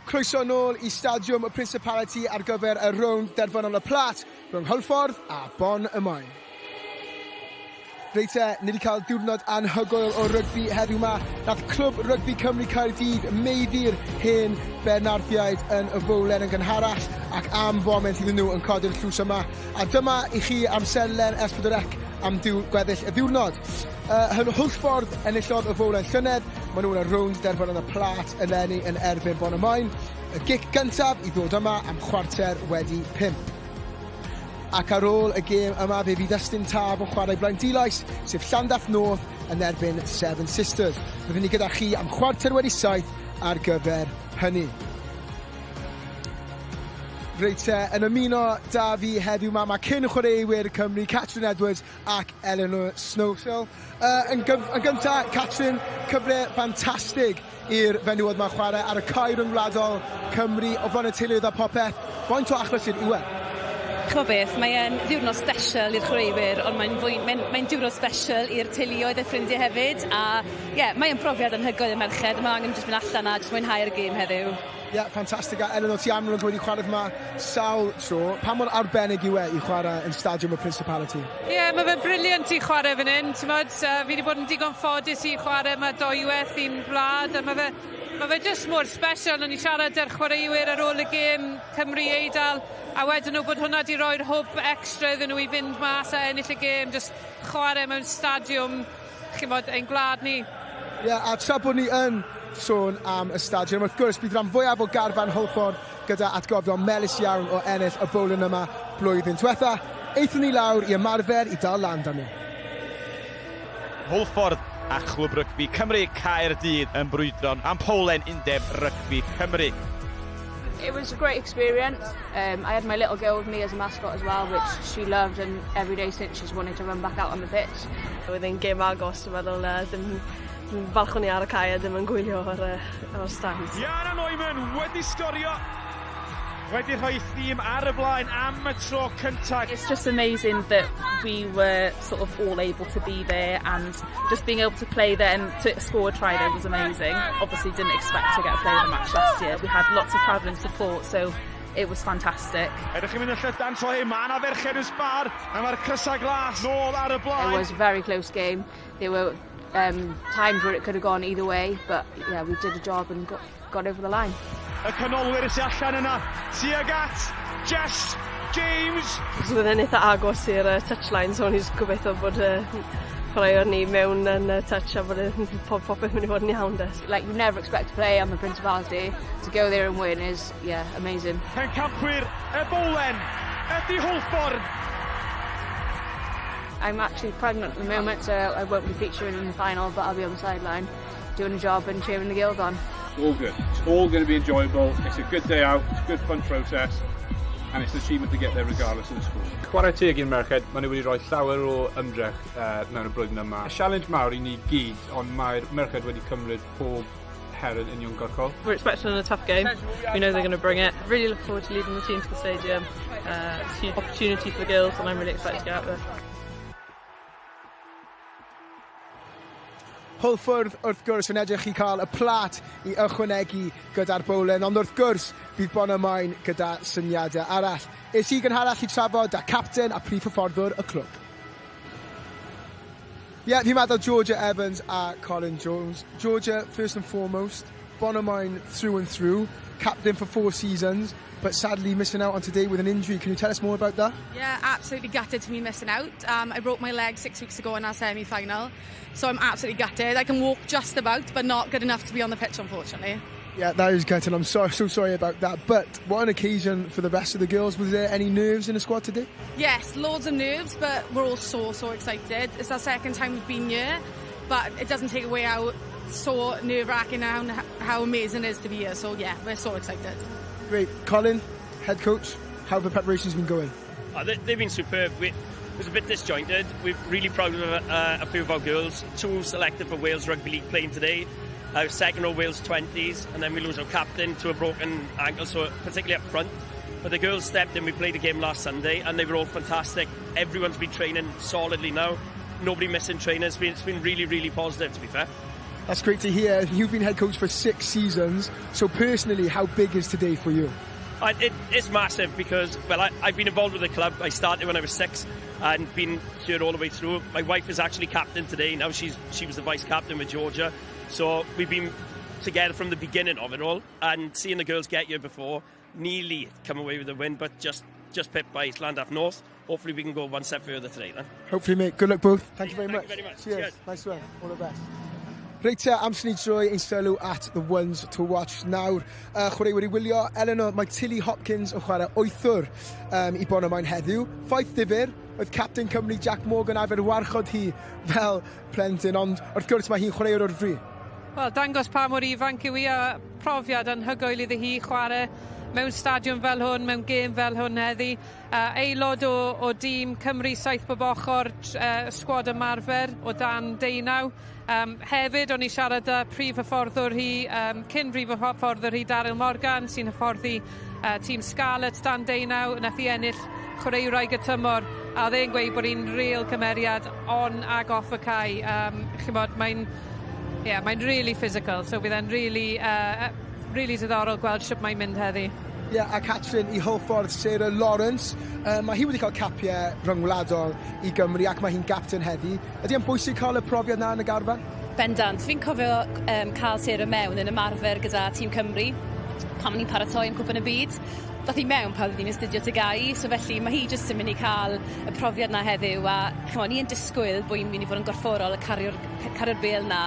Croeso nôl I Stadiwm y Principality ar gyfer y Rownd Derfynol y Plat rhwng Hwlffordd a Bonymaen. Reit ni wedi cael diwrnod anhygoel o rygbi heddiw yma. Nath clwb rygbi Cymru Caerdydd meiddi'r hen benarthiaid yn y fowlen yn gynharach ac am foment iddyn nhw yn codi'r llws yma. A dyma I chi amserlen S4C am gweddill y diwrnod. Hwlffordd enillodd y fowlen llynedd. Maen nhw'n y Rownd Derfynol y Plat eleni yn erbyn Bonymaen. Y gic gyntaf I ddod yma am chwarter wedi 5. Ac ar ôl y gêm yma fe fydd Ystyn Taf yn chwarae blaen dilais, sef Llandaff North yn erbyn Seven Sisters. Byddwn ni gyda chi am chwarter wedi 7 ar gyfer hynny. Reit yn ymuno da fi heddiw yma, mae cyn chwaraewyr Cymru, Catrin Edwards ac Eleanor Snowsill. Yn gyntaf, Catrin, cyfle ffantastig i'r fenywod yma chwarae ar y cae ryngwladol Cymru o flaen y teuluoedd a popeth. Faint o achlysur yw e? Ch'mo' beth, mae'n ddiwrnod special i'r chwaraewyr, ond mae'n diwrnod special i'r teuluoedd a ffrindiau hefyd. A mae'n brofiad anhygoel y merched. Mae angen jyst mynd allan a jyst mwynhau'r gêm heddiw. Ffantastig. A Eleanor, ti amlwg wedi chwarae yma sawl tro. Pa mor arbennig yw I chwarae yn Stadiwm y Principality? Mae fe'n briliant I chwarae fan hyn. Fi wedi bod yn digon ffodus I chwarae yma dwywaith i'n wlad. A mae fe jyst mor special. O'n I siarad â'r chwaraewyr ar ôl y gêm Cymru Eidal. A wedyn nhw bod hwnna wedi rhoi'r hwb extra iddyn nhw I fynd mas a ennill y gêm, just chwarae mewn stadiwm, chi'n bod, ein gwlad ni. A tra bod ni yn sôn am y stadiwm, wrth gwrs, bydd rhan fwyaf o garfan Hwlffordd gyda atgofion melys iawn o ennill y bowlen yma blwyddyn diwetha. Eithon ni lawr I ymarfer I dal land am ni. Hwlffordd a chlwb rygbi Cymru Caerdydd yn brwydron am Polen Undeb Rygbi Cymru. It was a great experience. I had my little girl with me as a mascot as well, which she loved, and every day since she's wanted to run back out on the pitch. Oedd e'n gêm agos, dwi'n meddwl, dim falchon ni ar y cae a dim yn gwylio ar stand. Iana Neumann wedi sgorio, wedi rhoi thîm ar y blaen am y tro cyntaf. It's just amazing that we were sort of all able to be there, and just being able to play there and to score a try there was amazing. Obviously didn't expect to get a play of the match last year. We had lots of travelling support, so it was fantastic. Edrych chi'n mynd y llydan tro hyn, mae yna ferched yn sbar, a mae'r crysau glas nôl ar y blaen. It was a very close game. There were times where it could have gone either way, but we did a job and got over the line. Y canolwyr sy'n allan yna, tuag at Jess James. So oedd e'n eitha agos i'r touchline, so o'n i'n gobeithio bod chwaraeon ni mewn yn touch a bod popeth mynd I fod yn iawn des. Like, you never expect to play on the Principality. To go there and win is, amazing. Pencampwyr y bowlen, ydi Hwlffordd. I'm actually pregnant at the moment, so I won't be featuring in the final, but I'll be on the sideline doing a job and cheering the girls on. It's all good. It's all going to be enjoyable. It's a good day out. It's a good fun process. And it's an achievement to get there regardless of the score. Chwarae teg i'r merched, maen nhw wedi rhoi llawer o ymdrech mewn y blwyddyn yma. Y challenge mawr I ni gyd, ond mae'r merched wedi cymryd pob her yn uniongyrchol. We're expecting a tough game. We know they're going to bring it. Really look forward to leading the team to the stadium. It's a huge opportunity for the girls, and I'm really excited to get out there. Hwlffordd wrth gwrs yn edrych I cael y plat I ychwanegu gyda'r bowlen, ond wrth gwrs bydd Bonymaen gyda syniadau arall. Es I gynharach I trafod â capten a prif hyfforddwr y clwb. Fi'n meddwl Georgia Evans a Colin Jones. Georgia, first and foremost, Bonymaen through and through, captain for 4 seasons, but sadly missing out on today with an injury. Can you tell us more about that? Yeah, absolutely gutted to be missing out. I broke my leg 6 weeks ago in our semi-final, so I'm absolutely gutted. I can walk just about, but not good enough to be on the pitch, unfortunately. Yeah, that is gutting. I'm so sorry about that. But what an occasion for the rest of the girls. Was there any nerves in the squad today? Yes, loads of nerves, but we're all so excited. It's our second time we've been here, but it doesn't take away how so nerve-wracking and how amazing it is to be here. So yeah, we're so excited. Great. Colin, head coach, how have the preparations been going? They've been superb. It was a bit disjointed. We're really proud of a few of our girls. 2 selected for Wales Rugby League playing today. Second row Wales 20s, and then we lose our captain to a broken ankle, so particularly up front. But the girls stepped in. We played a game last Sunday, and they were all fantastic. Everyone's been training solidly now. Nobody missing training. It's been really, really positive, to be fair. That's great to hear. You've been head coach for 6 seasons. So personally, how big is today for you? It's massive because, well, I've been involved with the club. I started when I was 6 and been here all the way through. My wife is actually captain today. Now she was the vice captain with Georgia. So we've been together from the beginning of it all. And seeing the girls get here before, nearly come away with a win, but just pipped by Llandaff North. Hopefully we can go one step further today then. Hopefully, mate. Good luck both. Thank you very much. Thank you very much. Cheers. Nice one. All the best. Reit am sy'n droi ein sylw at the ones to watch nawr. Chwarae wedi wylio Eleanor, mae Tilly Hopkins yn chwarae 8wr I Bonymaen heddiw. 5 ddifur, oedd captain Cymru Jack Morgan arfer warchod hi fel plentyn, ond wrth gwrs mae hi'n chwaraewr o'r fri. Wel, dangos pa mor ifanc yw I a profiad anhygoel iddi hi chwarae mewn stadiwm fel hwn, mewn gêm fel hwn heddi. Aelod o dîm Cymru 7 bob ochr, sgwad ymarfer o dan deunaw. Hefyd, o'n I siarad â prif hyfforddwr hi, cyn prif hyfforddwr hi Daryl Morgan, sy'n hyfforddi tîm Scarlett dan deunaw, nath I ennill chwaraewraig y tymor, a dde'n gweud bod hi'n real cymeriad on ag off y cae. Chymod, mae'n really physical, so bydd e'n really diddorol gweld sut mae'n mynd heddi. A Catrin I Hwlffordd, Sarah Lawrence. Mae hi wedi cael capiau rhyngwladol I Gymru ac mae hi'n captain heddi. Ydy e'n bwysig cael y profiad na yn y garfan? Bendant, fi'n cofio cael Sarah mewn yn ymarfer gyda tîm Cymru pan ni'n paratoi yn cwpan y byd. Dath hi mewn pan ni'n astudio tygau, so felly mae hi jyst yn mynd I cael y profiad na heddiw a ni yn disgwyl bod hi'n mynd I fod yn gorfforol y cario'r bêl na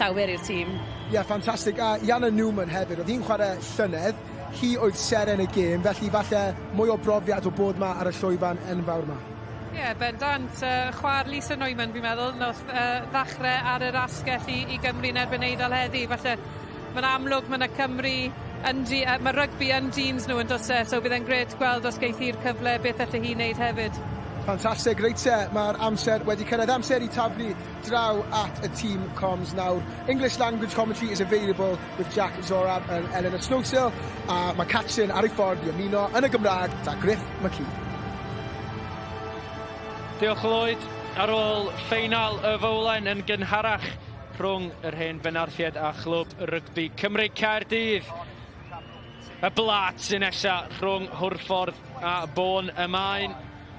llawer i'r tîm. Ffantastig. A Iana Newman hefyd, oedd hi'n chwarae llynedd. Hi oedd seren y gêm, felly falle mwy o brofiad o bod ma ar y llwyfan enfawr ma. Bendant. Chwa'r Lisa Neumann, fi'n meddwl, nath ddechrau ar yr asgell I Gymru yn erbyn Eidal heddi. Falle mae'n amlwg mae Cymru, mae rygbi yn genes nhw yn dose, so bydd e'n gred gweld os geith hi'r cyfle beth allai hi wneud hefyd. Fantastic, reit mae'r amser wedi cyrraedd. Amser I taflu draw at y tîm coms nawr. English language commentary is available with Jack Zorab and Eleanor Snowsill. A mae Catrin ar ei ffordd I ymuno yn y Gymraeg da Griff McKee. Diolch Lloyd. Ar ôl ffeinal y fowlen yn gynharach rhwng yr hen benarthiad a chlwb rygbi Cymru Caerdydd. Y Plat sy'n nesaf rhwng Hwlffordd a Bôn-y-maen.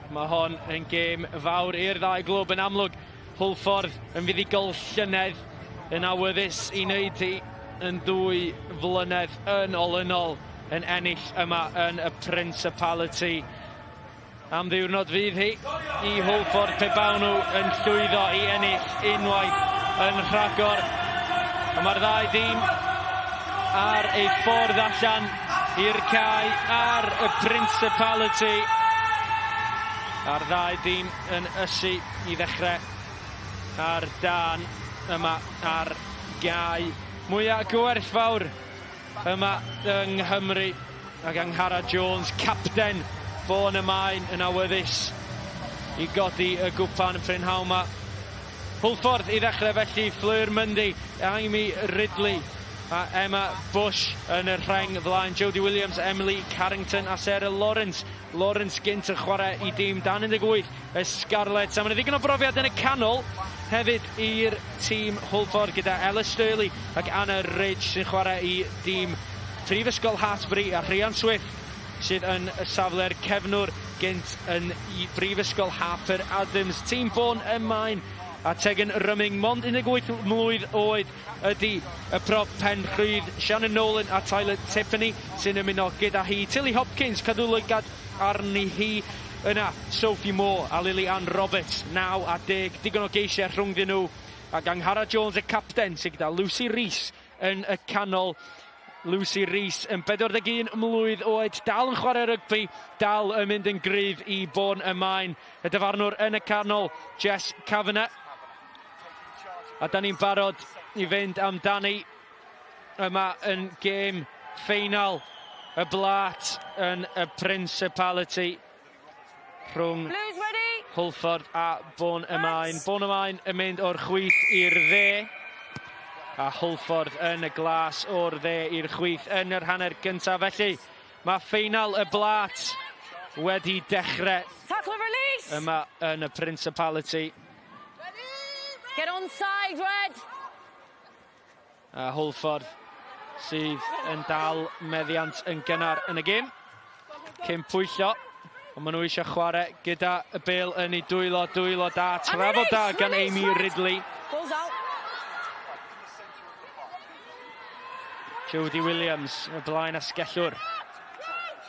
Mae hon yn gêm fawr i'r ddau glwb yn amlwg. Hwlffordd yn fuddugol llynedd yn awyddus I wneud hi yn 2 flynedd yn olynol yn ennill yma yn y Principality. Am ddiwrnod fydd hi I Hwlffordd pe bawn nhw yn llwyddo I ennill unwaith yn rhagor. A mae'r ddau dîm ar ei ffordd allan i'r cae ar y Principality. A'r ddau dîm yn ysu I ddechrau ar dan yma ar gau. Mwyaf gwerthfawr yma yng Nghymru ac Angharad Jones, capten Bôn-y-maen yn awyddus I godi y gwpan y prynhawn yma. Hwlffordd I ddechrau felly Fleur Mundy, Amy Ridley a Emma Bush yn y rheng flaen. Jodie Williams, Emily Carrington a Sarah Lawrence. Lawrence gynt yn chwarae I dîm dan 18 y Scarlett. A mae'n ddigon o brofiad yn y canol hefyd i'r tîm Hwlffordd gyda Ella Sturley ac Anna Ridge sy'n chwarae I dîm Prifysgol Hatbury a Rhian Swift sydd yn y safle'r cefnwr gynt yn Brifysgol Harper Adams. Tîm Bôn-y-maen a Tegan Rhwng, mond 18 mlwydd oed ydy y prop pen rhydd. Shannon Nolan a Tyler Tiffany sy'n ymuno gyda hi. Tilly Hopkins, cadwlygad arni hi yna. Sophie Moore a Lily-Ann Roberts, 9 a 10. Digon o geisiau rhwngdyn nhw. Ac Angharad Jones y capten sy'n gyda Lucy Rees yn y canol. Lucy Rees yn 41 mlwydd oed, dal yn chwarae rygbi, dal yn mynd yn gryf I Bôn-y-maen. Y dyfarnwr yn y canol, Jess Kavanagh. A da ni'n barod I fynd amdani yma yn gêm ffeinal y Plat yn y Principality rhwng Hwlffordd a Bôn-y-maen. Bôn-y-maen yn mynd o'r chwith i'r dde a Hwlffordd yn y glas o'r dde i'r chwith yn yr hanner gyntaf. Felly mae ffeinal y Plat wedi dechrau yma yn y Principality. Get onside, Red! A Hwlffordd sydd yn dal meddiant yn gynnar yn y gêm. Cyn pwyllo, ond maen nhw eisiau chwarae gyda y bêl yn ei dwylo da. Trafod da gan Amy Ridley. Jodie Williams y blaen a sgellwr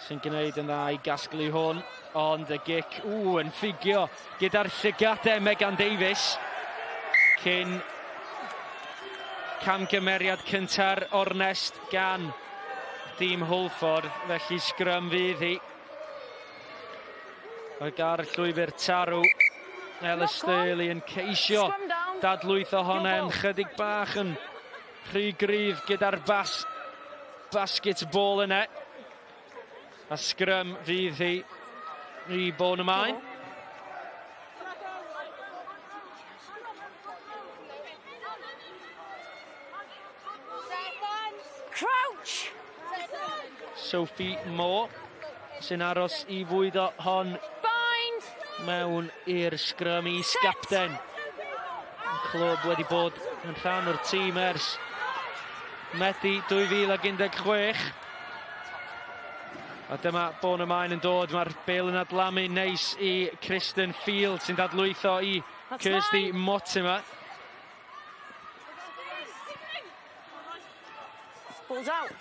sy'n gwneud yn dda i gasglu hwn. Ond y gic, yn ffigio gyda'r llygadau Megan Davies. Cyn camgymeriad cynta'r ornest gan dîm Hwlffordd, felly sgrym fydd hi. Ar gar llwybr tarw, Ella Stirley yn ceisio dadlwyth ohonen chydig bach yn rhy gryf gyda'r basketball yna. A sgrym fydd hi i Bonymaen. Sophie Moore sy'n aros i fwydo hon mewn i'r sgrym is-gapten. Clwb wedi bod yn rhan o'r tîm ers Medi 2016. A dyma Bonymaen yn dod, mae'r bêl yn adlamu neis i Kristen Field sy'n dadlwytho i Kirsty Mortimer. Ball's out.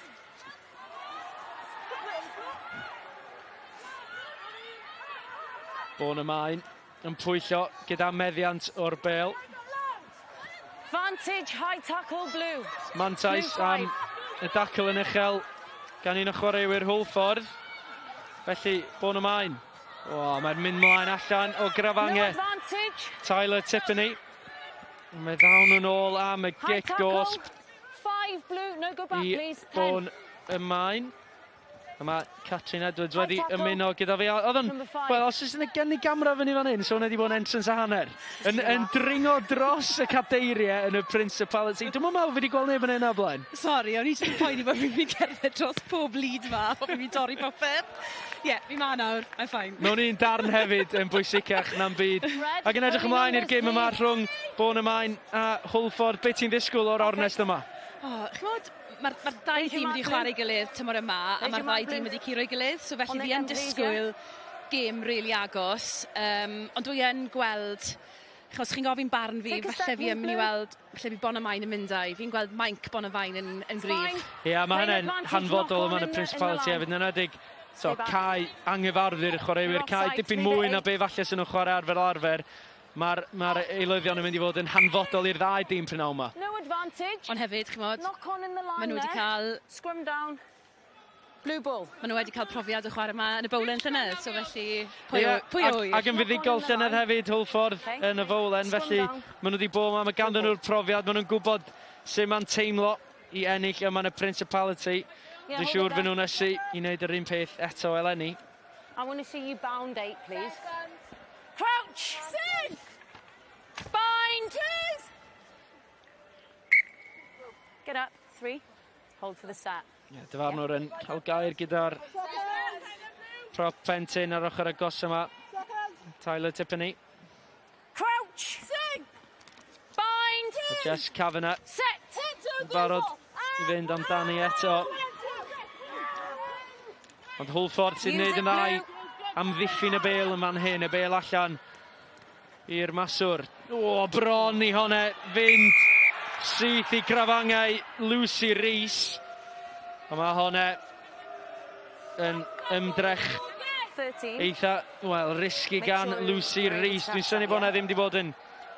Bonymaen yn pwyllo gyda meddiant o'r bêl. Vantage, high tackle, blue. Mantais am y dacl yn uchel gan un o chwaraewyr Hwlffordd. Felly Bonymaen. Mae'n mynd mlaen allan o grafangau. Tyler Tiffany. Mae ddawn yn ôl am y gic gosb i Bonymaen. A mae Catrin Edwards wedi ymuno gyda fi. Wel, os ys yna gen i gamra fyny fan hyn, so hwnna wedi bod yn entrance a hanner. Yn dringo dros y cadeiriau yn y Principality. Dwi'n meddwl fi wedi gweld neb yn hynna blaen. Sori, o'n i jyst yn poeni bod fi'n mynd cerdded dros pob lead fa, bod fi'n mynd dorri popeth. Ie, fi ma nawr, I'm fine. Mewn un darn hefyd yn bwysicach na'n byd. Ac yn edrych ymlaen i'r gêm yma rhwng Bonymaen a Hwlffordd. Be ti'n ddisgwyl o'r ornest yma? Chymod, mae'r dau dîm wedi chwarae gilydd tymor yma, a mae'r ddau dîm wedi curo i gilydd, so felly fi yn disgwyl gêm rili agos. Ond dwi yn gweld, chos chi'n gofyn barn fi, falle fi yn mynd i weld, falle fi Bonymaen yn mynd i. Fi'n gweld Mainc Bonymaen yn gryf. Ie, mae hynny'n hanfodol yma yn y Principality hefyd. Yn enwedig, Cai anghyfarwydd chwaraewyr, Cai dipyn mwy na be falle sy'n nhw'n chwarae ar fel arfer. Mae'r eilyddion yn mynd i fod yn hanfodol i'r ddau dîm prynawn yma. Ond hefyd, chymod, maen nhw wedi cael... Scrum down. Blue ball. Maen nhw wedi cael profiad o chwarae yma yn y bowlen llynedd, so felly pwy o'i? Ac yn fuddigol llynedd hefyd Hwlffordd yn y bowlen, felly maen nhw wedi bod yma, mae ganddyn nhw'r profiad, maen nhw'n gwybod sut mae'n teimlo i ennill yma yn y Principality. Dwi'n siŵr fy nhw'n ysu i wneud yr un peth eto eleni. I want to see you bound 8, please. Crouch! Sit! Bind! Get up, 3. Hold for the set. Dyfarnwr yn cael gair gyda'r prop plentyn ar ochr agos yma. Tyler Tiffany. Crouch! Bind! Jess Kavanagh. Set! Barod i fynd amdani eto. Ond Hwlffordd sy'n gwneud yn dda am ddiffyn y bêl yn fan hyn, y bêl allan i'r maswr. Bron i honne fynd syth i grafangau Lucy Rees. A mae honne yn ymdrech eitha, risgi gan Lucy Rees. Dwi'n synnu bod hwnna ddim wedi bod yn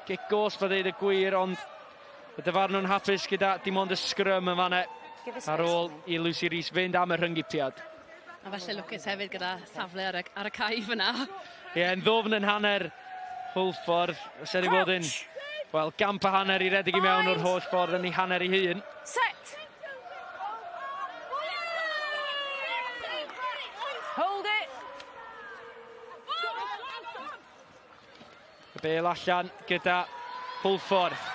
gic gos fod dweud y gwir, ond y dyfarnw'n hapus gyda dim ond y sgrym yn fanne ar ôl i Lucy Rees fynd am y rhyngipiad. A falle lwcus hefyd gyda safle ar y cae fyna. Ie, yn ddofn yn hanner Hwlffordd. Os wedi bod yn, gamp a hanner i redeg i mewn o'r holl ffordd yn ei hanner ei hun. Set! Hold it! Y bêl allan gyda Hwlffordd.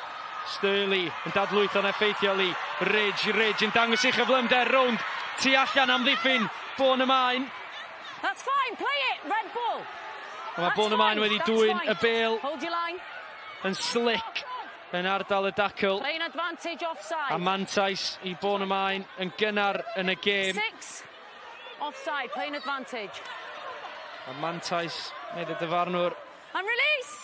Stirley yn dadlwytho'n effeithiol i Ridge yn dangos i chyflymder Rownd tu allan am ddiffyn Bonymaen. That's fine, play it, red ball. Mae Bonymaen wedi dwyn y bêl yn slick yn ardal y dacl. Playing advantage offside. A mantais i Bonymaen yn gynnar yn y gêm. 6. Offside, playing advantage. A mantais wneud y dyfarnwr. And release!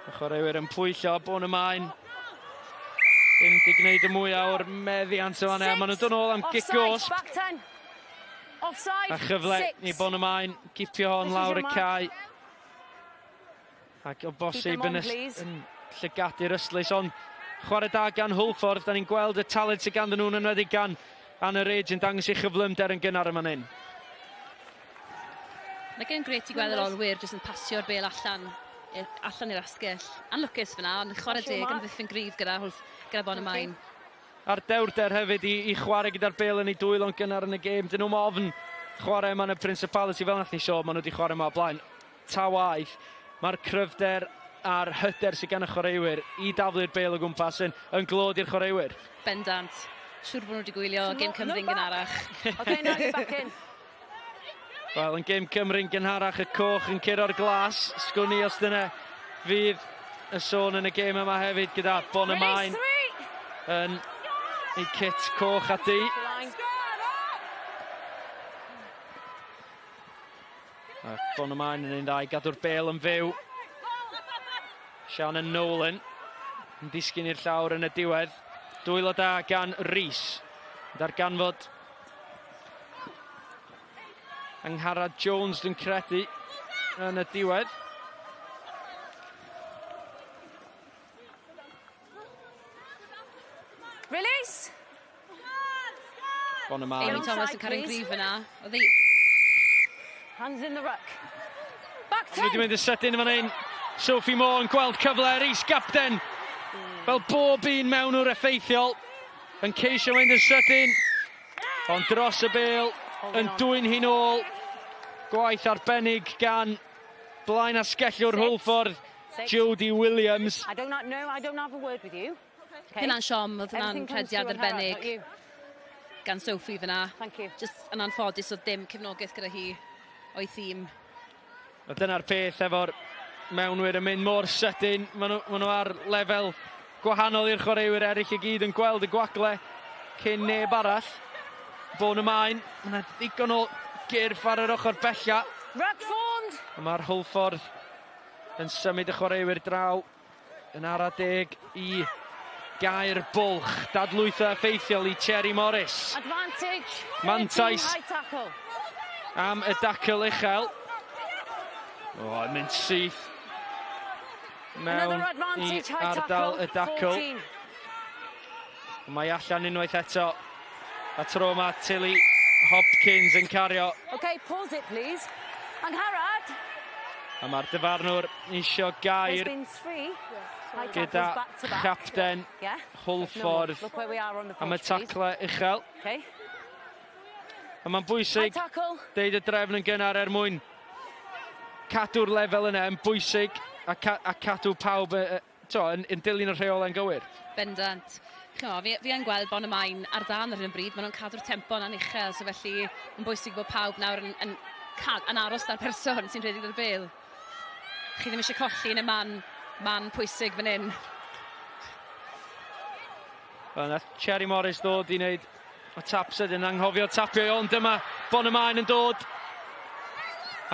Y chwaraewyr yn pwyllo Bonymaen. Ddim di gwneud y mwyaf o'r meddiant o fanna. Maen nhw'n dod nôl am gigosp. A chyfle i Bonymaen gipio hon lawr y cae. Ac o bosib yn llygadu'r ystlys. Ond chwarae da gan Hwlffordd. Da ni'n gweld y talent sydd ganddyn nhw'n enwedig gan Anna Rage yn dangos i chyflymder yn gynnar yma hyn. Mae gen gret i gweld yr olwyr jyst yn pasio'r bel allan i'r asgell. Anlwcus fyna, ond chwarae deg yn ddiffyn gryf gyda Bonymaen. A'r dewrder hefyd i chwarae gyda'r bel yn ei dwylo yn gynnar yn y gêm. Dyn nhw'n ofn chwarae yma yn y Principality fel nath ni sôn, maen nhw wedi chwarae yma o blaen. Ta waith, mae'r cryfder a'r hyder sydd gan y chwaraewyr i daflu'r bel o gwmpas yn glod i'r chwaraewyr. Bendant. Siwr bod nhw wedi gwylio gêm Cymru'n gynharach. Okay, now you're back in. Wel, yn gêm Cymru'n gynharach, y coch yn curo'r glas. Sgwni os dyna fydd y sôn yn y gêm yma hefyd gyda Bonymaen yn ei kit coch a di. A Bonymaen yn un dda i gadw'r bel yn fyw. Shannon Nolan yn disgyn i'r llawr yn y diwedd. Dwylo da gan Rhys. Darganfod Angharad Jones dwi'n credu yn y diwedd. Release! Bonymaen. Amy Thomas yn cael ein grif yna. Hands in the ruck. Back 10! Wedi mynd y sydyn fan hyn. Sophie Moore yn gweld cyfle. Rhys Gapten. Fel bob un mewn o'r effeithiol. Yn ceisio mynd yn sydyn. Ond dros y bel. Yn dwy'n hi nôl. Gwaith arbennig gan blaen asgellwr Hwlffordd, Jodie Williams. I don't have a word with you. Hynna'n siom, oedd hynna'n crediad arbennig gan Sophie fyna. Just yn anffodus o dim cefnogaeth gyda hi o'i thîm. A dyna'r peth efo'r mewnwyr yn mynd mor sydyn. Maen nhw ar lefel gwahanol i'r chwaraewyr eraill i gyd yn gweld y gwagle cyn neb arall. Bonymaen, mae yna ddigon o gyrff ar yr ochr bella. Mae'r Hwlffordd yn symud y chwaraewyr draw yn ara deg i gair bwlch. Dadlwytho effeithiol i Cherry Morris. Mantais am y dacl uchel. O, yn mynd syth mewn i ardal y dacl. Mae allan unwaith eto. A tro yma Tilly Hopkins yn cario. Okay, pause it please. Angharad. A mae'r dyfarnwr isio gair gyda chapten Hwlffordd am y tacle uchel. A mae'n bwysig deud y drefn yn gynnar mwyn cadw'r lefel yna yn bwysig a cadw pawb yn dilyn y rheolau yn gywir. Bendant. Fi yn gweld Bonymaen ar dan ar hyn o bryd, maen nhw'n cadw'r tempo yna'n uchel, so felly yn bwysig bod pawb nawr yn aros da'r person sy'n rhedeg i'r bel. Chi ddim eisiau colli yn y man pwysig fan hyn. Wel, nath Cherry Morris ddod i wneud o tap sydyn, anghofio tapio i ond yma. Bonymaen yn dod.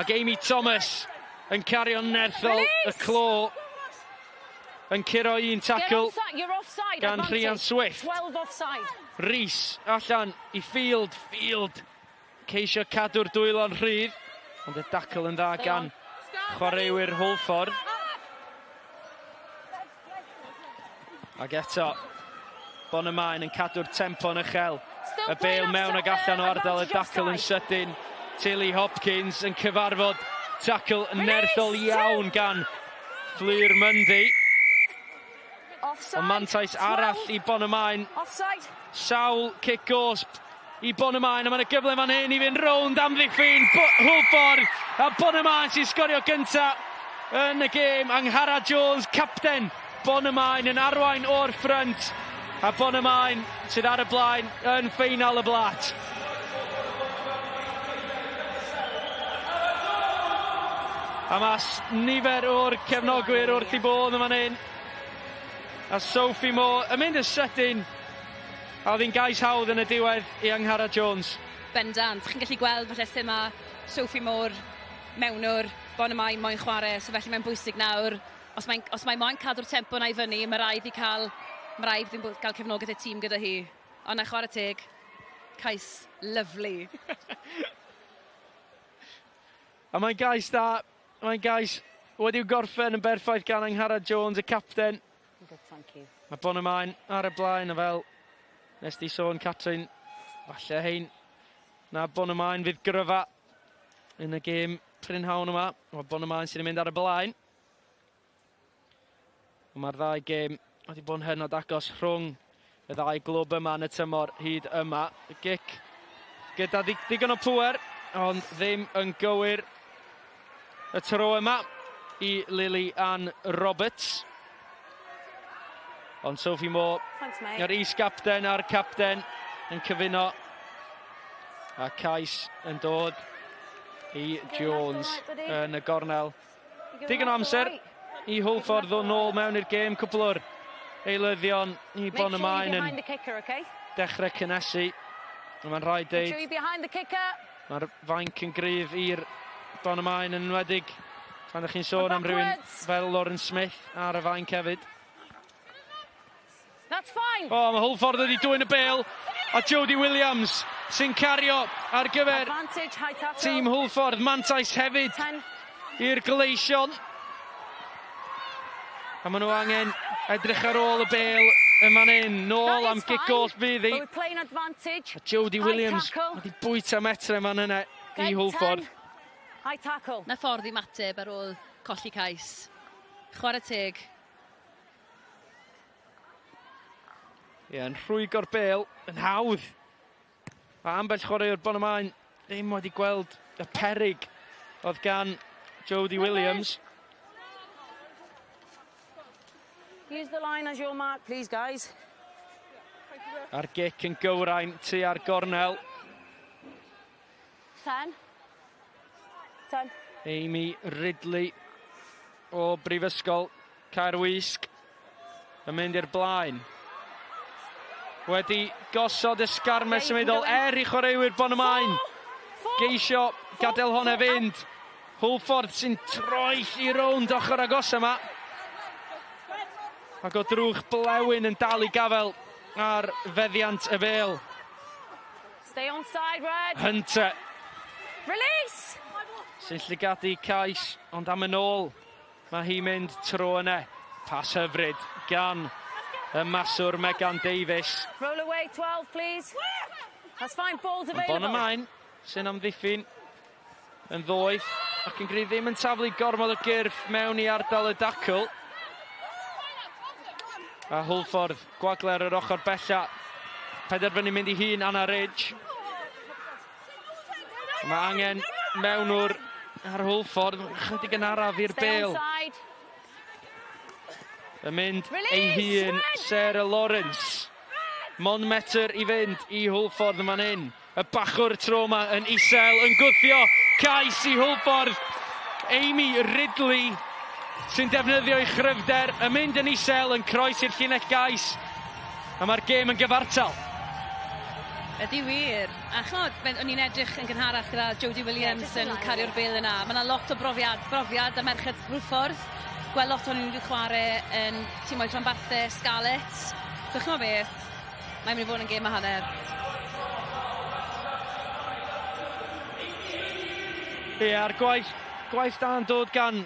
Ac Amy Thomas yn cario nerthol y clo. Yn curo un tacl gan Rhian Swift. Rhys allan i Field. Ceisio cadw'r dwylo'n rhydd. Ond y dacl yn dda gan chwaraewyr Hwlffordd. Ac eto, Bonymaen yn cadw'r tempo'n uchel. Y bel mewn ag allan o ardal y dacl yn sydyn. Tilly Hopkins yn cyfarfod tacl nerthol iawn gan Fleur Mundy. O mantais arall i Bonymaen. Sawl kick gosb i Bonymaen. A mae'n y gyfle fan hyn i fynd rownd am ddiffyn Hwlffordd. A Bonymaen sy'n sgorio gynta yn y gêm. Angharad Jones, capten Bonymaen yn arwain o'r ffrynt. A Bonymaen sydd ar y blaen yn ffeinal y Blat. . A mae nifer o'r cefnogwyr wrth i bodd yn fan hyn. A Sophie Moore yn mynd y sydyn. A oedd hi'n gais hawdd yn y diwedd i Angharad Jones. Bendant. Chi'n gallu gweld falle sut mae Sophie Moore mewnwr, Bonymaen moyn chwarae, so felly mae'n bwysig nawr. Os mae moyn cadw'r tempo na i fyny, mae rhaid cael cefnogaeth y tîm gyda hi. Ond na chwarae teg, cais lyflu. A mae'n gais da, mae'n gais wedi'w gorffen yn berffaith gan Angharad Jones, y capten. Good, thank you. Mae Bonymaen ar y blaen, a fel nes di sôn, Catrin, falle hein na Bonymaen fydd gryfa yn y gêm prynhawn yma. Mae Bonymaen sy'n mynd ar y blaen. Mae'r ddau gêm wedi bod yn hynod agos rhwng y ddau glwb yma yn y tymor hyd yma. Y gic gyda digon o pŵer, ond ddim yn gywir. Y tro yma i Lily Ann Roberts. Ond Sophie Moore, yr is-capten a'r capten yn cyfuno. A cais yn dod i Jones yn y gornel. Digon o amser i Hwlffordd ddod nôl mewn i'r gêm. Cwpl o'r eilyddion i Bonymaen yn dechrau cynnesu. Mae'n rhaid deud, mae'r fainc yn gryf i'r Bonymaen yn enwedig pan ydych chi'n sôn am rhywun fel Lauren Smith ar y fainc hefyd. O, mae Hwlffordd wedi dwyn y bêl, a Jodie Williams sy'n cario ar gyfer tîm Hwlffordd. Mantais hefyd i'r gleision. A maen nhw angen edrych ar ôl y bêl yn fan hyn. Nôl am gic-gos bydd hi. A Jodie Williams wedi bwyta metre fan yna i Hwlffordd. Na ffordd i mateb ar ôl colli cais. Chwarae teg. Ie, yn rhwygo'r bêl, yn hawdd. A ambell chwaraewr Bonymaen ddim wedi gweld y peryg oedd gan Jodie Williams. Use the line as your mark, please, guys. A'r gic yn gywrain tu ar gornel. 10. Amy Ridley o Brifysgol Caerwysg yn mynd i'r blaen. Wedi gosod ysgarmes symudol i chwaraewyr Bonymaen. Geisio gadael hwnna fynd. Hwlffordd sy'n troell i rownd ochr agos yma. Ac o drwch blewyn yn dal i gafel ar feddiant y bêl. Stay on side, Red. Hunter. Release! Sy'n llygadu cais, ond am yn ôl. Mae hi mynd tro yna. Pas hyfryd gan y maswr Megan Davies. Roll away, 12, please. That's fine, balls available. Bonymaen sy'n amddiffyn yn ddoeth ac yn gryf ddim yn taflu gormod o gyrff mewn i ardal y dacl. A Hwlffordd gwagler yr ochr bella. Penderfynu mynd i hun Anna Ridge. Mae angen mewnwr ar Hwlffordd, chydig yn araf i'r bêl. Yn mynd ei hun Sarah Lawrence. Mon metr i fynd i Hwlffordd yn fan hyn. Y bachwr tro yma yn isel yn gwthio cais i Hwlffordd. Amy Ridley sy'n defnyddio ei chryfder yn mynd yn isel yn croes i'r llinell gais. A mae'r gêm yn gyfartal. Ydy wir. A chod, o'n i'n edrych yn gynharach gyda Jodie Williams yn cario'r bêl yna. Mae yna lot o brofiad y merched Hwlffordd. Gweld lot o'n nhw'n chwarae yn tîmoedd Llanbarthau, Scarlett. So chmo beth, mae'n mynd i fod yn gêm a hanner. Ie, a'r gwaith da'n dod gan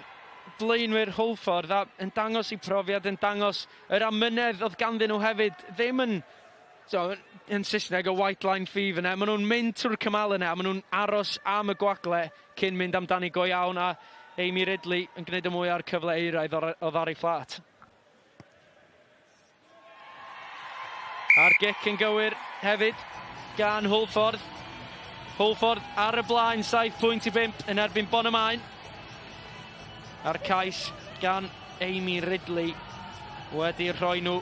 blaenwyr Hwlffordd a yn dangos i profiad, yn dangos yr amynedd oedd ganddyn nhw hefyd. Ddim yn, yn Saesneg, o white line fever yna. Maen nhw'n mynd trwy'r cymal yna, maen nhw'n aros am y gwagle cyn mynd amdani go iawn, a Amy Ridley yn gwneud y mwy ar cyfle eiraidd o ddari fflat. A'r gic yn gywir hefyd gan Hwlffordd. Hwlffordd ar y blaen, 7.5 yn erbyn Bonymaen. A'r cais gan Amy Ridley wedi rhoi nhw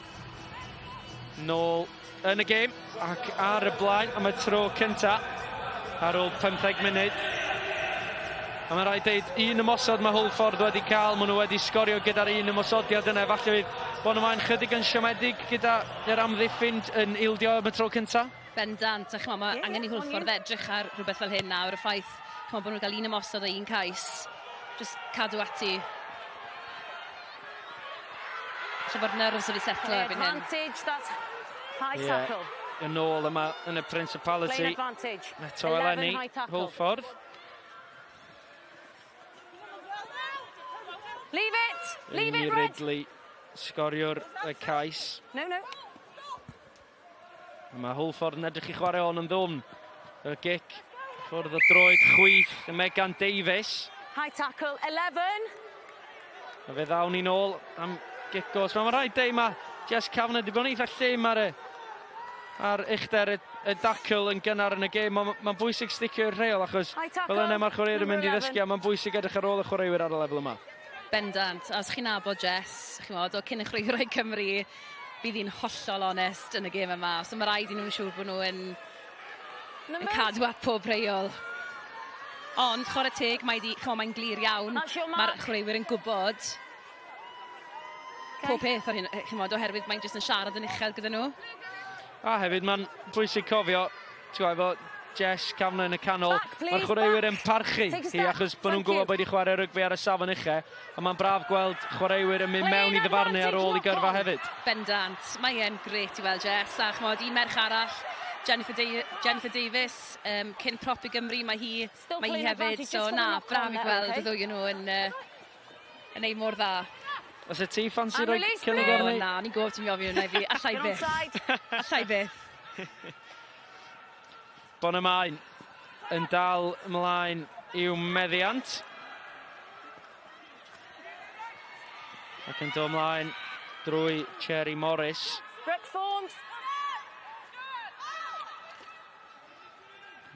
nôl yn y gêm ac ar y blaen am y tro cynta ar ôl 15 munud. A mae'n rhaid deud, un ymosod mae Hwlffordd wedi cael, maen nhw wedi sgorio gyda'r un ymosodiad yna. Falle fydd Bonymaen chydig yn siomedig gyda'r amddiffyn yn ildio am y tro cyntaf. Bendant, a chymod, mae angen i Hwlffordd edrych ar rhywbeth fel hyn nawr, y ffaith chymod, bod nhw'n cael un ymosod a un cais. Just cadw ati. So bod nerves wedi setlo erbyn hyn. Advantage, that's high tackle. Yn ôl yma yn y Principality. Plain advantage. Eto eleni, Hwlffordd. Leave it! Leave it, Red! Ridley sgorio'r cais. No, no. Mae Hwlffordd yn edrych i Chwaraeon yn ddwm. Y gic, ffwrdd o droed chwith, y Megan Davies. High tackle, 11. A fe ddawn ni'n ôl am gicos. Mae'n rhaid deud mae Jess Cafnau wedi bod yn eitha llym ar uchder y dacl yn gynnar yn y gêm. Mae'n bwysig sticio'r rheol achos fel yna mae'r chwaraewyr yn mynd i ddysgu a mae'n bwysig edrych ar ôl y chwaraewyr ar y lefel yma. Bendant, a os chi'n nabod Jess, chi'n modd, o cyn y chwaraewyr Cymru, bydd hi'n hollol onest yn y gêm yma. So mae rhaid i nhw'n siŵr bod nhw yn cadw at pob reol. Ond, chwarae teg, mae'n glir iawn. Mae'r chwaraewyr yn gwybod pob peth ar hyn, chi'n modd, oherwydd mae'n jyst yn siarad yn uchel gyda nhw. A hefyd, mae'n bwysig cofio, ti'n gwybod, Jess Cafnau yn y canol, mae'r chwaraewyr yn parchu hi achos bod nhw'n gwybod bod i chwarae rygbi ar y safon uchel, a mae'n braf gweld chwaraewyr yn mynd mewn i ddyfarnu ar ôl i gyrfa hefyd. Bendant, mae e'n gret i weld Jess, a chymod, un merch arall, Jennifer Davies, cyn prop i Gymru, mae hi hefyd, so na, braf i gweld y ddwy nhw yn ei mor dda. Os y ti ffansi roi cynnig arni? Na, ni'n gofod ti'n miofio hwnna i fi, allai byth. Allai byth. Bonymaen yn dal ymlaen i'w meddiant. Ac yn dod ymlaen drwy Cherry Morris.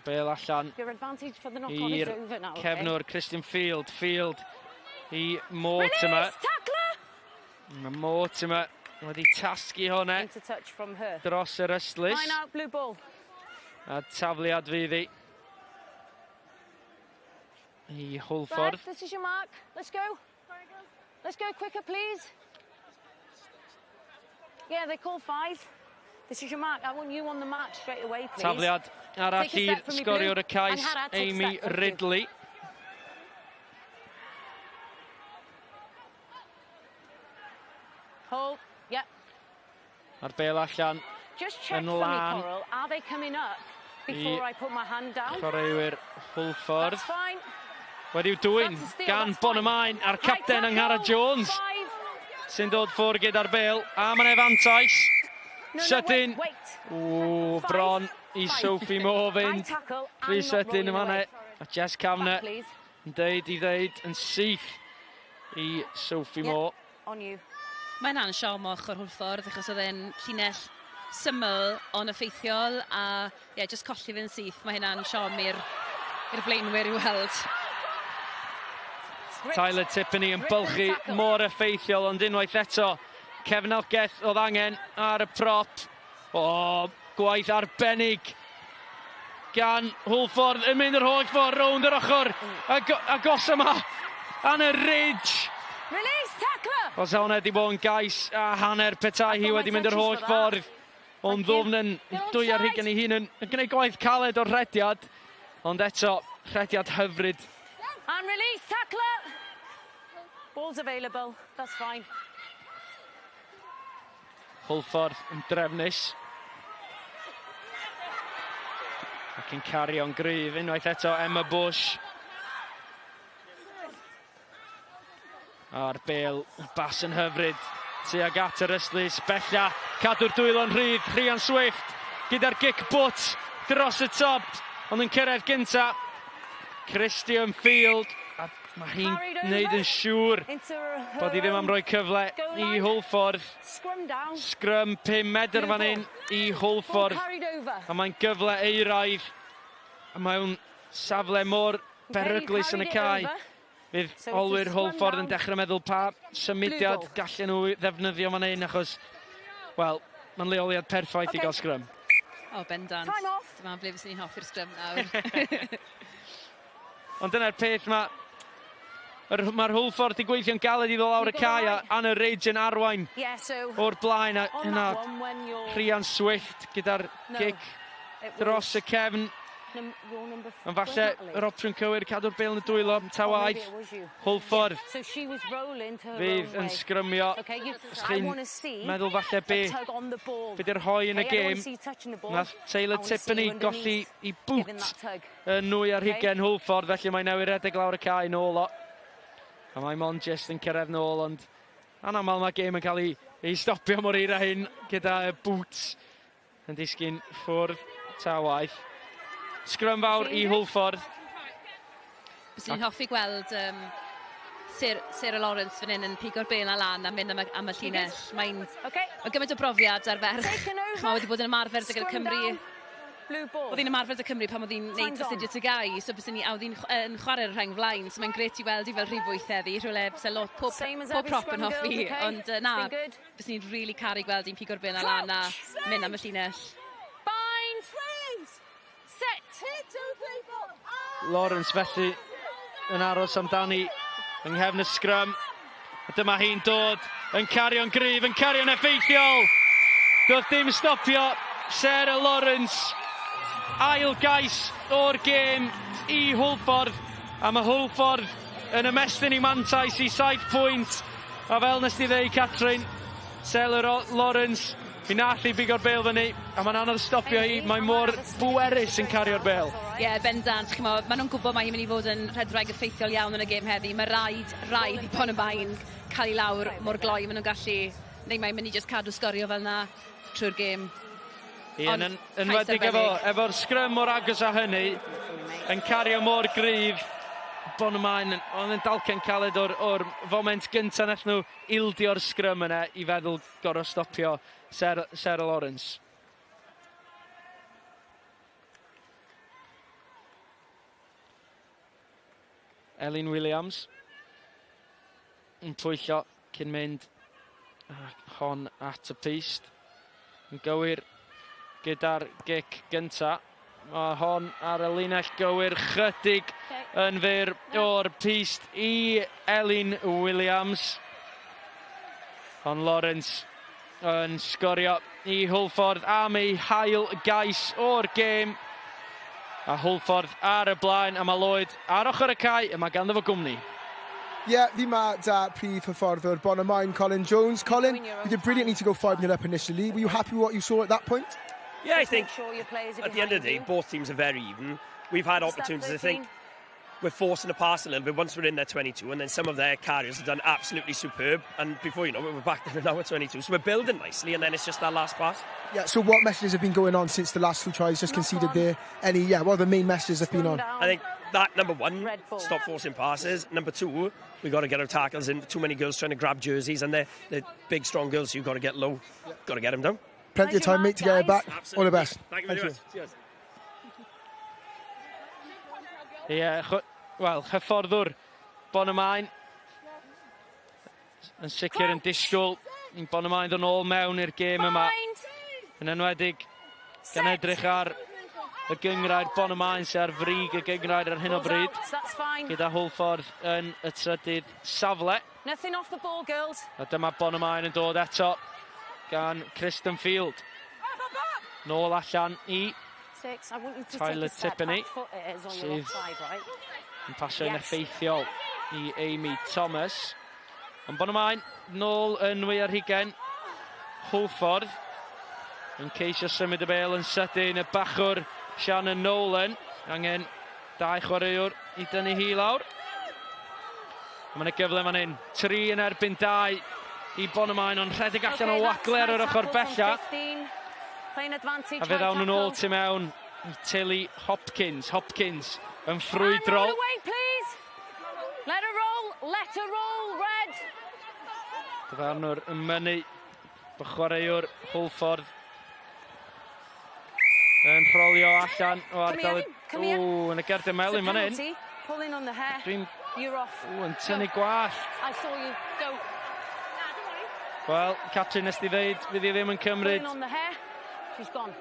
Bel allan i'r cefnwr Christian Field. Field i Mortimer. Mae Mortimer wedi tasgu hwnna dros yr ystlys. A tafliad fydd i Hwlffordd. This is your mark. Let's go. Let's go quicker, please. Yeah, they call 5. This is your mark. I want you on the mark straight away, please. Tafliad arall i'r sgorio'r y cais, Amy Ridley. Hold. Yep. A'r bel allan. Just check for me, Coral. Are they coming up before I put my hand down? Chwaraewyr Hwlffordd. That's fine. Wedi'w dwyn gan Bonymaen a'r capten Angharad Jones sy'n dod ffwrdd gyda'r bel a mae'n efantais. Sydyn. O, bron i Sophie Moore fynd. Rhys Sydyn yma ne. A Jess Cafnau yn deud i ddeud yn syth i Sophie Moore. Mae'n ansiomoch o'r Hwlffordd achos oedd e'n llinell syml ond effeithiol a just colli fe'n syth. Mae hynna'n siom i'r blaenwyr i weld. Tyler Tiffany yn bylchu mor effeithiol ond unwaith eto cefnogeth oedd angen ar y prop. O, gwaith arbennig gan Hwlffordd yn mynd yr holl ffordd rownd yr ochr agos yma an y ridge. Release tackler! Os hwnna wedi bod yn gais a hanner petai hi wedi mynd yr holl ffordd o'n ddwfn yn dwy ar hugen ei hun yn gwneud gwaith caled o'r rhediad ond eto rhediad hyfryd. And release tackler! Ball's available, that's fine. Hwlffordd yn drefnus. Ac yn cario yn gryf, unwaith eto Emma Bush. A'r bel, bas yn hyfryd, tuag at yr ystlys, bella, cadw'r dwylo'n rhydd, Rhian Swift, gyda'r gic bwt dros y top, ond yn cyrraedd gynta, Christian Field, a mae hi'n gwneud yn siŵr bod hi ddim am roi cyfle i Hwlffordd. Scrum 5 medr fan hyn i Hwlffordd, a mae'n gyfle eiraidd, a mae'n safle mor beryglus yn y cae. Fydd olwyr Hwlffordd yn dechrau meddwl pa symudiad gallen nhw ddefnyddio fan hyn achos, wel, mae'n leoliad perffaith i gael scrum. O, bendant. Dyma ble fyswn ni'n hoffi'r scrum nawr. Ond dyna'r peth mae Mae'r Hwlffordd i gweithio'n galed i ddod lawr y cae a Anna Ridge yn arwain o'r blaen. A yna Rhian Swift gyda'r gic dros y cefn. Ond falle yr opsiwn cywir cadw'r bêl yn y dwylo. Ta waith, Hwlffordd fydd yn sgrymio. Os chi'n meddwl falle be di'r hoi yn y gêm, nath Taylor Tippany golli i boot yn nwy ar hugen Hwlffordd, felly mae newydd redeg lawr y cae nôl o. A mae Mon just yn cyrraedd nôl, ond anamal mae gêm yn cael ei stopio mor eira hyn gyda boots yn disgyn ffwrdd ta waith. Sgrym fawr i Hwlffordd. Bys ni'n hoffi gweld Sarah Lawrence fan hyn yn pigo'r bêl na lan a mynd am y llinell. Mae'n gymaint o brofiad ar ferch. Mae wedi bod yn ymarfer gyda Cymru. Oedd hi'n ymarfer dy Cymru pan oedd hi'n neud astudio tygau, so bys ni'n chwarae'r rheng flaen, so mae'n gret i weld i fel rhywbwyth heddi, rhywle bysa lot pob prop yn hoffi, ond na, bys ni'n really caru gweld hi'n pigo'r bêl na lan a mynd am y llinell. Lawrence felly yn aros amdani yng nghefn y sgrym. Dyma hi'n dod yn cario'n gryf, yn cario'n effeithiol. Doedd dim stopio Sarah Lawrence. Ail gais o'r gêm i Hwlffordd. A mae Hwlffordd yn ymestyn i mantais i 7 pwynt. A fel nes ti ddeu, Catrin, Sarah Lawrence, mi nath i bigo'r bêl fyny, a mae'n anodd stopio hi, mae mor bwerus yn cario'r bêl. Ie, bendant, maen nhw'n gwybod mae hi'n mynd i fod yn rhedwraig effeithiol iawn yn y gêm heddi. Mae rhaid i Bonymaen cael ei lawr mor gloi maen nhw'n gallu, neu mae'n mynd i just cadw sgorio fel na trwy'r gêm. Ie, yn wedi efo'r sgrym mor agos a hynny, yn cario mor gryf, Bonymaen, ond yn dalcen caled o'r foment gyntaf nath nhw ildio'r sgrym yna i feddwl gorau stopio Sarah Lawrence. Elin Williams yn pwyllo cyn mynd hon at y pist. Yn gywir gyda'r gic gynta. Mae hon ar y linell gywir chydig yn fyr o'r pist i Elin Williams. Ond Lawrence yn sgorio i Hwlffordd am ei hail gais o'r gêm. A Hwlffordd ar y blaen, a mae Lloyd ar ochr y cae, a mae ganddo fo gwmni. Yeah, fi ma da prif hyfforddwr Bonymaen, Colin Jones. Colin, you did brilliantly to go 5-0 up initially. Were you happy with what you saw at that point? Yeah, I think at the end of the day, both teams are very even. We've had opportunities, I think. We're forcing the pass a little bit once we're in their 22, and then some of their carriers have done absolutely superb. And before you know it, we're back there now at 22. So we're building nicely, and then it's just that last pass. Yeah, so what messages have been going on since the last 2 tries just conceded there? What are the main messages have been on? I think that, number one, stop forcing passes. Number two, we've got to get our tackles in. Too many girls trying to grab jerseys, and they're big, strong girls, so you've got to get low. Got to get them down. Plenty of time, mate, to get it back. Absolutely. All the best. Thank you very much. Cheers. Ie, wel, hyfforddwr Bonymaen yn sicr yn disgwyl i Bonymaen ddod nôl mewn i'r gêm yma. Yn enwedig gan edrych ar y gyngrair Bonymaen sy'n ar frig y gyngrair ar hyn o bryd. Gyda Hwlffordd yn y trydydd safle. A dyma Bonymaen yn dod eto gan Kristen Field. Nôl allan i Tyler Tippany sydd yn pasio'n effeithiol i Amy Thomas. Ond Bonymaen nôl yn nwy ar hugen. Hwlffordd yn ceisio symud y bêl yn sydyn. Y bachwr Shannon Nolan. Angen 2 chwaraewr i dynnu hi lawr. Mae'n y gyfle fan hyn. 3 yn erbyn 2 i Bonymaen, ond rhedeg allan o wagler o'r ochr bella. A fe ddawn nhw'n ôl tu mewn i Tilly Hopkins. Hopkins yn ffrwydrol. Dyfarnwr yn mynnu bod chwaraewr Hwlffordd yn rholio allan o ardal. Yn y gerdyn melyn fan hyn. Yn tynnu gwall. Wel, Catrin, nes ti ddeud, fydd hi ddim yn cymryd.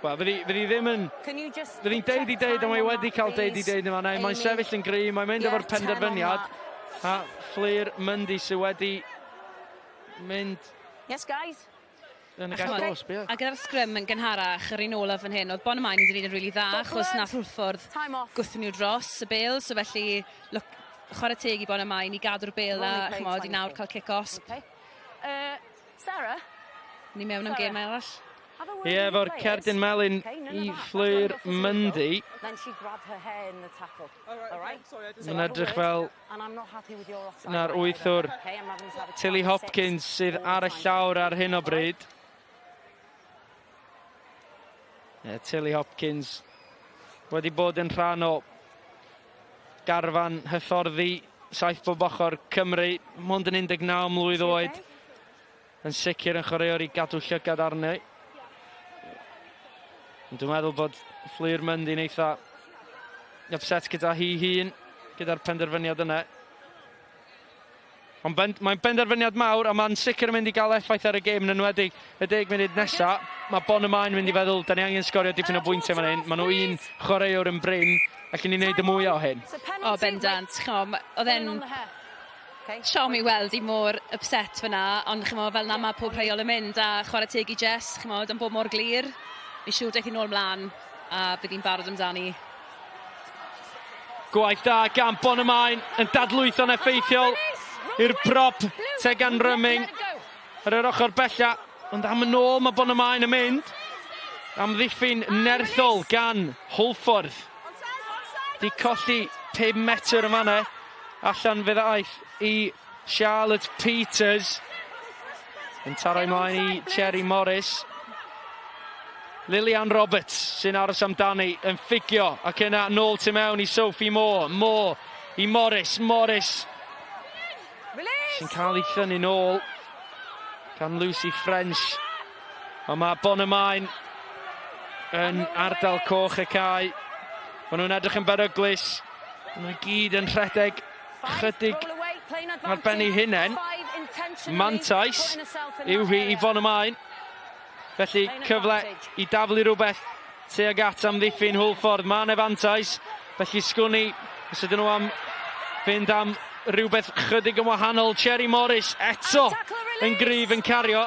Wel, fydd hi ddim yn... Fydd hi'n deud i deud, ond mae wedi cael deud i deud yma. Mae'n sefyll yn gry, mae'n mynd efo'r penderfyniad. A Hwlffordd sydd wedi mynd... Yes, guys. Yn y gall os, beth? A gyda'r sgrym yn gynharach, yr un olaf fan hyn, oedd Bonymaen wedi gwneud yn rili dda, achos nath Hwlffordd gwthio nhw dros y bêl, so felly chwarae teg i Bonymaen i gadw'r bêl a chymod i nawr cael kick-osp. Sarah? Ni mewn am gêm arall. Ie, efo'r cerdyn melyn i Hwlffordd. Mae'n edrych fel na'r wythwr Tilly Hopkins sydd ar y llawr ar hyn o bryd. Ie, Tilly Hopkins wedi bod yn rhan o garfan hyfforddi saith bob ochr Cymru, mond yn 19 mlwydd oed. Yn sicr yn chwaraewr i gadw llygad arni. Dwi'n meddwl bod Hwlffordd yn eitha upset gyda hi hun, gyda'r penderfyniad yna. Ond mae'n penderfyniad mawr, a mae'n sicr yn mynd i gael effaith ar y gêm yn enwedig y 10 munud nesaf. Mae Bonymaen yn mynd i feddwl, da ni angen sgorio dipyn o bwyntiau fan hyn. Maen nhw un chwaraewr yn bryn, ac yn ei wneud y mwy o hyn. O, bendant. Oedd e'n siom i weld i mor upset fyna, ond fel na mae pob rheol yn mynd, a chwarae teg i Jess, yn bod mor glir. Mi siŵr daeth i nôl mlaen, a bydd hi'n barod amdani. Gwaith da gan Bonymaen yn dadlwytho'n effeithiol i'r prop tegan rhwng ar yr ochr bella. Ond am yn ôl mae Bonymaen yn mynd. Am ddiffyn nerthol gan Hwlffordd. Di colli 5 metr yn fanna. Allan fydd aeth i Charlotte Peters. Yn taro ymlaen i Cherry Morris. Lilian Roberts sy'n aros amdani yn ffigio ac yna nôl tu mewn i Sophie Moore. Moore i Morris. Morris sy'n cael ei llynnu nôl gan Lucy French. Ond mae Bonymaen yn ardal coch y cae. Maen nhw'n edrych yn beryglus. Maen nhw'n gyd yn rhedeg chydig ar ben ei hunain. Mantais yw hi i Bonymaen. Felly cyfle i daflu rhywbeth tuag at am ddiffyn Hwlffordd. Mae'n efantais, felly sgwni os ydyn nhw am fynd am rhywbeth chydig yn wahanol. Cherry Morris eto yn gryf yn cario.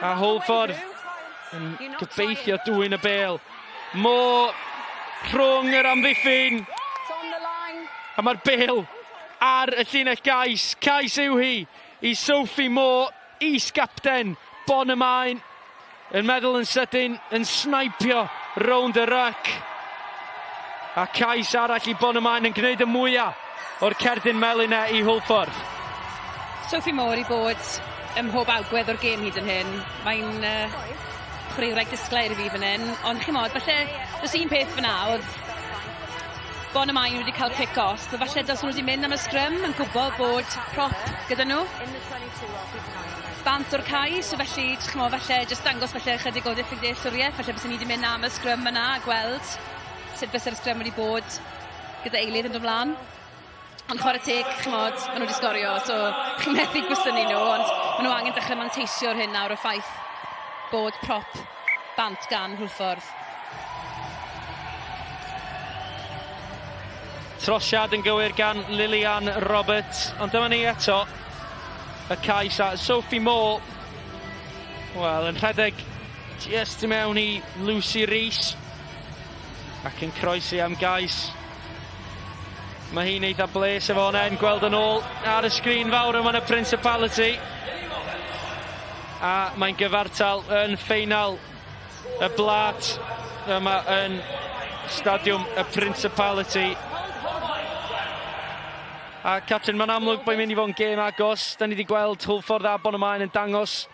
A Hwlffordd yn gobeithio dwyn y bêl. Mo rhwng yr amddiffyn. A mae'r bêl ar y llinell Cais. Cais yw hi i Sophie Moore, is-gapten Bonymaen. Yn meddwl yn sydyn, yn snaipio rownd y ruck. A Cais arall i Bonymaen yn gwneud y mwyaf o'r cerdyn melyn i Hwlffordd. Sophie Moore i bod ym mhob agwedd o'r gêm hyd yn hyn. Mae'n chwaraewr disglair i fi fan hyn. Ond chymod, falle, does un peth fyna oedd Bonymaen wedi cael kick-off. Falle dos nhw wedi mynd am y sgrym yn gwybod bod prop gyda nhw. Bant o'r cae, so felly, falle, jyst dangos falle chydig o diffyg dealltwriaeth, falle bys ni wedi mynd am y sgrym yna a gweld sut bys yr sgrym wedi bod gyda eilydd yn dod ymlaen. Ond chwarae teg, maen nhw wedi sgorio, so chi'n methu gwestiynu nhw, ond maen nhw angen dechrau manteisio'r hyn nawr o ffaith bod prop bant gan Hwlffordd. Trosiad yn gywir gan Lilian Roberts, ond dyma ni eto. Y Cais a Sophie Moore. Wel, yn rhedeg just i mewn i Lucy Rees. Ac yn croesi am Gais. Mae hi'n eitha bles efo hwnna, gweld yn ôl ar y sgrin fawr yma yn y Principality. A mae'n gyfartal yn Ffeinal y Plat yma yn Stadiwm y Principality. A Catrin, mae'n amlwg bod mynd i fod yn gêm agos. Da ni wedi gweld Hwlffordd a Bonymaen yn dangos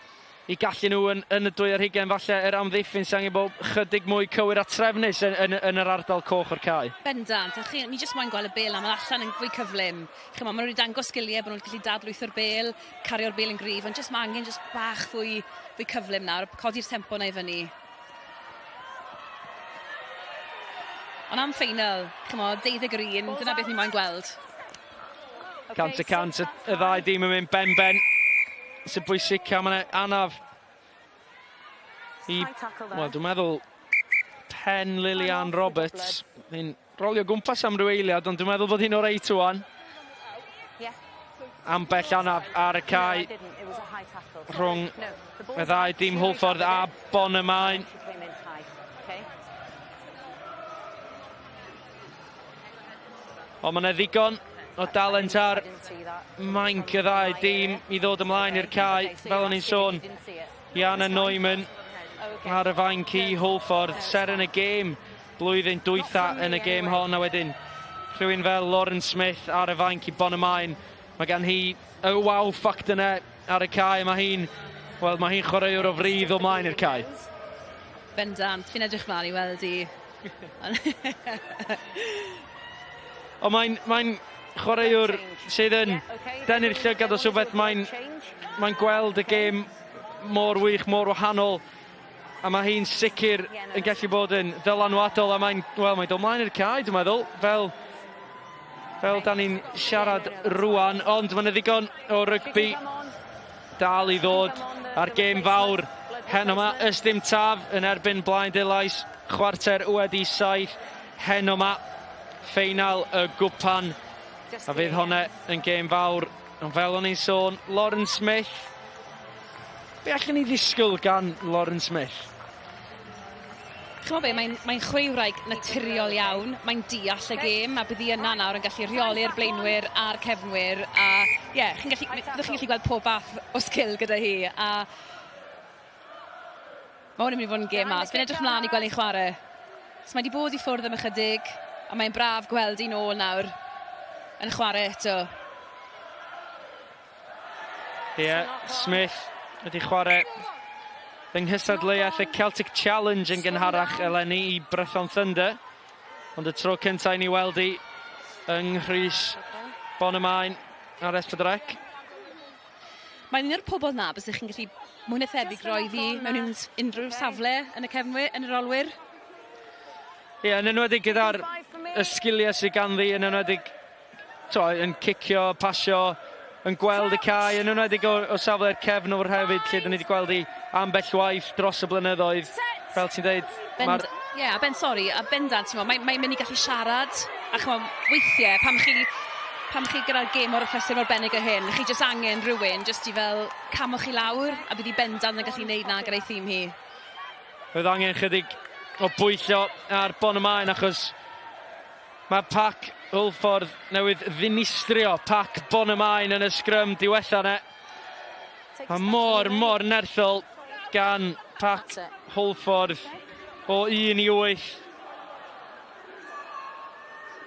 i gallu nhw yn y 2 ar 20. Falle yr amddiffyn sy'n angen bod chydig mwy cywir a trefnus yn yr ardal coch o'r cae. Bendant, a ni jyst moyn gweld y bêl am allan yn fwy cyflym. Maen nhw wedi dangos sgiliau bod nhw'n gallu dadlwytho'r bêl, cario'r bêl yn gryf, ond jyst mae angen bach fwy cyflym nawr, codi'r tempo na i fyny. Ond am Ffeinal, 12 dyna beth ni moyn gweld. Cant y cant, y ddau dîm yn mynd ben-ben. Sy'n bwysica, mae'n anaf i, dwi'n meddwl, pen Lilian Roberts. Hi'n rolio gwmpas am ryw eiliad, ond dwi'n meddwl bod hi'n o reit wan. ambell anaf ar y cae rhwng y ddau dîm Hwlffordd a Bonymaen. Ond mae yna ddigon o dalent ar mainc y ddau dîm i ddod ymlaen i'r cae. Fel o'n i'n sôn, Iana Neumann ar y fainc i Hwlffordd, ser yn y gêm blwyddyn dwytha yn y gêm hon, a wedyn rhywun fel Lauren Smith ar y fainc i Bonymaen. Mae gan hi y wow factor yna ar y cae. Mae hi'n chwaraewr o frydd o mlaen i'r cae. Bendant, fi'n edrych mlaen i weld i. Ond mae'n chwaraewr sydd yn dynnu'r llygad o rhywbeth. Mae'n gweld y gêm mor wych, mor wahanol. A mae hi'n sicr yn gallu bod yn ddylanwadol. A mae'n dod ymlaen i'r cae, dwi'n meddwl. Fel da ni'n siarad rwan, ond mae'n ddigon o rygbi dal i ddod ar gêm fawr. Heno yma, ysdim taf yn erbyn Blaen Dillais, chwarter wedi 7. Heno yma, Ffeinal y gwpan. A fydd honne yn gêm fawr. Ond fel o'n i'n sôn, Lauren Smith. Be allan ni ddisgwyl gan Lauren Smith? Chymod be, mae'n chwaraewraig naturiol iawn, mae'n deall y gêm, a bydd hi yna nawr yn gallu rheoli'r blaenwyr a'r cefnwyr, a fyddwch chi'n gallu gweld pob bath o sgil gyda hi, a mae hwn yn mynd i fod yn gêm mas. Fi'n edrych mlaen i gweld hi'n chwarae. So mae wedi bod i ffwrdd am ychydig, a mae'n braf gweld hi'n ôl nawr yn chwarae eto. Smith wedi chwarae yng nghysadleuaeth y Celtic Challenge yn gynharach eleni i Brython Thunder. Ond y tro cyntaf i ni weld hi yng Nghrys Bonymaen ar S4C. Mae'n un o'r pobl na, bys chi'n gallu mwy na thebyg roedd hi mewn unrhyw safle yn y cefnwyr, yn yr olwyr. Yn enwedig gyda'r sgiliau sydd ganddi, yn enwedig yn cicio, pasio, yn gweld y cae, yn enwedig o safle'r cefnwr hefyd, lle dyn ni wedi gweld hi ambell waith dros y blynyddoedd, fel ti'n dweud. A bendant, mae'n mynd i gallu siarad, a weithiau, pam chi gyda'r gêm o'r prysur mor benig o hyn, chi jyst angen rhywun, jyst i fel camo chi lawr, a bydd i bendant yn gallu neud na gyda'i thîm hi. Bydd angen chydig o bwyllio ar Bonymaen, achos mae pac Hwlffordd newydd ddinistrio pac Bonymaen yn y sgrym diwetha yna. Mae mor nerthol gan pac Hwlffordd o 1-8.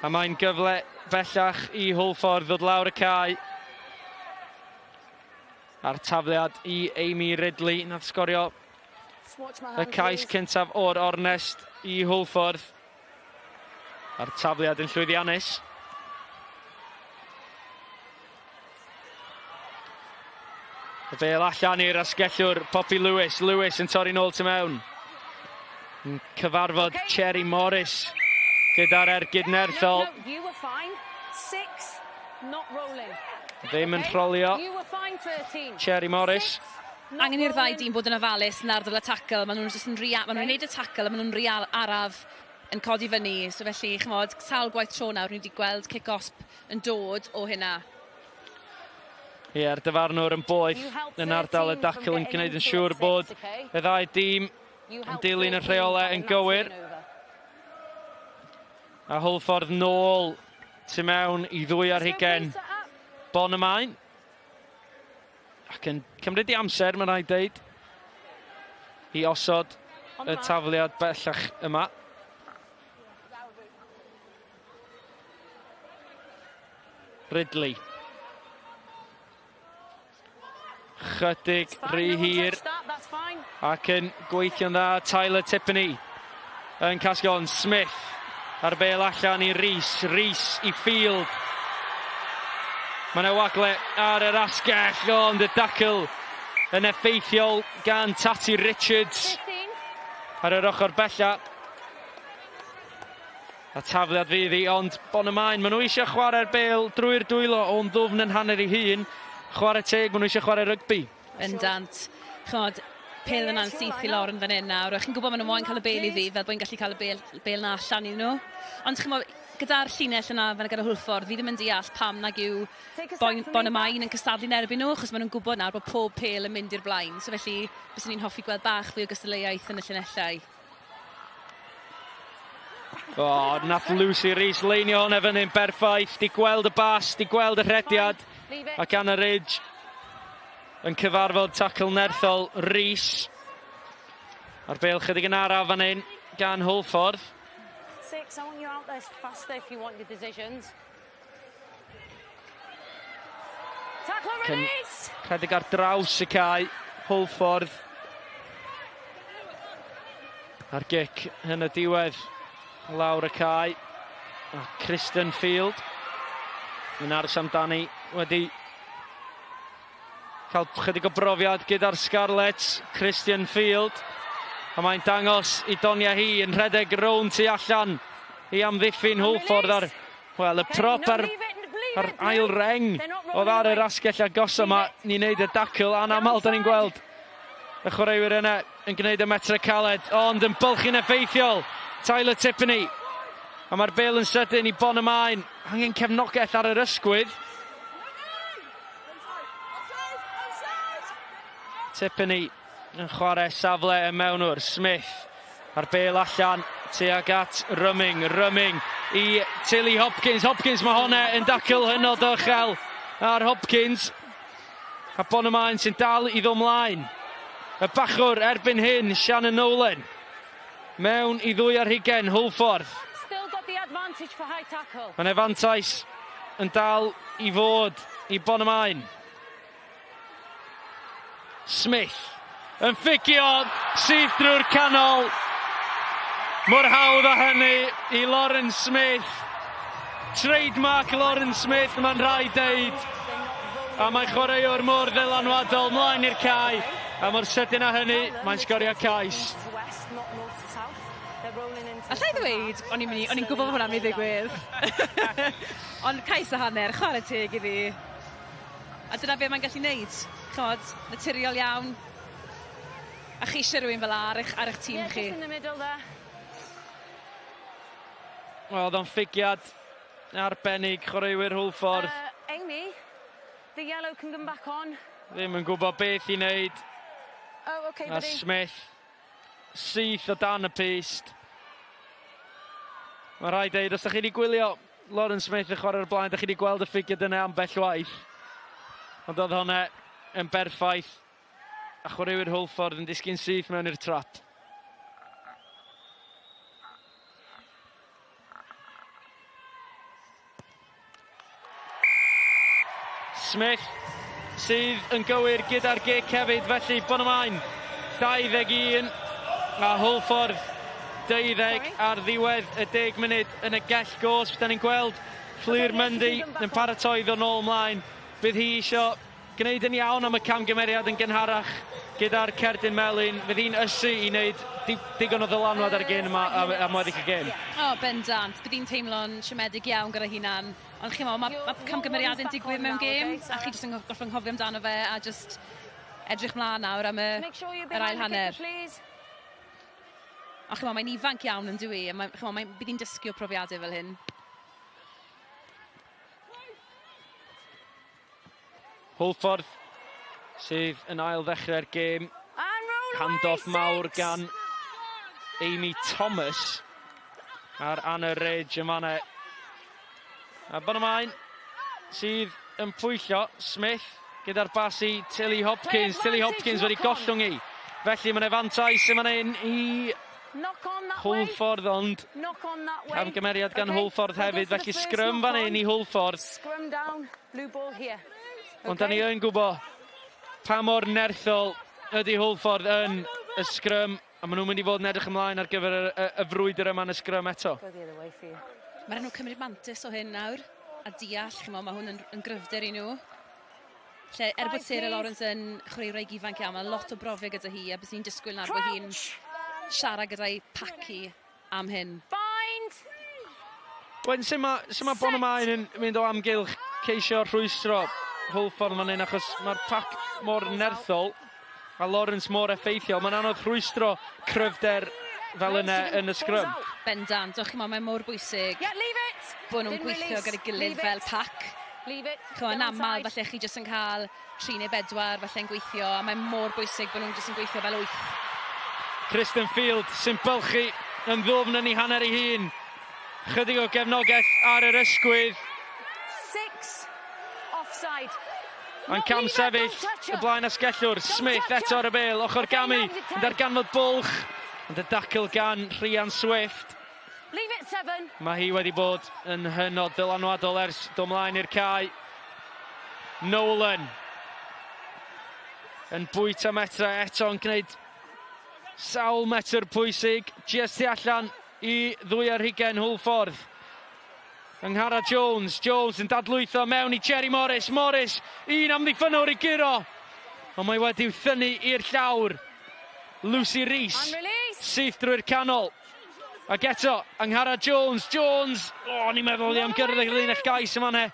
A mae'n gyfle bellach i Hwlffordd ddod lawr y cae. A'r tafliad i Amy Ridley, nath sgorio y cais cyntaf o'r ornest i Hwlffordd. A'r tafliad yn llwyddiannus. Y bel allan i'r asgellwr Poppy Lewis. Lewis yn torri nôl tu mewn. Yn cyfarfod Cherry Morris gyda'r ergyd nerthol. Ddim yn rholio Cherry Morris. Angen i'r ddau dîm bod yn ofalus yn ardal y tacl. Maen nhw'n gwneud y tacl, a maen nhw'n rhi araf yn codi fyny. So felly, chymod, sawl gwaith tro nawr, ni wedi gweld kick-osp yn dod o hynna. A'r dyfarnwr yn boeth yn ardal y dacl yn gwneud yn siŵr bod y ddau dîm yn dilyn y rheolau yn gywir. A Hwlffordd nôl tu mewn i 2-20 Bonymaen. Ac yn cymryd i amser, mae'n rhaid dweud, i osod y tafliad bellach yma. Ridley. Chydig rhy hir ac yn gweithio'n dda Tyler Tippany yn Casgon. Smith ar bel allan i Rhys i Field. Mae yna wagle ar yr asgell, ond y dacl yn effeithiol gan Tati Richards ar yr ochr bella. A tafliad fydd hi, ond Bonymaen, maen nhw eisiau chwarae'r bel drwy'r dwylo o'n ddwfn yn hanner ei hun. Chwarae teg, maen nhw eisiau chwarae rygbi. Bendant. Chymod, pel yna'n syth i Lauren fan hyn nawr. Chi'n gwybod maen nhw moyn cael y bel i ddi, fel bod hi'n gallu cael y bel na allan i nhw. Ond chymod, gyda'r llinell yna fan gyda Hwlffordd, fi ddim yn deall pam nag yw Bonymaen yn cystadlu'n erbyn nhw, achos maen nhw'n gwybod nawr bod pob pel yn mynd i'r blaen. So felly, byswn ni'n hoffi gweld bach fwy o gystadleuaeth yn y llinellau. O, nath Lucy Rhys leinio hwnna fan hyn berffaith. Di gweld y bas, di gweld y rhediad. Ac Anna Ridge yn cyfarfod tacl nerthol Rhys. A'r bêl chydig yn araf fan hyn gan Hwlffordd. 6, I want you out there faster if you want your decisions. Tackle release! Rhedeg ar draws y cae, Hwlffordd. A'r gic yn y diwedd. Lawr y cae, Kristen Field yn ars amdani wedi cael chydig o brofiad gyda'r Scarlets, Christian Field, a mae'n dangos i donia hi yn rhedeg rownd tu allan i amddiffyn Hwlffordd ar, wel, y prop ar ail reng oedd ar yr asgell agos yma ni'n neud y dacl anamal da ni'n gweld y chwaraewyr yna yn gwneud y metre caled, ond yn bylchu'n effeithiol. Tyler Tippany, a mae'r bêl yn sydyn i Bonymaen, angen cefnogaeth ar yr ysgwydd. Tippany yn chwarae safle y mewnwr, Smith, a'r bêl allan, tuag at Rhwng i Tilly Hopkins, mae hwnna yn dacl hynod o uchel ar Hopkins, a Bonymaen sy'n dal i ddod mlaen. Y bachwr erbyn hyn, Shannon Nolan. Mewn i ddwy ar hugen, Hwlffordd. Mae'n efantais yn dal i fod i Bonymaen. Smith yn fficio sydd drwy'r canol. Mor hawdd â hynny i Lauren Smith. Trademark Lauren Smith, mae'n rhaid deud. A mae'n chwaraewr mor ddylanwadol mlaen i'r cae. A mor sydyn â hynny, mae'n sgorio cais. Allai ddweud, o'n i'n gwybod hwnna'n mynd i ddigwydd. Ond cais a hanner, chwarae teg iddi. A dyna be mae'n gallu neud. Chod, naturiol iawn. A chi eisiau rhywun fel ar eich tîm chi. Wel, oedd o'n ffigiad arbennig chwaraewyr Hwlffordd. Amy, the yellow can come back on. Ddim yn gwybod beth i wneud. Oh, okay, a Smith syth o dan y pist. Mae rhaid deud, os ydych chi wedi gwylio Lauren Smith yn chwarae'r blaen, ydych chi wedi gweld y ffigiad yna ambell waith. Ond oedd hwnna yn berffaith. A chwaraewyr Hwlffordd yn disgyn syth mewn i'r trap. Smith sydd yn gywir gyda'r gic hefyd, felly Bonymaen 21 a Hwlffordd 12 ar ddiwedd y 10 munud yn y gell gos. Da ni'n gweld Fflir Mundy yn paratoi ddod nôl ymlaen. Bydd hi eisiau gwneud yn iawn am y camgymeriad yn gynharach gyda'r cerdyn melyn. Fydd hi'n ysu i wneud digon o ddylanwad ar y gêm yma a mweddill y gêm. O, bendant. Bydd hi'n teimlo'n siomedig iawn gyda hunan. Ond chi'n meddwl, mae camgymeriad yn digwydd mewn gêm, a chi jyst yn gorfod nghofio amdano fe a jyst edrych mlaen nawr am yr ail hanner. A chi'n meddwl, mae'n ifanc iawn yn dwi, a bydd hi'n dysgu o profiadau fel hyn. Hwlffordd sydd yn ail ddechrau'r gêm. Handoff mawr gan Amy Thomas ar Anna Ridge yn fan'na. A Bonymaen sydd yn pwyllio Smith gyda'r basi Tilly Hopkins. Tilly Hopkins wedi gollwng hi. Felly mae'n efantais yn fan hyn i Hwlffordd, ond camgymeriad gan Hwlffordd hefyd. Felly sgrym fan hyn i Hwlffordd. Ond da ni yn gwybod pa mor nerthol ydy Hwlffordd yn y sgrym. A maen nhw'n mynd i fod yn edrych ymlaen ar gyfer y frwydr yma yn y sgrym eto. Mae'r nhw cymryd mantis o hyn nawr, a deall, mae hwn yn gryfder i nhw. Lle, bod Sarah Lawrence yn chwaraewr ifanc iawn, mae lot o brofiad gyda hi, a bys ni'n disgwyl nawr bod hi'n siarad gyda'i paci am hyn. Wedyn, sut mae Bonymaen yn mynd o amgylch ceisio rhwystro Hwlffordd fan hyn, achos mae'r pac mor nerthol a Lawrence mor effeithiol. Mae'n anodd rhwystro cryfder fel yna yn y sgrym. Bendant, o'ch chi'n meddwl, mae'n mor bwysig bod nhw'n gweithio gyda'i gilydd fel pac. Yn aml, falle chi jyst yn cael 3 neu 4 falle'n gweithio, a mae'n mor bwysig bod nhw'n jyst yn gweithio fel 8. Kristen Field sy'n bylchu yn ddwfn yn ei hanner ei hun. Chydig o gefnogaeth ar yr ysgwydd. 6 offside. A'n cam sefyll y blaen asgellwr. Smith eto ar y bêl, ochr Gami yn darganfod bwlch. Ond y dacl gan Rhian Swift. Mae hi wedi bod yn hynod dylanwadol ers dod mlaen i'r cae. Nolan yn bwyta metra eto yn gwneud sawl metr pwysig. Just tu allan i 2 ar hugain Hwlffordd. Anghara Jones. Jones yn dadlwytho mewn i Jerry Morris. Morris, un amddiffynwr i giro. Ond mae wedi thynnu i'r llawr. Lucy Rees, syth drwy'r canol. Ac eto, Anghara Jones. Jones, ni'n meddwl am gyrraedd y linell gais yma ne.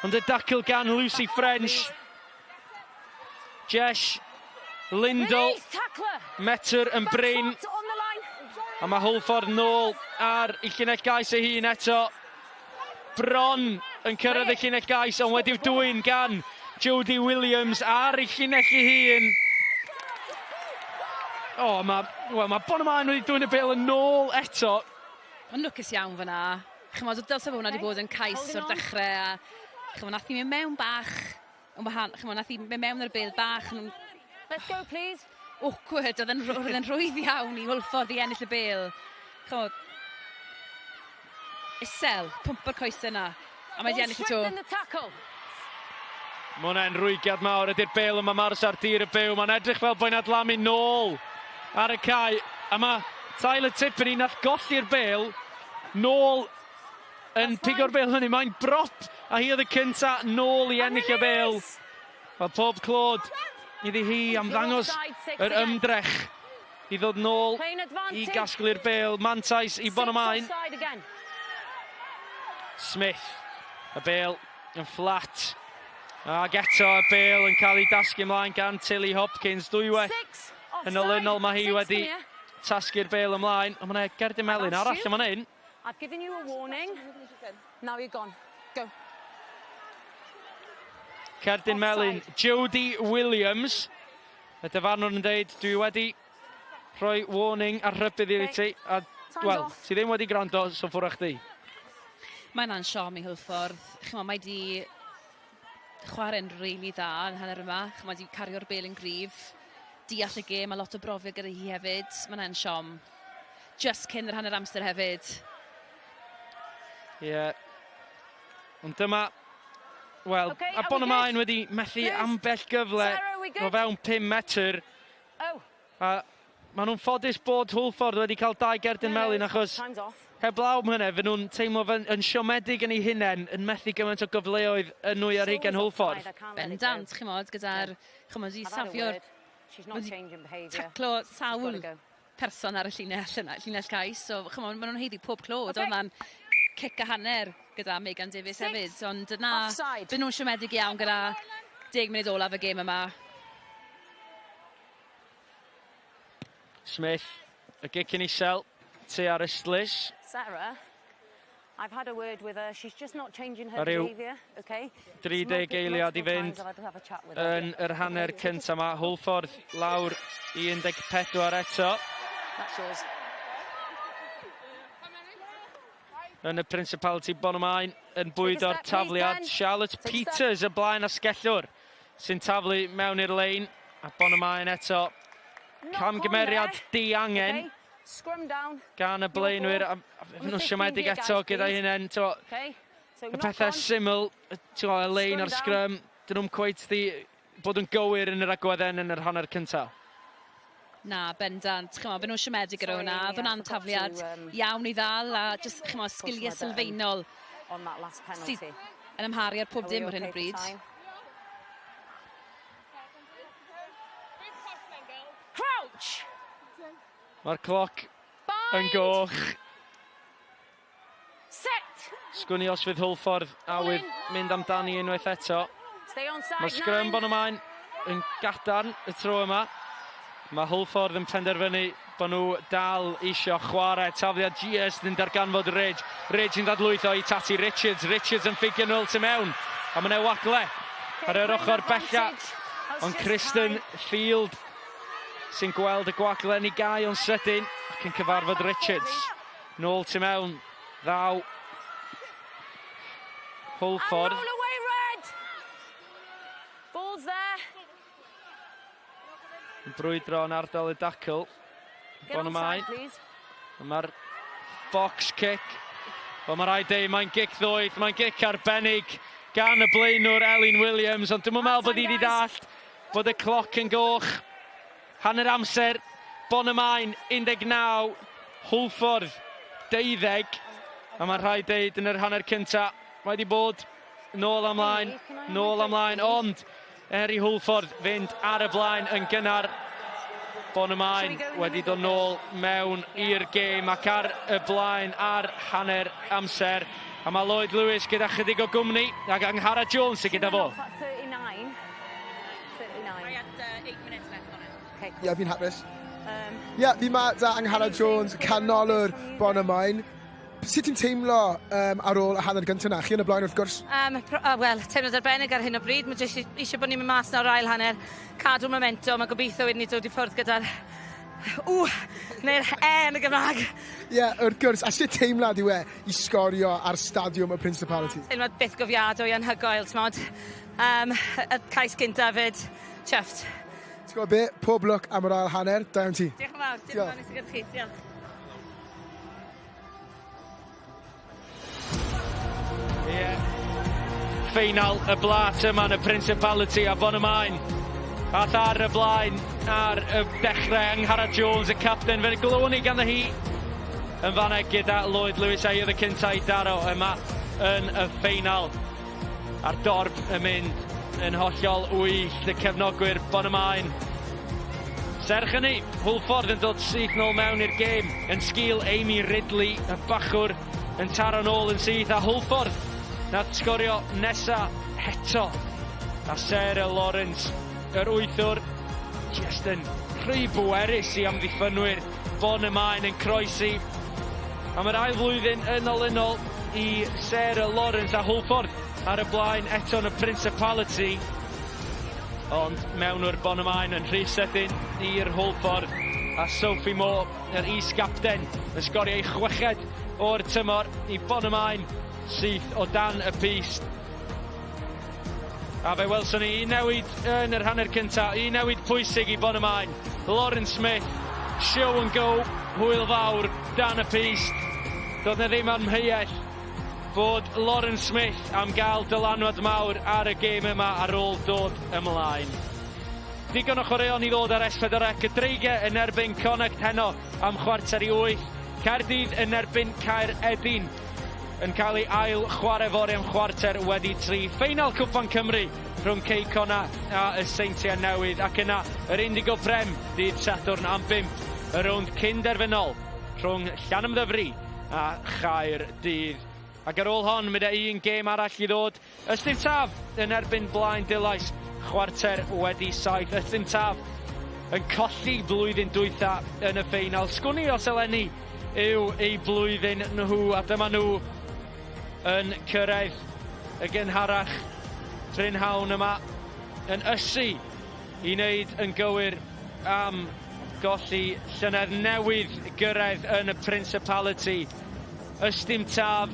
Ond y dacl gan Lucy French. Jesh Lindell, metr yn brin. A mae Hwlffordd nôl ar ei llinell gais ei hun eto. Bron yn cyrraedd y llinell gais, ond wedi'w dwyn gan Jodie Williams ar ei llinell ei hun. Mae Bonymaen wedi dwyn y bêl yn ôl eto. Mae'n lwcus iawn fyna. Chymod, dylse bod hwnna wedi bod yn cais o'r dechrau. Chymod, nath i mynd mewn bach. Chymod, nath i mynd mewn ar bêl bach. Let's go, please. Awkward, oedd yn rwydd iawn i Hwlffordd i ennill y bêl. Chymod, isel, pwmp o'r coesau yna. A mae di ennill y to. Mae hwnna'n rwygiad mawr ydy'r bêl yma Mars ar dir y byw. Mae'n edrych fel boi'n adlamu nôl ar y cae. A mae Tyler Tippany nath golli'r bêl nôl yn pigo'r bêl hynny. Mae'n brop a hi oedd y cynta nôl i ennill y bêl. Mae pob clod iddi hi am ddangos yr ymdrech i ddod nôl i gasglu'r bêl. Mantais i Bonymaen. Smith, y bêl yn fflat. Ac eto y bêl yn cael ei dasgu ymlaen gan Tilly Hopkins. Dwywaith yn olynol mae hi wedi tasgu'r bêl ymlaen. Ond mae'n Gerdyn Melyn arall yma hyn. I've given you a warning. Now you're gone. Go. Gerdyn Melyn, Jodie Williams. Y dyfarnwr yn dweud, dwi wedi rhoi warning ar rhybydd i ti. A, wel, ti ddim wedi gwrando, so ffwrach di. Mae'n ansiom i Hwlffordd. Chymod, mae di chwarae'n rili dda yn hanner yma. Mae di cario'r bêl yn gryf. Deall y gêm, a lot o brofiad gyda hi hefyd. Mae'n ansiom. Just cyn yr hanner amser hefyd. Ie. Ond dyma, wel, a Bonymaen wedi methu ambell gyfle o fewn 5 metr. A maen nhw'n ffodus bod Hwlffordd wedi cael 2 Gerdyn Melyn achos heblaw am hynny, fe nhw'n teimlo yn siomedig yn ei hunain yn methu gymaint o gyfleoedd yn 2 ar hugain Hwlffordd. Bendant, chymod, gyda'r, chymod, i safio'r taclo sawl person ar y llinell cais. So, chymod, maen nhw'n heiddi pob clod, ond ma'n cic a hanner gyda Megan Davies hefyd. Ond yna, byd nhw'n siomedig iawn gyda 10 munud olaf y gêm yma. Smith, y gic yn isel, tu ar Ystlis. Sarah, I've had a word with her. She's just not changing her behaviour, okay? 30 eiliad i fynd yn yr hanner cynta yma. Hwlffordd lawr i 14 eto. Yn y Principality Bonymaen yn bwydo'r tafliad. Charlotte Peters y blaen asgellwr sy'n taflu mewn i'r lein. A Bonymaen eto. Camgymeriad di-angen gan y blaenwyr. Nhw'n siomedig eto gyda hynny'n. Y pethau syml, y lein o'r sgrym, dyn nhw'n cweith bod yn gywir yn yr agwedden yn yr hanner cyntaf. Na, bendant. Byd nhw'n siomedig ar hwnna. Oedd hwnna'n tafliad iawn i ddal a just sgiliau sylfaenol sydd yn ymharu ar pob dim ar hyn o bryd. Mae'r cloc yn goch. Sgwni os fydd Hwlffordd a wydd mynd amdani unwaith eto. Mae'r sgrym Bonymaen yn gadarn y tro yma. Mae Hwlffordd yn penderfynu bod nhw dal isio chwarae. Tafliad just yn darganfod Ridge. Ridge yn dadlwytho i Tati Richards. Richards yn ffigio nôl tu mewn. A mae yna wagle ar yr ochr bella. Ond Kristen Field sy'n gweld y gwaglen i gau o'n sydyn ac yn cyfarfod Richards. Nôl tu mewn. Ddaw. Hwlffordd. Ball's there. Yn brwydro yn ardal y dacl. Bonymaen. Mae'r box kick. Ond mae rhaid ei, mae'n gic ddoeth, mae'n gic arbennig gan y blaenwr Elin Williams. Ond dwi'n meddwl bod hi wedi dallt bod y cloc yn goch. Hanner amser, Bonymaen 19, Hwlffordd 12. A mae'n rhaid ei yn yr hanner cynta. Mae wedi bod nôl amlaen, ond Eri Hwlffordd fynd ar y blaen yn gynnar. Bonymaen wedi dod nôl mewn i'r gêm ac ar y blaen ar hanner amser. A mae Lloyd Lewis gyda chydig o gwmni ac Anghara Jones sydd gyda fo. 39. I had 8 minutes left on it. Okay. Ie, fi'n hapus. Ie, fi ma da Anghara Jones, canolwr Bonymaen. Sut ti'n teimlo ar ôl y hanner gyntaf na? Chi yn y blaen wrth gwrs? Wel, teimlad arbennig ar hyn o bryd. Mae jyst eisiau bod ni'n mynd mas nawr ail hanner. Cadw momentum, a gobeithio wedyn ni dod i ffwrdd gyda'r... neu'r yn y Gymraeg. Ie, wrth gwrs. A sut teimlad yw i sgorio ar Stadiwm y Principality? Teimlad byth gofiadwy anhygoel, t'mod. Y cais gyntaf fyd, chuffed. Ti'n gwybod be? Pob lwc am yr ail hanner. Da iawn ti. Diolch yn fawr. Diolch yn fawr nes i gyda chi. Diolch. Ffeinal y Plat yma yn y Principality a Bonymaen. Ath ar y blaen ar y dechrau Anghara Jones, y captain, fe'n glywni ganddo hi. Yn fanna gyda Lloyd Lewis a oedd y cynta i daro yma yn y ffeinal. A'r dorf yn mynd yn hollol wyllt y cefnogwyr Bonymaen. Serch hynny, Hwlffordd yn dod syth nôl mewn i'r gêm yn sgil Amy Ridley, y bachwr, yn taro nôl yn syth a Hwlffordd na sgorio nesa heto. A Sarah Lawrence, yr wythwr, just yn rhy bwerus i amddiffynwyr Bonymaen yn croesi. A mae'r ail flwyddyn yn olynol i Sarah Lawrence a Hwlffordd ar y blaen eto yn y Principality. Ond mewnwr Bonymaen yn rhy sydyn i'r Hwlffordd. A Sophie Moore, yr is-gapten, yn sgorio ei chweched o'r tymor i Bonymaen syth o dan y pist. A fe welson ni un newid yn yr hanner cynta, un newid pwysig i Bonymaen. Lauren Smith, show and go, hwyl fawr dan y pist. Doedd na ddim amheuaeth bod Lauren Smith am gael dylanwad mawr ar y gêm yma ar ôl dod ymlaen. Digon o chwaraeon i ddod ar S4C, y dreigau yn erbyn Connacht heno am chwarter i 8. Caerdydd yn erbyn Caeredin yn cael ei ail chwarae fori am chwarter wedi 3. Ffeinal Cwpan Cymru rhwng Ceicona a y Seintiau Newydd ac yna yr Indigo Prem dydd Sadwrn am 5. Y rownd cyn Derfynol rhwng Llanymddyfri a Chaerdydd. Ac ar ôl hon, mynd un gêm arall i ddod. Ystyn Taf yn erbyn Blaen Dillais, chwarter wedi 7. Ystyn Taf yn colli blwyddyn dwytha yn y ffeinal. Sgwni os eleni yw ei blwyddyn nhw, a dyma nhw yn cyrraedd y gynharach prynhawn yma yn ysu i wneud yn gywir am golli llynedd newydd gyrraedd yn y Principality. Ystym Taf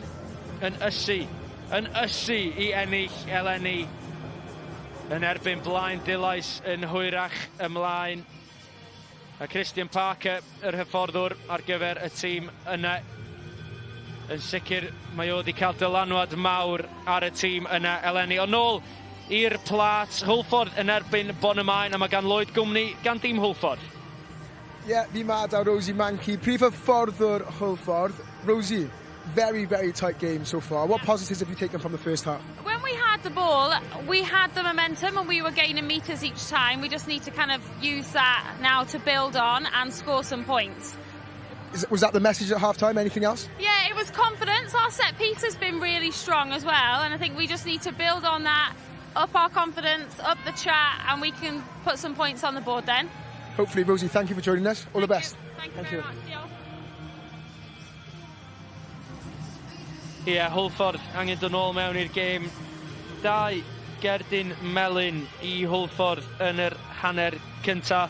yn ysu i ennill eleni yn erbyn Blaen Dillais yn hwyrach ymlaen. A Christian Parker, yr hyfforddwr ar gyfer y tîm yna. Yn sicr, mae o wedi cael dylanwad mawr ar y tîm yna eleni. Ond nôl i'r Plat, Hwlffordd yn erbyn Bonymaen, a mae gan Lloyd gwmni gan dîm Hwlffordd. Ie, fi ma da Rosie Mankey, prif hyfforddwr Hwlffordd. Rosie, very, very tight game so far. What positives have you taken from the first half? When we had the ball, we had the momentum and we were gaining metres each time. We just need to kind of use that now to build on and score some points. Was that the message at half-time? Anything else? Yeah, it was confidence. Our set piece has been really strong as well, and I think we just need to build on that, up our confidence, up the chat, and we can put some points on the board then. hopefully, Rosie, thank you for joining us. All the best. Thank you. Ie, Hwlffordd angen dod nôl mewn i'r gêm. 2 gerdyn melyn i Hwlffordd yn yr hanner cynta.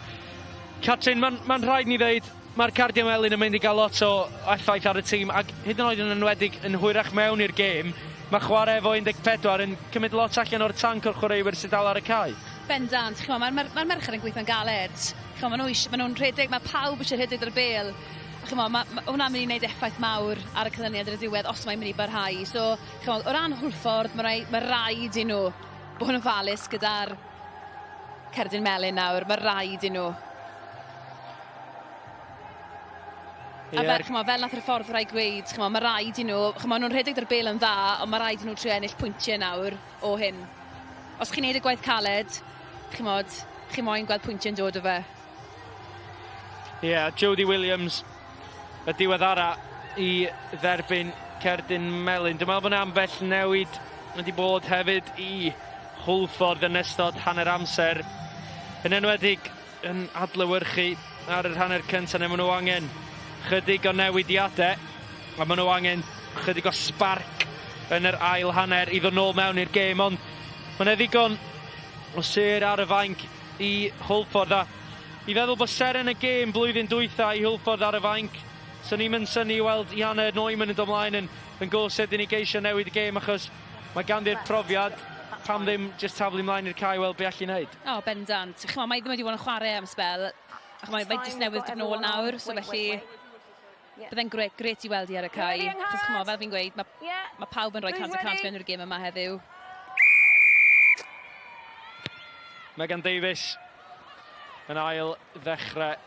Catrin, mae'n rhaid ni ddeud, mae'r cardio melyn yn mynd i gael lot o effaith ar y tîm, ac hyd yn oed yn enwedig yn hwyrach mewn i'r gêm, mae chwarae efo 14 yn cymryd lot allan o'r tanc o'r chwaraewyr sydd dal ar y cae. Bendant, mae'r merched yn gweithio'n galed. Maen nhw'n rhedeg, mae pawb eisiau rhedeg ar y bel. Mae hwnna'n mynd i wneud effaith mawr ar y cyflyniad ar y diwedd os mae'n mynd i barhau. So, o ran Hwlffordd, mae rhaid i nhw bod yn ofalus gyda'r cerdyn melyn nawr. Mae rhaid i nhw. A fel nath yr ffordd rhaid gweud, mae rhaid i nhw, maen nhw'n rhedeg ar y bel yn dda, ond mae rhaid i nhw trio ennill pwyntiau nawr o hyn. Os chi'n neud y gwaith caled, chi moyn gweld pwyntiau'n dod o fe. Ie, Jodie Williams, y diweddara i dderbyn cerdyn melyn. Dwi'n meddwl bod yna ambell newid wedi bod hefyd i Hwlffordd yn ystod hanner amser. Yn enwedig yn adlewyrchu ar yr hanner cyntaf, neu maen nhw angen chydig o newidiadau, a maen nhw angen chydig o sparc yn yr ail hanner i ddod nôl mewn i'r gêm, ond mae'n ddigon o ser ar y fainc i Hwlffordd, a i feddwl bod seren y gêm blwyddyn dwytha i Hwlffordd ar y fainc, so ni'n mynd syni i weld Ianna Neumann yn dod ymlaen yn gosod i ni geisio newid y gêm, achos mae ganddi'r profiad, pam ddim just taflu ymlaen i'r cae weld be all i wneud. O, bendant. Mae ddim wedi bod yn chwarae am spel, ac mae just newydd dod nôl nawr, so felly byddai'n gret i weld i ar y cae. Chos fel fi'n gweud, mae pawb yn rhoi 100% mewn i'r gêm yma heddiw. Megan Davies yn ail ddechrau.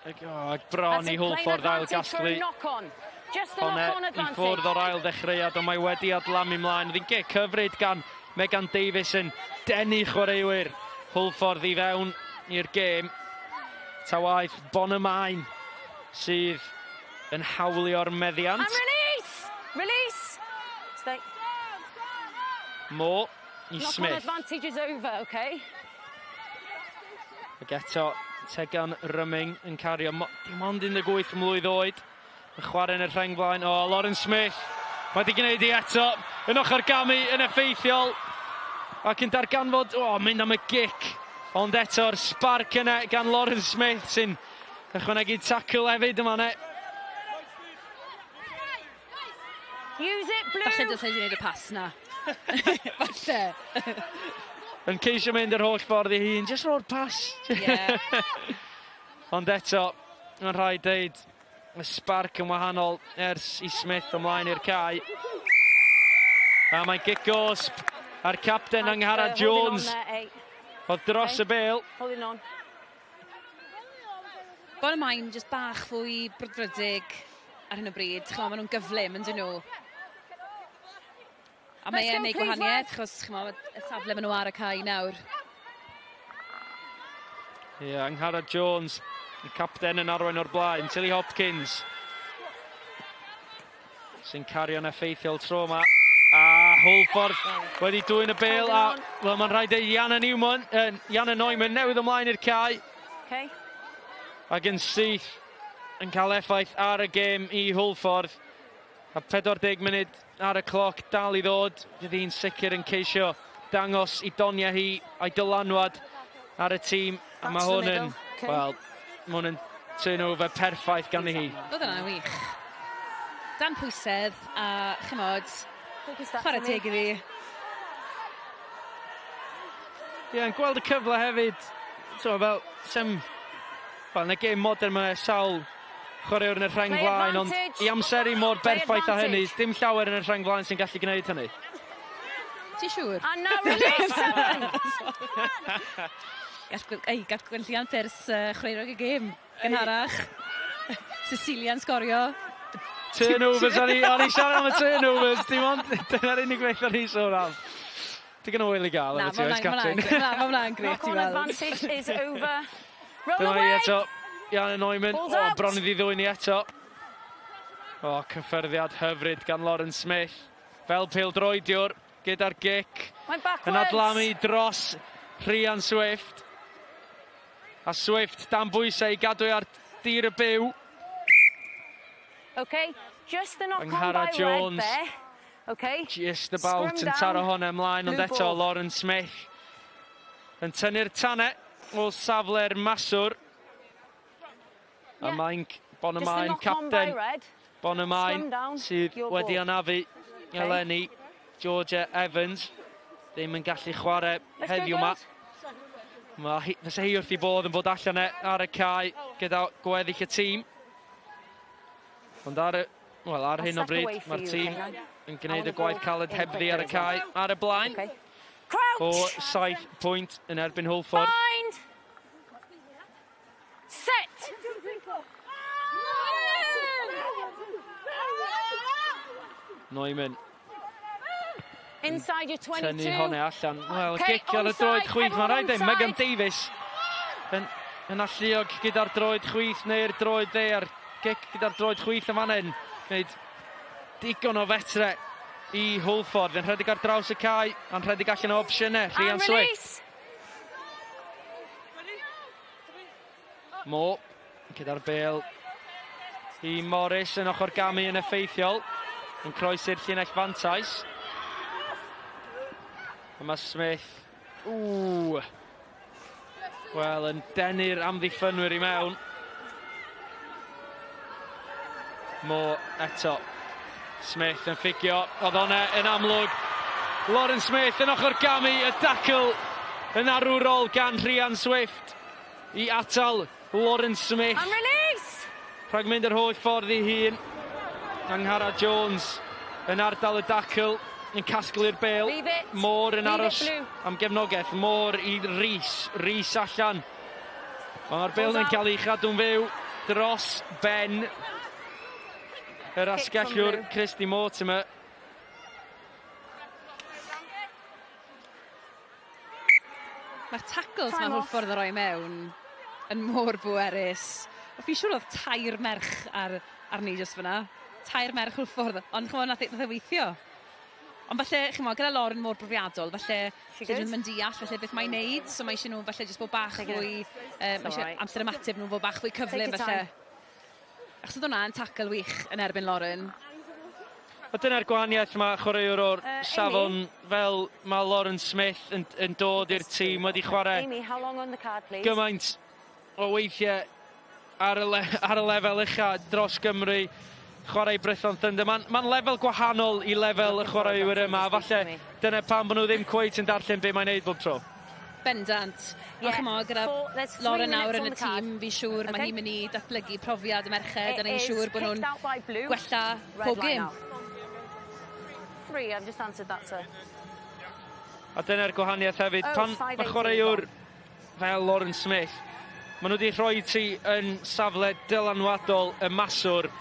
Bron i Hwlffordd ail gasglu. Honne i ffwrdd o'r ail ddechreuad, ond mae wedi adlamu ymlaen. Oedd hi'n gic hyfryd gan Megan Davies yn denu chwaraewyr Hwlffordd i fewn i'r gêm. Tawaith Bonymaen sydd yn hawlio'r meddiant. And release! Release! Stay. Mo i Smith. Knock-on advantage is over, okay? Ac eto, Tegan Rhwng yn cario dim ond 18 mlwydd oed. Yn chwarae yn y rheng blaen. O, Lauren Smith. Mae wedi gwneud i eto. Yn ochr gamu, yn effeithiol. Ac yn darganfod, mynd am y gic. Ond eto'r sparc yna gan Lauren Smith sy'n ychwanegu tacl hefyd yma ne. Use it, Blue! Falle dylai wedi gwneud y pas na. Falle. Yn ceisio mynd yr holl ffordd i hun, jyst roi'r pas. Ond eto, mae'n rhaid deud, y sparc yn wahanol ers i Smith ymlaen i'r cae. A mae'n gic-gosb a'r capten Anghara Jones. Oedd dros y bel. Bonymaen jyst bach fwy brwdfrydig ar hyn o bryd. Maen nhw'n gyflym yn dyn nhw. A mae e'n neud gwahaniaeth, achos y safle maen nhw ar y cae nawr. Ie, Anghara Jones, y capten yn arwain o'r blaen. Tilly Hopkins sy'n cario'n effeithiol tro yma. A Hwlffordd wedi dwyn y bel, a mae'n rhaid ei Ianna Neumann newydd ymlaen i'r cae. Ac yn syth yn cael effaith ar y gêm i Hwlffordd. A 40 munud ar y cloc dal i ddod. Bydd hi'n sicr yn ceisio dangos i donia hi a'i dylanwad ar y tîm. A mae hwn yn, wel, mae hwn yn turnover perffaith gan hi. Oedd yna wych. Dan pwysedd a chymod, chwarae teg i fi. Ie, yn gweld y cyfle hefyd, fel, yn y gêm modern mae'n sawl chwaraewr yn y rheng flaen, ond i amseru mor berffaith a hynny, dim llawer yn y rheng flaen sy'n gallu gwneud hynny. Ti'n siŵr? And now release seven! Gall Gwynllian Pers chwaraewr y gêm gynharach. Cecilia'n sgorio. Turnovers, o'n i siarad am y turnovers, dim ond, dyna'r unig beth o'n i sôn am. Ti'n gyda wyl i gael, Na, mae hwnna'n gret i weld. Advantage is over. Roll Dyma away! hi eto, Ianna Neumann, bron iddi ddwyn i eto. Cyffyrddiad hyfryd gan Lauren Smith. Fel pêl-droediwr, gyda'r gic. Yn adlamu dros Rhian Swift. A Swift dan bwysau i gadw ar dir y byw. Okay, just the knock on Anghara by Jones. red there. Okay. Just about Scrum yn taro down. hwnna ymlaen, ond Blue eto ball. Lauren Smith yn tynnu'r tanau o safle'r maswr. A mae'n Bonymaen capten. Bonymaen sydd wedi anafu eleni Georgia Evans. Ddim yn gallu chwarae heddiw yma. Fysa hi wrth i bodd yn bod allan ar y cae gyda gweddill y tîm. Ond ar hyn o bryd, mae'r tîm yn gwneud y gwaith caled hebddi ar y cae ar y blaen. O 7 pwynt yn erbyn Hwlffordd. Set! Bonymaen. Inside your 22. Tynnu hwnna allan. Wel, gic ar y droed chwith. Mae'n rhaid ei Megan Davies yn alluog gyda'r droed chwith neu'r droed dde'r. Gic gyda'r droed chwith yn fan hyn. Gwneud digon o fetre i Hwlffordd. Yn rhedeg ar draws y cae. A'n rhedeg allan o opsiynau. Rhian Swift. Mo, gyda'r bêl i Morris yn ochr gamu yn effeithiol. Yn croesi'r llinell fantais. Mae Smith, wel, yn denu'r amddiffynwyr i mewn. Mo eto. Smith yn ffigio, oedd hwnna yn amlwg. Lauren Smith yn ochr gamu, y dacl yn arwrol gan Rhian Swift i atal Lauren Smith. And release! Rhag mynd yr holl ffordd i hun. Anghara Jones yn ardal y dacl. Yn casglu'r bêl, Môr yn aros am gefnogaeth, Môr i Rhys allan. Mae'r bêl yn cael ei chadw'n fyw dros ben yr asgellwr Christy Mortimer. Mae'r tackles mae Hwlffordd yn rhoi mewn yn mor bwerus. Fi'n siŵr oedd tair merch ar ni just fyna. Tair merch Hwlffordd, ond chymod nath e weithio. Ond falle, chymod, gyda Lauren mor brofiadol, falle dydyn nhw'n deall, falle beth mae'n neud, so mae eisiau nhw falle jyst bod bach fwy, mae eisiau amser ymateb nhw bod bach fwy cyflym, falle. Achos oedd hwnna yn tackle wych yn erbyn Lauren. O dyna'r gwahaniaeth mae chwaraewr o'r safon fel mae Lauren Smith yn dod i'r tîm wedi chwarae gymaint o weithiau ar y lefel ucha dros Gymru. Chwarae Brython Thunder. Mae'n lefel gwahanol i lefel y chwaraewyr yma. Falle dyna pam bod nhw ddim cweit yn darllen be mae'n neud bob tro. Bendant. Ond chymod, gyda Lauren nawr yn y tîm, fi siŵr mae hi'n mynd i datblygu profiad y merched, a ni'n siŵr bod nhw'n gwella pob gêm. A dyna'r gwahaniaeth hefyd. Pan mae chwaraewr fel Lauren Smith, maen nhw wedi rhoi ti yn safle dylanwadol y maswr.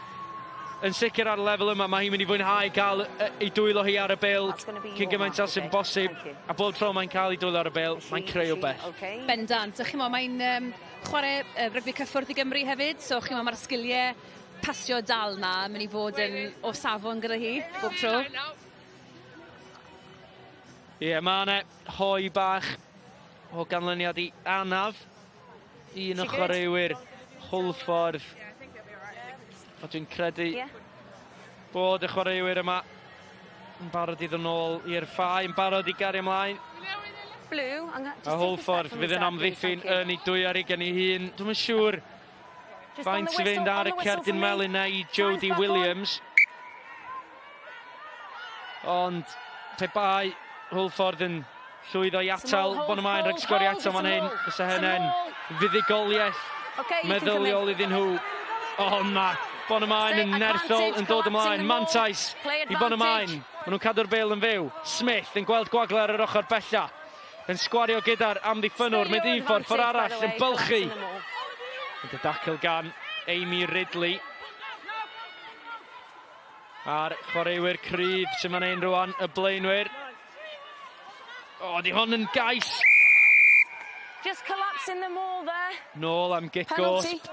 Yn sicr ar y lefel yma, mae hi'n mynd i fwynhau cael ei dwylo hi ar y bêl cyn gymaint as sy'n bosib. A bob tro mae'n cael ei dwylo ar y bêl, mae'n creu o beth. Bendant. A chi'mo, mae'n chwarae rygbi cyffwrdd i Gymru hefyd, so chi'mo, mae'r sgiliau pasio dal na mynd i fod yn o safon gyda hi, bob tro. Ie, mae yna hoi bach o ganlyniad i anaf. Un o chwaraewyr Hwlffordd. A dwi'n credu bod y chwaraewyr yma yn barod i ddod nôl i'r ffai, yn barod i gario ymlaen. A Hwlffordd fydd yn amddiffyn yn ei dwy ar ei gen ei hun. Dwi'n yn siŵr faint sy'n fynd ar y cerdyn melyn na i Jodie Williams. Ond pe bai Hwlffordd yn llwyddo i atal Bonymaen rhag sgorio ato fan hyn. Fysa hynny'n fuddigoliaeth meddyliol iddyn nhw. Ond mae Bonymaen yn nerthol yn dod ymlaen. Mantais i Bonymaen. Maen nhw'n cadw'r bêl yn fyw. Smith yn gweld gwaglau ar yr ochr bella. Yn sgwario gyda'r amddiffynwr. Mynd un ffordd arall yn bylchu. Yn dacl gan Amy Ridley. A'r chwaraewyr cryf sy'n fan hyn rwan, y blaenwyr. O, di hwn yn gais. Just collapsing them all there. Nôl am gicosp.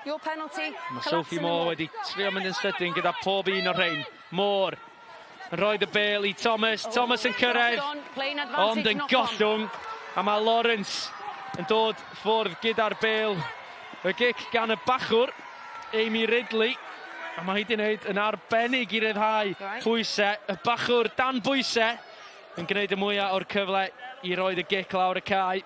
Your penalty. Mae Sophie Moore wedi trio mynd yn sydyn gyda pob un o'r rhain. Moore yn rhoi y bêl i Thomas. Thomas yn cyrraedd, ond yn gollwng. A mae Lawrence yn dod ffwrdd gyda'r bêl. Y gic gan y bachwr, Amy Ridley. A mae hi wedi gwneud yn arbennig i ryddhau pwysau. Y bachwr dan bwysau yn gwneud y mwyaf o'r cyfle i roed y gic lawr y cae.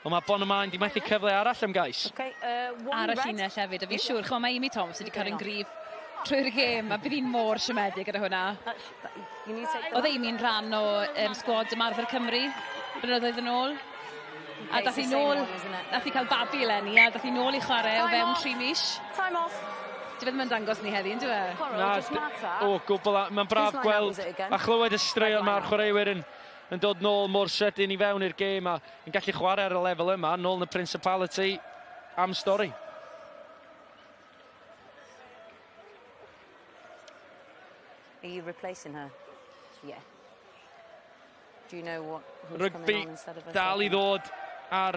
Ond mae Bonymaen wedi methu cyfle arall am gais. Ar y llinell hefyd, a fi'n siŵr, chwa mae Amy Thomas wedi cael yn gryf trwy'r gêm, a bydd hi'n môr siomedig gyda hwnna. Oedd Amy'n rhan o sgwad ymarfer Cymru, blynyddoedd yn ôl. A dath hi nôl, dath hi cael babi eleni, a dath hi nôl i chwarae o fewn 3 mis. Time off. Di fydd mae'n dangos ni heddi, yn dwi e? O, gwbl, mae'n braf gweld a chlywed y straeon mae'r chwaraewyr yn dod nôl mor sydyn i fewn i'r gêm a yn gallu chwarae ar y lefel yma, nôl yn y Principality am stori. Are you replacing her? Yeah. Do you know who's coming on instead of her? Rygbi dal i ddod ar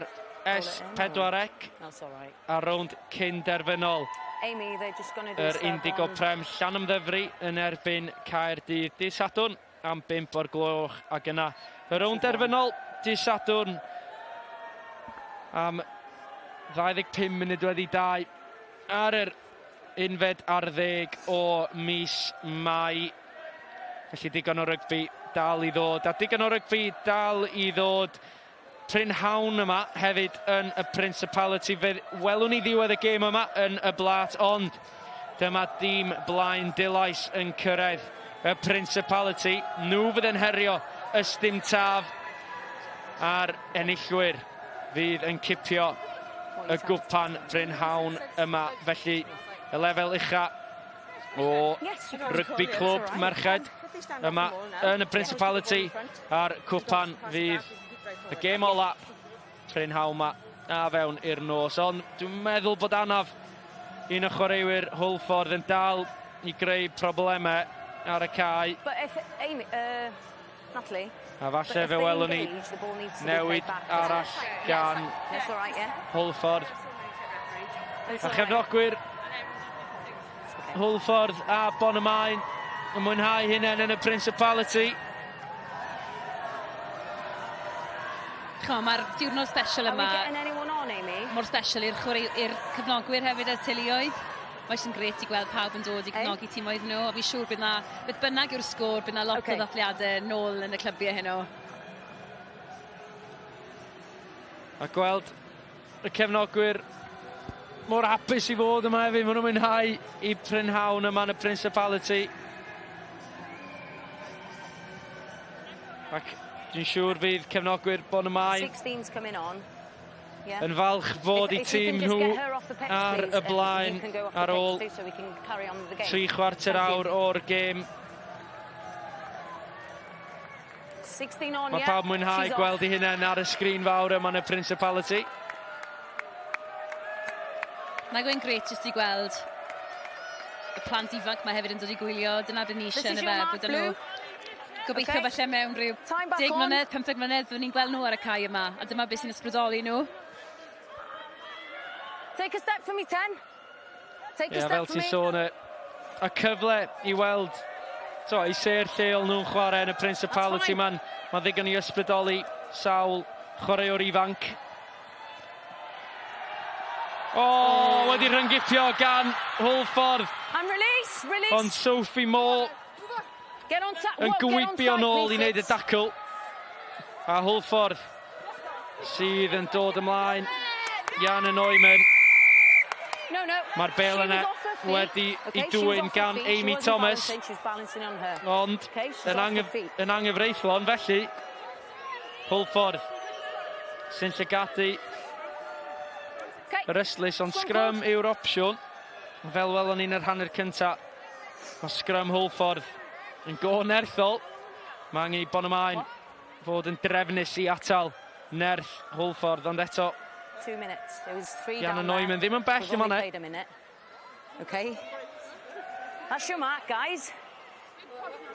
S4C That's all right. a rownd cyn Derfynol. Amy, they're just going to do Yr Indigo Prem Llanymddyfri yn erbyn Caerdydd dydd Sadwrn am 5 o'r gloch ac yna. Y rownd Derfynol dydd Sadwrn am 25 munud wedi 2 ar yr unfed ar 10 o mis Mai. Felly digon o rygbi dal i ddod. A digon o rygbi dal i ddod. Prynhawn yma hefyd yn y Principality. Welwn ni ddiwedd y gêm yma yn y Blat, ond dyma dîm blaen Dilais yn cyrraedd y Principality. Nhw fydd yn herio ystym taf a'r enillwyr fydd yn cipio y gwpan Prynhawn yma. Felly y lefel ucha o rygbi clwb merched yma yn y Principality a'r cwpan fydd y gêm ola Prynhawn yma a fewn i'r nos. Ond dwi'n meddwl bod anaf un o chwaraewyr Hwlffordd yn dal i greu problemau ar y cae. Natalie. A falle fe welwn ni newid arall gan Hwlffordd. A chefnogwyr Hwlffordd a Bonymaen yn mwynhau hynny yn y Principality. Mae'r diwrnod special yma mor special i'r cyfnogwyr hefyd y teuluoedd. Mae sy'n gret i gweld pawb yn dod i cefnogi tîmoedd nhw, a fi'n siŵr bydd bynnag yw'r sgôr, bydd yna lot o ddathliadau nôl yn y clybiau heno. A gweld y cefnogwyr mor hapus i fod yma hefyd, maen nhw'n mwynhau i Prynhawn yma yn y Principality. Ac dwi'n siŵr fydd cefnogwyr Bonymaen yn falch fod i tîm nhw ar y blaen ar ôl 3 chwarter awr o'r gêm. Mae pawb mwynhau gweld eu hunain ar y sgrin fawr yma yn y Principality. Mae'n gwneud gret jyst i gweld y plant ifanc mae hefyd yn dod i gwylio. Dyna dyn ni eisiau yn y fe, bod nhw gobeithio falle mewn rhyw 10 mlynedd, 15 mlynedd, fyddwn ni'n gweld nhw ar y cae yma, a dyma beth sy'n ysbrydoli nhw. Take a step for me, 10. Take a step fel ti'n sôn, y cyfle i weld i ser lleol nhw'n chwarae yn y Principality man. Mae ddigon i ysbrydoli sawl chwaraewr ifanc. Wedi rhyngipio gan Hwlffordd. And release. Ond Sophie Moore yn gwybio nôl i wneud y dacl. A Hwlffordd sydd yn dod ymlaen. Jan yn Bonymaen. Mae'r bêl yna wedi i dwyn gan Amy Thomas. Ond yn anghyfreithlon felly. Hwlffordd sy'n llygadu yr yslis, ond sgrym yw'r opsiwn. Fel welon ni'n yr hanner cynta. Mae sgrym Hwlffordd yn go nerthol. Mae angen i Bonymaen fod yn drefnus i atal nerth Hwlffordd, ond eto 2 minutes. There was 3 Jan down yn Bonymaen ddim yn bell yma ne. Okay. That's your mark, guys.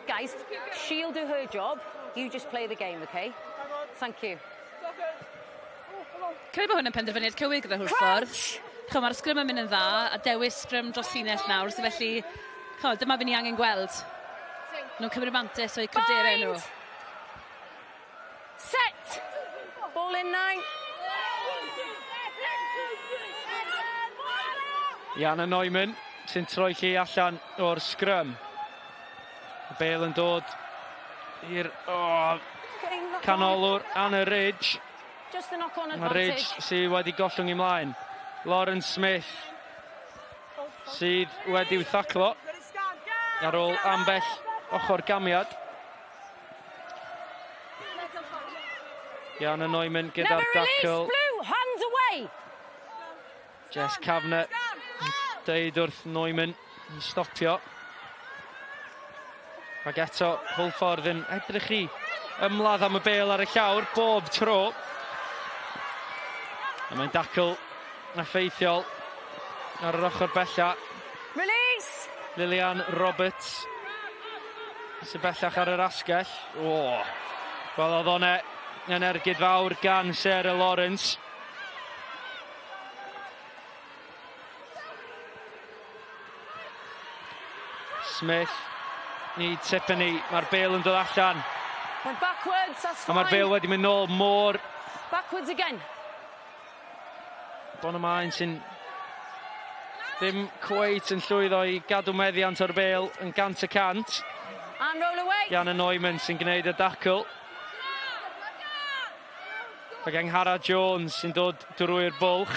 Guys, she'll do her job. You just play the game, okay? Thank you. Credu bod hwn yn penderfyniad cywir gyda Hwlffordd. Mae'r sgrym yn mynd yn dda, a dewis sgrym dros llinell nawr, so felly dyma fe ni angen gweld. Nhw'n cymryd mantis o'i cryfderau nhw. Set! Ball in 9. Ian Neumann sy'n troi chi allan o'r scrum. Bale yn dod i'r canolwr Anna Ridge. Mae Ridge sydd wedi gollwng i mlaen. Lauren Smith sydd wedi thaclo ar ôl ambell ochr gamiad. Ian Neumann gyda'r dacl. Jess Cafner deud wrth Neumann i stopio. Ac eto Hwlffordd yn edrych i ymladd am y bêl ar y llawr bob tro. A mae'n dacl effeithiol ar yr ochr bella. Lilian Roberts sy'n bellach ar yr asgell. Wel, oedd hwnne yn ergyd fawr gan Sarah Lawrence. Smith i Tiffany, mae'r bêl yn dod allan. A mae'r bêl wedi mynd nôl môr. Bonymaen sy'n ddim cweit yn llwyddo i gadw meddiant o'r bêl yn 100%. Ian Neumann sy'n gwneud y dacl. Ac Anghara Jones sy'n dod drwy'r bwlch.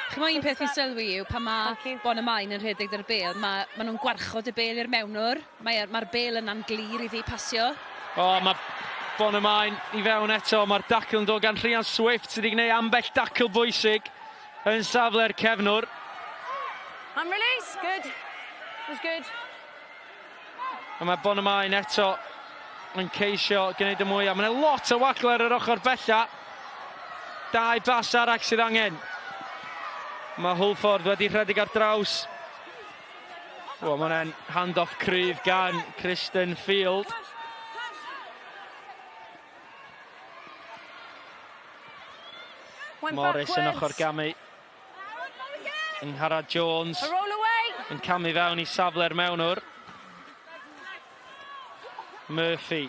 Chymod un peth i'n sylwi yw pan mae Bonymaen yn rhedeg dy'r bêl, mae nhw'n gwarchod y bêl i'r mewnwr. Mae'r bêl yn anglir i ddi pasio. Mae Bonymaen i fewn eto, mae'r dacl yn dod gan Rhian Swift sydd wedi gwneud ambell dacl bwysig yn safle'r cefnwr. Release, good. Was good. A mae Bonymaen eto yn ceisio gwneud y mwyaf. Mae'n lot o wagler yr ochr bella. 2 bas arall sydd angen. Mae Hwlffordd wedi rhedeg ar draws. Mae'n hand-off cryf gan Kristen Field. Morris yn ochr gamu. Anghara Jones yn camu fewn i safle'r mewnwr. Murphy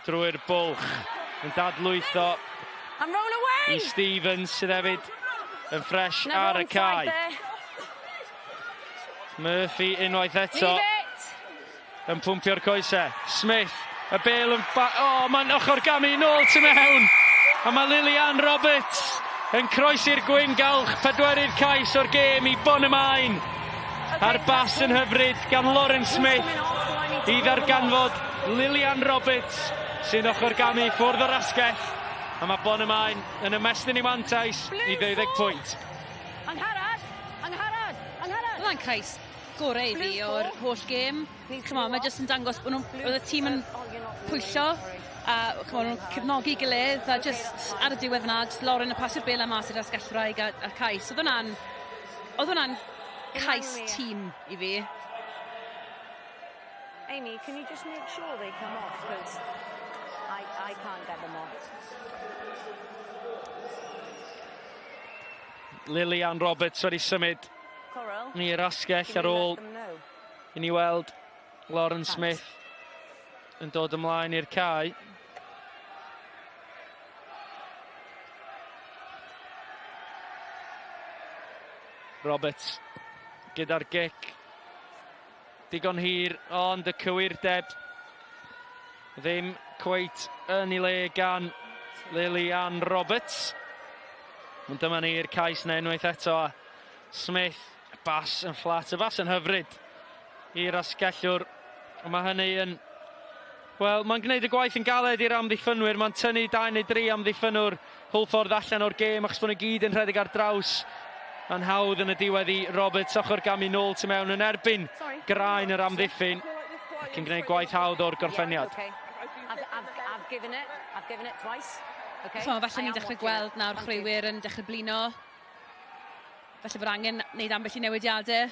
drwy'r bwlch yn dadlwytho i Stevens sydd hefyd yn ffres ar y cae. Murphy unwaith eto yn pwmpio'r coesau. Smith, y bêl yn mae'n ochr gamu nôl tu mewn. A mae Lilian Roberts yn croesi'r gwyngalch, pedwerydd cais o'r gêm i Bonymaen. A'r bas yn hyfryd gan Lauren Smith i ddarganfod Lilian Roberts sy'n ochr gamu ffwrdd o'r asgell. A mae Bonymaen yn ymestyn i mantais i 12 pwynt. Byddai'n cais gorau i fi o'r holl gêm. Mae jyst yn dangos bod oedd y tîm yn pwyllo a nhw'n cefnogi gilydd a jyst ar y diwedd yna, jyst Lauren yn pasio'r bêl am as i'r asgellraig a'r cais. Oedd hwnna'n cais tîm i fi. Amy, can you just make sure they come off? Because I can't get them off. Lilian Roberts wedi symud i'r asgell ar ôl i ni weld Lauren Smith yn dod ymlaen i'r cae. Roberts gyda'r gic. Digon hir, ond y cywirdeb ddim cweit yn ei le gan Lilian Roberts. Ond dyma ni'r cais na unwaith eto. Smith, bas yn fflat, y bas yn hyfryd i'r asgellwr. Mae hynny yn... Wel, mae'n gwneud y gwaith yn galed i'r amddiffynwyr. Mae'n tynnu 2 neu 3 amddiffynwr Hwlffordd allan o'r gêm achos bod nhw gyd yn rhedeg ar draws. Mae'n hawdd yn y diwedd i Roberts ochr gamu nôl tu mewn yn erbyn graen yr amddiffyn ac yn gwneud gwaith hawdd o'r gorffeniad. I've given it twice. Falle ni'n dechrau gweld nawr chwaraewyr yn dechrau blino. Falle bod angen wneud ambell i newidiadau.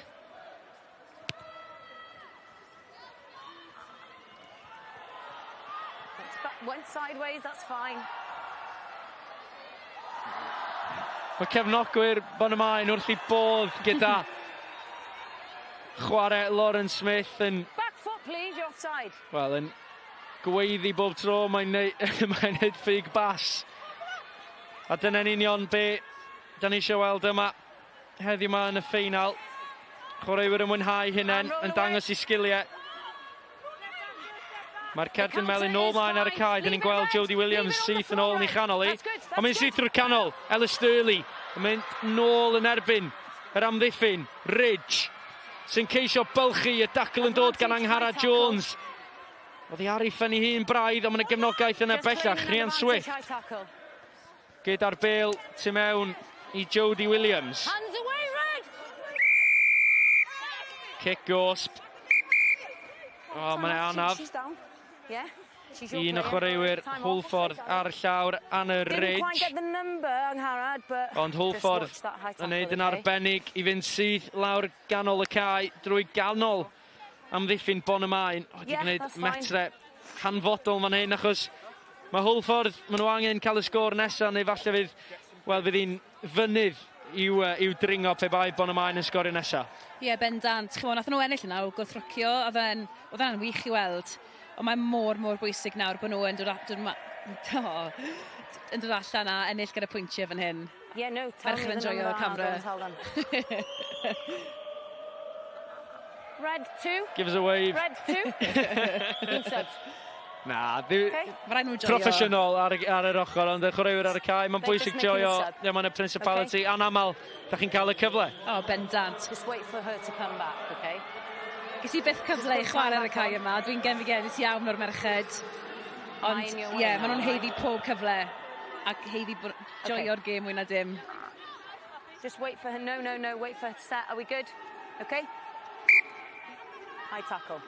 Went sideways, that's fine. Mae cefnogwyr Bonymaen wrth i bodd gyda chwarae Lauren Smith yn... Back foot, please, you're offside. Wel, yn gweiddi bob tro mae'n neud ffug bas. A dyna'n union be da ni eisiau weld yma heddiw yma yn y ffeinal. Chwaraewyr yn mwynhau hynny, yn dangos i sgiliau. Mae'r cerdyn melyn nôl mlaen ar y cae. Dyn ni'n gweld Jodie Williams syth yn ôl yn ei chanol i. Ond mae'n syth drwy'r canol. Ellis Sturley yn mynd nôl yn erbyn yr amddiffyn. Ridge sy'n ceisio bylchu. Y dacl yn dod gan Anghara Jones. Oedd hi ar ei ffynnu hun braidd, ond mae'n gefnogaeth yna bellach. Rhian Swift. Gyda'r bêl tu mewn i Jodie Williams. Kick gosb. O, mae'n anaf. Un o chwaraewyr Hwlffordd ar llawr an y Ridge. Ond Hwlffordd yn neud yn arbennig i fynd syth lawr ganol y cae drwy ganol amddiffyn Bonymaen. Wedi gwneud metre hanfodol fan hyn achos mae Hwlffordd, maen nhw angen cael y sgôr nesaf neu falle fydd, wel fydd hi'n fynydd i'w dringo pe bai Bonymaen yn sgorio nesaf. Ie, bendant. Chymod, nath nhw ennill yna o gwrthrycio, oedd e'n wych i weld. Ond mae'n mor bwysig nawr bod nhw yn dod allan a ennill gyda pwyntiau fan hyn. Yeah, no, tell me the number. Camera. Red 2. Give us a wave. Red 2. Na, proffesiynol ar yr ochr, ond y chwaraewyr ar y cae, mae'n bwysig joio. Mae'n y Principality, anamal, da chi'n cael y cyfle. O, bendant. Just wait for her to come back, okay? Ges i byth cyfle i chwarae ar y cae yma. Dwi'n gefnus iawn o'r merched. Ond, ie, maen nhw'n heiddi pob cyfle. Ac heiddi joio'r gêm mwy na dim. Just wait for her. No. Wait for her to set. Are we good? Okay? High tackle.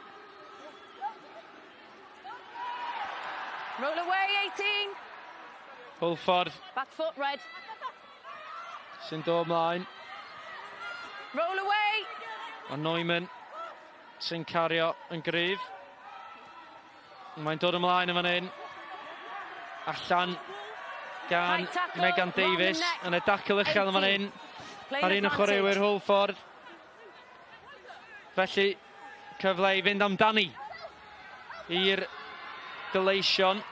Roll away, 18. Hwlffordd. Back foot, red. Sy'n dod ymlaen. Roll away. A Bonymaen sy'n cario yn gryf. Mae'n dod ymlaen yn fan hyn. Allan gan Megan Davies yn y dacl uchel yn fan hyn. Ar un o chwaraewyr Hwlffordd. Felly, cyfle i fynd amdani i'r dyleision.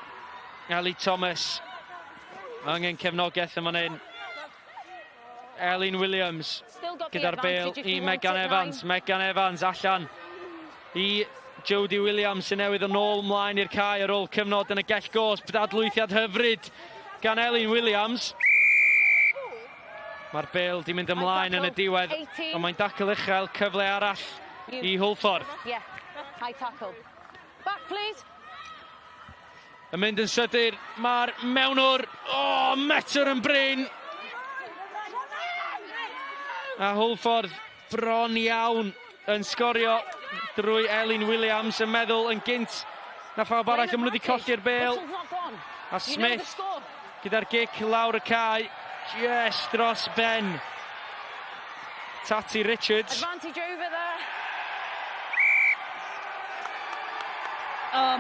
Ellie Thomas angen cefnogaeth yn fan hyn. Elin Williams gyda'r bêl i Megan Evans. Megan Evans allan i Jodie Williams sy'n newydd yn ôl ymlaen i'r cae ar ôl cyfnod yn y gell gos. Dadlwythiad hyfryd gan Elin Williams. Mae'r bêl di mynd ymlaen yn y diwedd, ond mae'n dacl uchel, cyfle arall i Hwlffordd. Yeah, high tackle. Back, please. Yn mynd yn sydur, mae'r mewnwr, metr yn brin. A Hwlffordd bron iawn yn sgorio drwy Elin Williams yn meddwl yn gynt na phawb arall, yn mynd wedi colli'r bêl. A Smith gyda'r gic lawr y cae, just dros ben. Tati Richards. Advantage over there.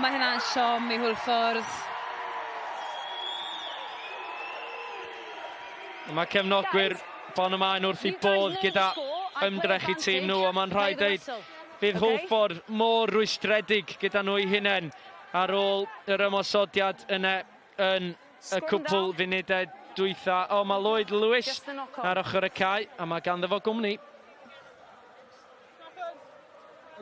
Mae hynna'n siom i Hwlffordd. Mae cefnogwyr Bonymaen wrth i bodd gyda ymdrech i tîm nhw, ond mae'n rhaid dweud fydd Hwlffordd mor rwystredig gyda nhw i hunain ar ôl yr ymosodiad yna yn y cwpl funudau dwytha. Mae Lloyd Lewis ar ochr y cae, a mae ganddo fo gwmni.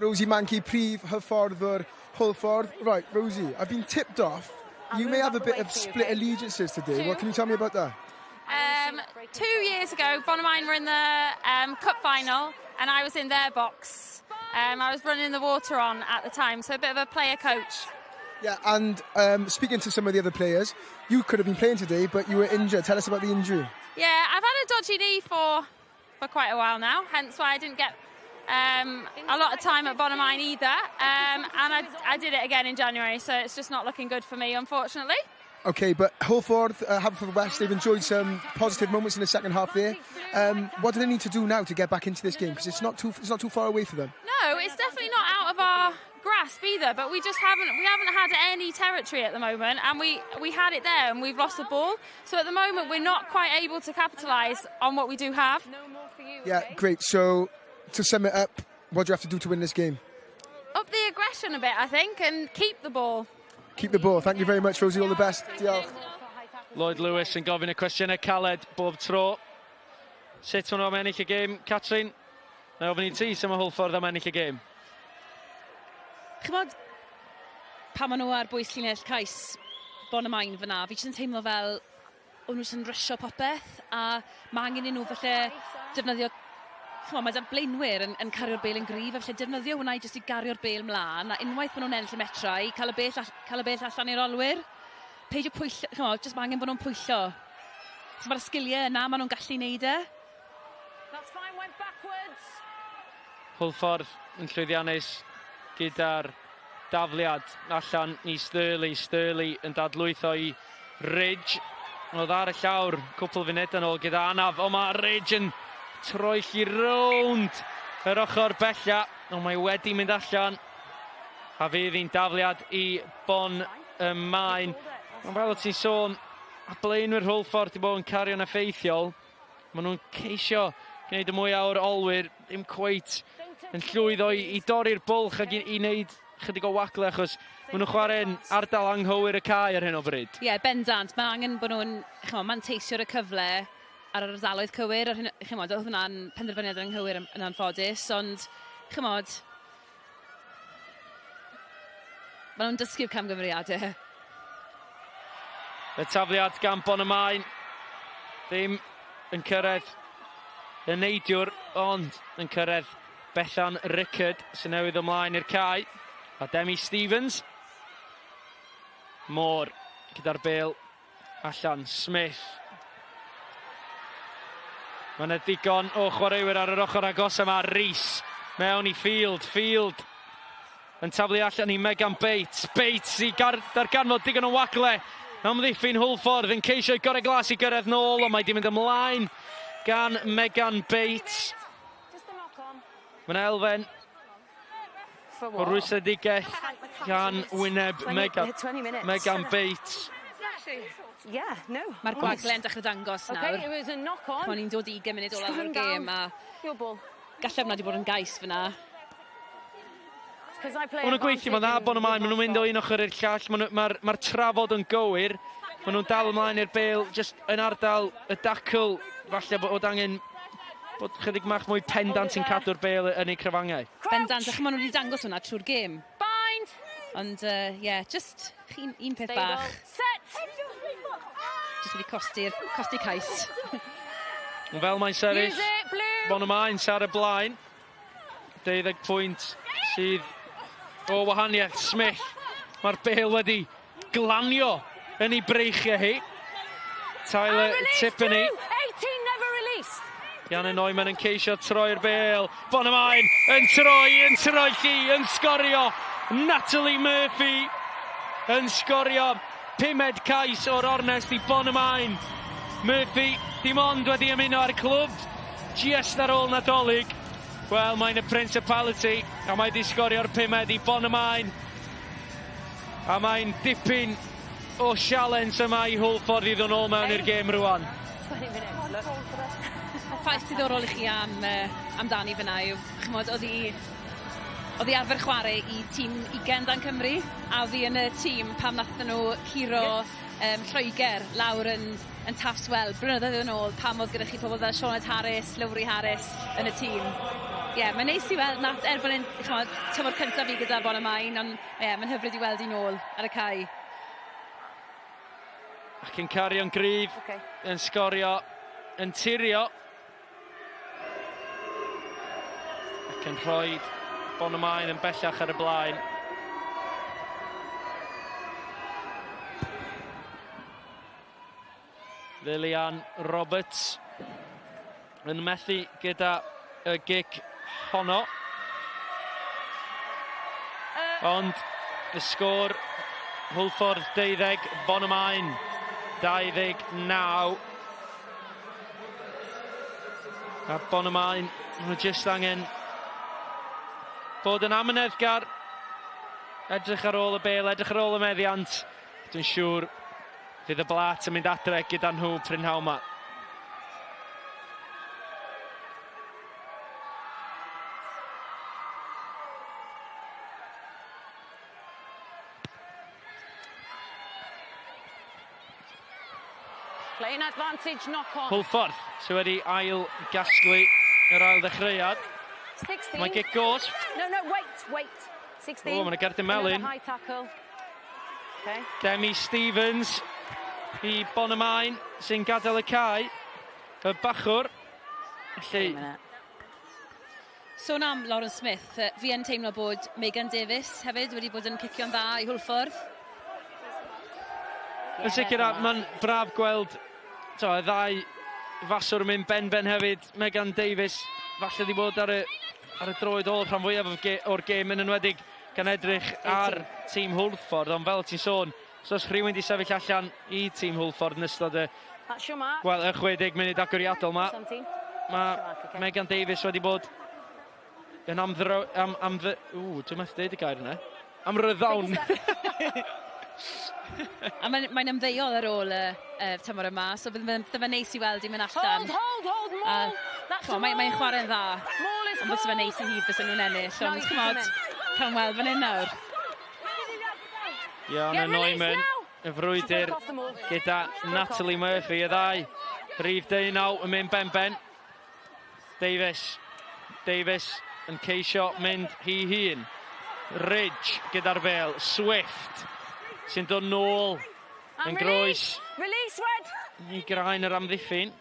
Rosie Mankey, prif hyfforddwr Hwlffordd. Right, Rosie, I've been tipped off. You may have a bit of split allegiances today. What can you tell me about that? 2 years ago, Bonymaen were in the cup final, and I was in their box. I was running the water on at the time, so a bit of a player coach. Yeah, and speaking to some of the other players, you could have been playing today, but you were injured. Tell us about the injury. Yeah, I've had a dodgy knee for quite a while now, hence why I didn't get a lot of time at Bonymaen either. And I did it again in January, so it's just not looking good for me, unfortunately. Okay, but Hwlffordd, Haverfordwest, they've enjoyed some positive moments in the second half there. What do they need to do now to get back into this game? Because it's not too far away for them. No, it's definitely not out of our grasp either. But we haven't had any territory at the moment, and we had it there and we've lost the ball. So at the moment we're not quite able to capitalise on what we do have. Yeah, great. So to sum it up, what do you have to do to win this game? Up the aggression a bit, I think, and keep the ball. Keep the ball. Thank you very much, Rosie. All the best. Diolch. Lloyd Lewis yn gofyn y cwestiynau caled bob tro. Sut maen nhw am ennill y gêm, Catrin? Na ofyn i ti sy'n mae Hwlffordd am ennill y gêm. Chymod, pan maen nhw ar bwys llinell cais Bonymaen fyna, fi jyst yn teimlo fel o'n nhw sy'n rysio popeth, a mae angen i nhw falle defnyddio, chymod, mae da blaenwyr yn cario'r bêl yn gryf, a falle defnyddio hwnna i jyst i gario'r bêl mlaen, a unwaith maen nhw'n ennill y metrau, cael y bêl allan i'r olwyr. Peidio pwyllo, chymod, jyst mae angen bod nhw'n pwyllo. So mae'r sgiliau yna, maen nhw'n gallu neud e. Hwlffordd yn llwyddiannus gyda'r dafliad allan i Sturley yn dadlwytho i Ridge. Oedd ar y llawr cwpl funud yn ôl gyda Anaf, ond mae Ridge yn troell i Rownd yr ochr bella, ond mae wedi mynd allan a fydd hi'n dafliad i Bonymaen. Ond fel o ti'n sôn, a blaenwyr Hwlffordd wedi bod yn cario'n effeithiol, maen nhw'n ceisio gwneud y mwy o'r olwyr, ddim cweit yn llwyddo i dorri'r bwlch ac i wneud chydig o wagle, achos maen nhw'n chwarae'n ardal anghywir y cae ar hyn o bryd. Ie, bendant. Mae angen bod nhw'n manteisio'r y cyfle ar yr ardaloedd cywir. Oedd hwnna'n penderfyniad anghywir yn anffodus, ond chymod, maen nhw'n dysgu'r camgymeriadau. Y tafliad gan Bonymaen ddim yn cyrraedd y neidiwr, ond yn cyrraedd Bethan Rickard sy'n newydd ymlaen i'r cae. A Demi Stevens. Moore gyda'r bêl allan. Smith. Mae yna ddigon o chwaraewyr ar yr ochr agos yma. Rhys mewn i Field. Field yn taflu allan i Megan Bates. Bates i darganfod digon o wagle. Amddiffyn Hwlffordd yn ceisio i gorau glas i gyrraedd nôl, ond mae di mynd ymlaen gan Megan Bates. Mae'n elfen o rwystredigaeth gan wyneb Megan Bates. Mae'r gwaglen dechrau dangos nawr. Mae'n ni'n dod 20 munud olaf o'r gêm, a gallaf hwnna wedi bod yn gais fyna. Mae'n gweithio, mae'n dda Bonymaen, maen nhw'n mynd o un ochr i'r llall, mae'r trafod yn gywir, maen nhw'n dal ymlaen i'r bêl, jyst yn ardal y dacl, falle bod angen bod chydig mach mwy pendant sy'n cadw'r bêl yn ei cryfangau. Bendant, ach maen nhw wedi dangos hwnna trwy'r gêm. Ond, just un peth bach. Just wedi costi cais. Fel mae'n sefyll, Bonymaen ar y blaen. 12 pwynt sydd o wahaniaeth. Smith, mae'r bêl wedi glanio yn ei breichiau hi. Tyler Tiffany. Ian Neumann yn ceisio troi'r bêl. Bonymaen yn troelli, yn sgorio. Natalie Murphy yn sgorio 5 cais o'r ornest i Bonymaen. Murphy dim ond wedi ymuno ar y clwb just ar ôl Nadolig. Wel, mae'n y Principality a mae wedi sgorio'r 5 i Bonymaen. A mae'n dipyn o sialens yma i Hwlffordd i ddod nôl mewn i'r gêm rwan. Ffaith diddorol i chi amdani fyna yw, chymod, oedd hi arfer chwarae i tîm 20 dan Cymru, a oedd hi yn y tîm pam nathon nhw curo Lloegr lawr yn Tafswell blynyddoedd yn ôl, pam oedd gyda chi pobl fel Sioned Harris, Lowry Harris yn y tîm. Ie, mae'n neis i weld nat erbyn yn tymor cyntaf fi gyda Bonymaen, ond mae'n hyfryd i weld i nôl ar y cae. Ac yn cario'n gryf, yn sgorio, yn tirio. Ac yn rhoi Bonymaen yn bellach ar y blaen. Lilian Roberts yn methu gyda y gig honno. Ond y sgôr Hwlffordd 12, Bonymaen 29. A Bonymaen, nhw jyst angen bod yn amyneddgar, edrych ar ôl y bêl, edrych ar ôl y meddiant. Dwi'n siŵr fydd y Plat yn mynd adre gyda nhw prynhawn yma. Playing advantage, knock on. Hwlffordd, sydd wedi ail gasglu yr ail ddechreuad. 16. Mae Gic Gos. No, wait. 16. O, mae'n gerdyn melyn. Another high tackle. Okay. Demi Stevens i Bonymaen sy'n gadael y cae. Y bachwr. Felly... Sôn am Lauren Smith, fi yn teimlo bod Megan Davies hefyd wedi bod yn cicio'n dda i Hwlffordd. Yn sicr, mae'n braf gweld y ddau faswr yn mynd ben hefyd. Megan Davies falle wedi bod ar y droed ôl rhan fwyaf o'r gêm yn enwedig gan edrych ar tîm Hwlffordd, ond fel ti'n sôn, os rhywun wedi sefyll allan i tîm Hwlffordd yn ystod y 60 munud agoriadol yma. Mae Megan Davies wedi bod yn dwi'n methu deud y gair yna. Amryddawn. A mae'n ymddeol ar ôl y tymor yma, so bydd neis i weld i mynd allan. Hold, Maul! Mae'n chwarae'n dda, ond bydd fe'n neis i hyd bys nhw'n ennill, ond chymod, cael weld fan hyn nawr. Bonymaen, y frwydr gyda Natalie Murphy, y ddau. Rhif 19 yn mynd ben. Davies yn ceisio mynd hi hun. Ridge gyda'r fel. Swift sy'n dod nôl yn groes. Release, Red! I graen yr amddiffyn.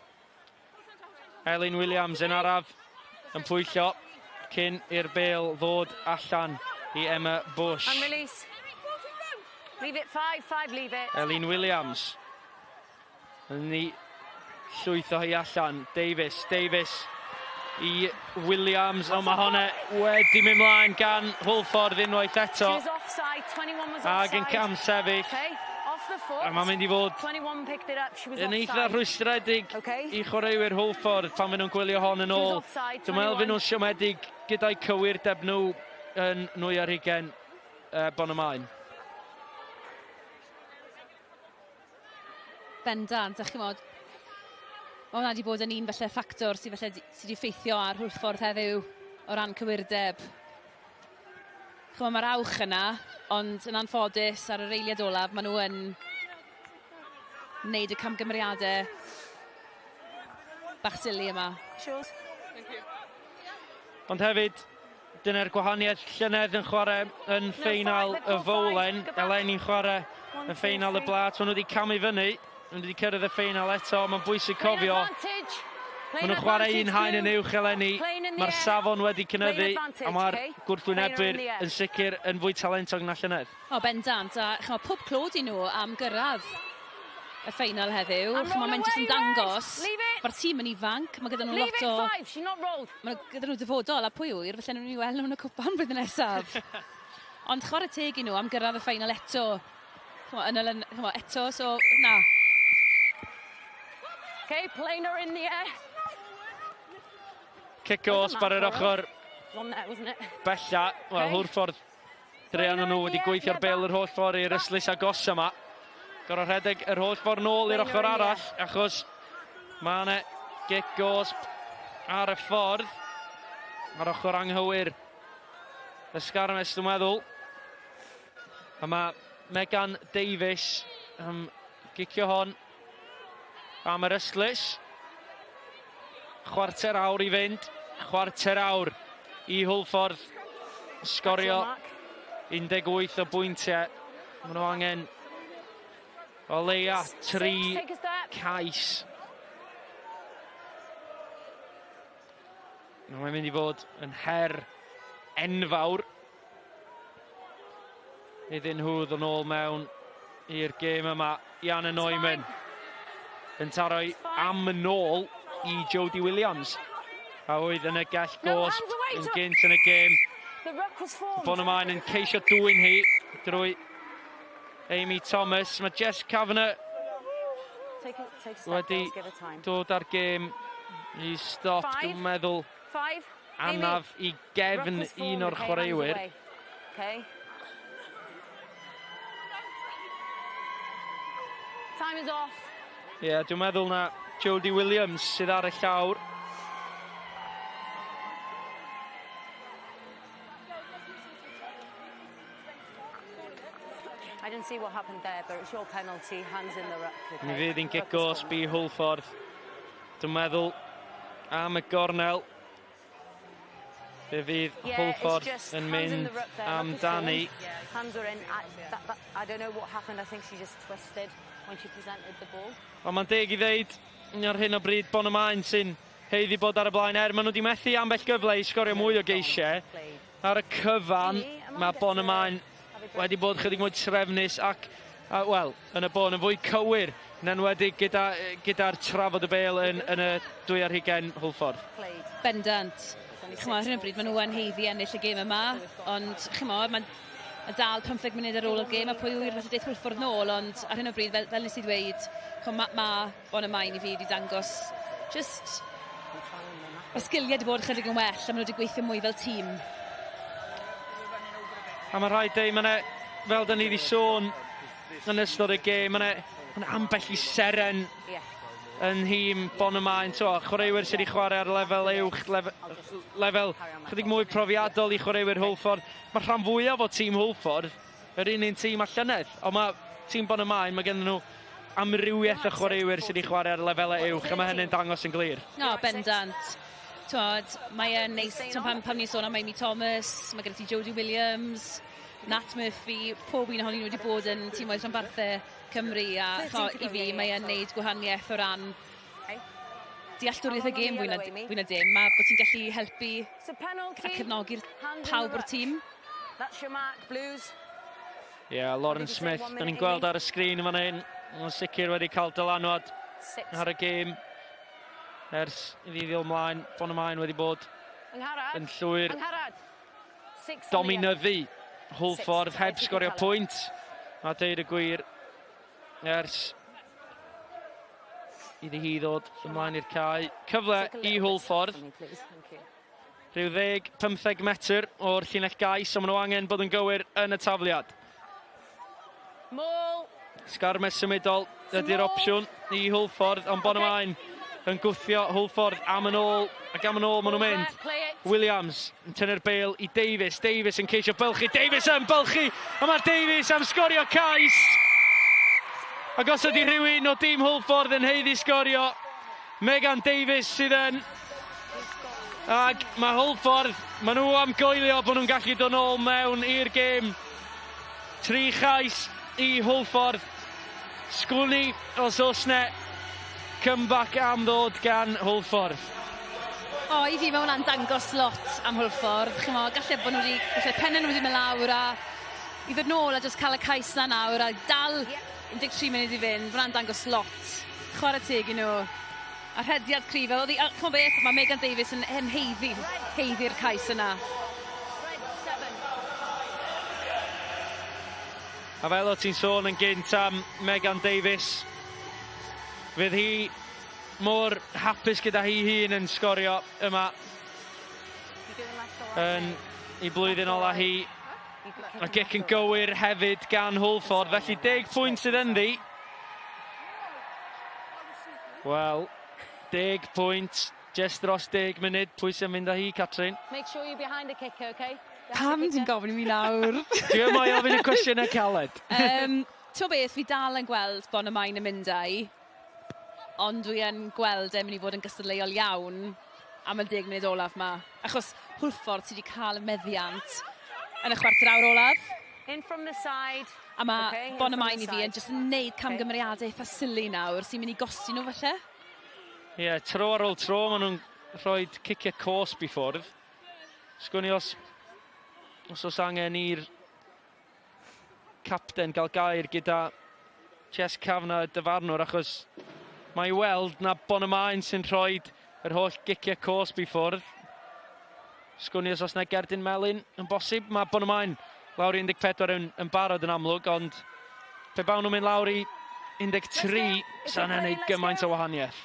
Elin Williams yn araf yn pwyllo cyn i'r bel ddod allan i Emma Bush. And release. Leave it 5, leave it. Elin Williams yn ni llwytho hi allan. Davies i Williams, ond mae hwnna wedi mynd mlaen gan Hwlffordd unwaith eto. Ag yn cam sefyll. A mae'n mynd i fod yn eitha rwystredig i chwaraewyr Hwlffordd pan maen nhw'n gwylio hon yn ôl. Dwi'n meddwl fy nhw'n siomedig gyda'i cywirdeb nhw yn nwy ar hugen Bonymaen. Bendant, a chymod, mae hwnna wedi bod yn un felly ffactor sydd wedi ffeithio ar Hwlffordd heddiw o ran cywirdeb. Chymod, mae'r awch yna, ond yn anffodus ar yr eiliad olaf, maen nhw yn wneud y camgymeriadau bach sili yma. Ond hefyd, dyna'r gwahaniaeth llynedd yn chwarae yn ffeinal y Fowlen. Eleni'n chwarae yn ffeinal y Plat. Maen nhw wedi camu fyny. Maen nhw wedi cyrraedd y ffeinal eto. Mae'n bwysig cofio. Maen nhw'n chwarae un haen yn uwch eleni. Mae'r safon wedi cynyddu. A mae'r gwrthwynebwyr yn sicr yn fwy talentog na llynedd. Bendant. A pob clod i nhw am gyrraedd y ffeinal heddiw. Mae'n jyst yn dangos mae'r tîm yn ifanc. Mae gyda nhw lot o... Mae gyda nhw dyfodol a pwy wyr, felly nhw'n i weld nhw'n y cwpan blwyddyn nesaf. Ond chwarae teg i nhw am gyrraedd y ffeinal eto. Eto, so na. Okay, planer in the air. Cic-os bar yr ochr. Bella, wel, Hwlffordd. Drean nhw wedi gweithio'r bel yr holl ffordd i'r yslys agos yma. Gorau rhedeg yr holl ffordd nôl i'r ochr arall, achos mae yna cic-os ar y ffordd. Ar ochr anghywir. Ysgarmes, dwi'n meddwl. A mae Megan Davies gicio hon am yr yslys. Chwarter awr i fynd. Chwarter awr i Hwlffordd. Sgorio 18 o bwyntiau. Maen nhw angen o leia 3 cais. Mae'n mynd i fod yn her enfawr iddyn nhw ddod nôl mewn i'r gêm yma. Bonymaen yn taroi am yn ôl i Jodie Williams. A oedd yn y gell gosb yn gynt yn y gêm. Bonymaen yn ceisio dwyn hi drwy Amy Thomas. Mae Jess Kavanagh wedi dod ar gêm i stop, dwi'n meddwl, anaf i gefn un o'r chwaraewyr. Time is off. Ie, dwi'n meddwl na Jodie Williams sydd ar y llawr. I didn't see what happened there, but it's your penalty, hands in the ruck. Okay. Mi fydd hi'n gico sbi Hwlffordd. Dwi'n meddwl am y gornel. Fe fydd Hwlffordd yn mynd amdani. Hands are in. I don't know what happened. I think she just twisted when she presented the ball. Ond mae'n deg I ddeud, ar hyn o bryd Bonymaen sy'n heiddi bod ar y blaen maen nhw wedi methu ambell gyfle I sgorio mwy o geisiau. Ar y cyfan, mae Bonymaen wedi bod chydig mwy trefnus ac, wel, yn y bon yn fwy cywir yn enwedig gyda'r trafod y bel yn y 2 ar 20 Hwlffordd. Bendant. Chymod, hyn o bryd, maen nhw yn heiddi ennill y gêm yma, ond chymod, mae'n dal 15 munud ar ôl y gêm, a pwy yw'r falle deith Hwlffordd nôl, ond ar hyn o bryd, fel nes I ddweud, mae Bonymaen I fi wedi dangos just y sgiliau wedi bod chydig yn well, a maen nhw wedi gweithio mwy fel tîm. A mae rhaid dweud, fel da ni wedi sôn yn ystod y gêm, mae'n ambell I seren yn hîm Bonymaen. Chwaraewyr sydd wedi chwarae ar lefel uwch, lefel chydig mwy profiadol I chwaraewyr Hwlffordd. Mae rhan fwyaf o tîm Hwlffordd, yr un tîm a llynedd, ond mae tîm Bonymaen, mae gen nhw amrywiaeth o chwaraewyr sydd wedi chwarae ar lefelau uwch, a mae hynny'n dangos yn glir. No, bendant. Mae'n neis, pam ni'n sôn am Amy Thomas, mae gen ti Jodie Williams, Nat Murphy, pob un ohonyn nhw wedi bod yn tîmoedd rhanbarthau Cymru, a I fi mae'n neud gwahaniaeth o ran dealltwriaeth y gêm fwy na dim, a bod ti'n gallu helpu a cefnogi'r pawb o'r tîm. Lauren Smith, da ni'n gweld ar y sgrin fan hyn, yn sicr wedi cael dylanwad ar y gêm. Ers I fi ddil mlaen, Bonymaen wedi bod yn llwyr dominyddu Hwlffordd heb sgorio pwynt. A deud y gwir, ers iddi hi ddod ymlaen i'r cae. Cyfle I Hwlffordd. Rhyw 10-15 metr o'r llinell gais, ond maen nhw angen bod yn gywir yn y tafliad. Sgarmes symudol ydy'r opsiwn I Hwlffordd, ond Bonymaen yn gwthio Hwlffordd am yn ôl, ac am yn ôl maen nhw'n mynd. Williams yn tynnu'r bêl I Davies, Davies yn ceisio bylchu, Davies yn bylchu, a mae Davies am sgorio cais. Ac os ydy rhywun o dîm Hwlffordd yn heiddi sgorio, Megan Davies sydd yn. Ac mae Hwlffordd, maen nhw am goelio bod nhw'n gallu dod nôl mewn i'r gêm. 3 chais I Hwlffordd. Sgwni os oes ne comeback am ddod gan Hwlffordd. I fi mae hwnna'n dangos lot am Hwlffordd. Galle bod nhw wedi, galle pennau nhw wedi mynd lawr a I ddod nôl a just cael y cais na nawr a dal 13 munud I fynd. Mae hwnna'n dangos lot. Chwarae teg I nhw. A rhediad cryf. Chymod beth, mae Megan Davies yn heiddi'r cais yna. A fel o ti'n sôn yn gynt am Megan Davies, fydd hi mor hapus gyda hi hun yn sgorio yma yn I blwyddyn ola hi. A gic yn gywir hefyd gan Hwlffordd, felly 10 pwynt sydd ynddi. Wel, 10 pwynt, just dros 10 munud. Pwy sy'n mynd â hi, Catrin? Make sure you're behind the kicker, okay? Pam ti'n gofyn I mi nawr? Dwi'n mai ofyn y cwestiynau caled. Ti'n beth, fi dal yn gweld Bonymaen yn mynd â'i, ond dwi yn gweld mynd I fod yn gystadleuol iawn am y 10 munud olaf yma. Achos Hwlffordd sydd wedi cael y meddiant yn y chwarter awr olaf. A mae Bonymaen I fi yn just yn neud camgymeriadau eitha sili nawr sy'n mynd I gosti nhw falle. Tro ar ôl tro, maen nhw'n rhoi cicio cosp I ffwrdd. Sgwni os angen i'r capten gael gair gyda Jess Cafna y dyfarnwr, achos mae I weld na Bonymaen sy'n rhoi yr holl gicio cosp I ffwrdd. Sgwni os na Gerdyn Melyn yn bosib. Mae Bonymaen lawr I 14 yn barod yn amlwg, ond pe bawn nhw'n mynd lawr I 13, sa'n neud gymaint o wahaniaeth.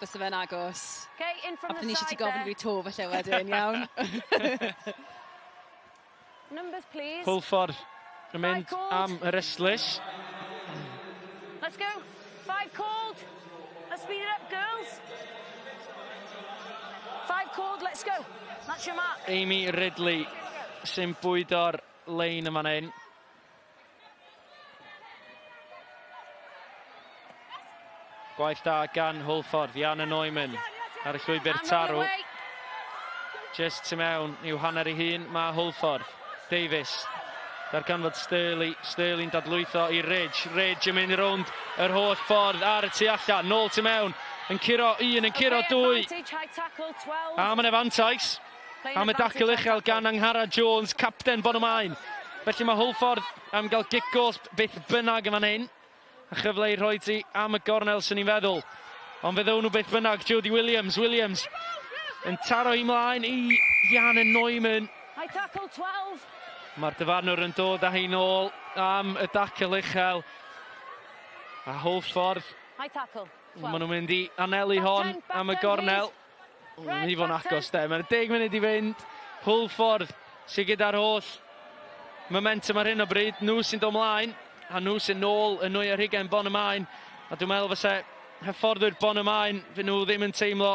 Bys fe'n agos. A bydden ni eisiau ti gofyn I fi to falle wedyn, iawn. Hwlffordd yn mynd am yr eslis. Let's go. 5 called. Let's speed it up, girls. 5 called, let's go. That's your mark. Amy Ridley sy'n bwydo'r lein yma hyn. Gwaith da gan Hwlffordd, Ian y Neumann ar y llwybr tarw. Just tu mewn i'w hanner ei hun, mae Hwlffordd. Davies, darganfod Sterling dadlwytho i Ridge. Ridge yn mynd rownd yr holl ffordd ar y tu allan, nôl tu mewn, yn curo un, yn curo dwy. A mae'n efantais. Am y dacl uchel gan Anghara Jones, capten Bonymaen. Felly mae Hwlffordd am gael gigos beth bynnag yn fan hyn. A chyfle i rhoi ti am y gornel sy'n ni'n feddwl. Ond fe ddewn nhw beth bynnag, Jodie Williams. Williams yn taro i mlaen i Ian y Neumann. Mae'r dyfarnwr yn dod â hi nôl am y dacl uchel. A Hwlffordd. Maen nhw'n mynd i anelu hon am y gornel. Ni fo'n agos de, mae'n 10 munud i fynd. Hwlffordd sy'n gyda'r holl momentum ar hyn o bryd. Nhw sy'n dod mlaen, a nhw sy'n nôl yn nwy ar hugen Bonymaen. A dwi'n meddwl fyse hyfforddwyr Bonymaen, fy nhw ddim yn teimlo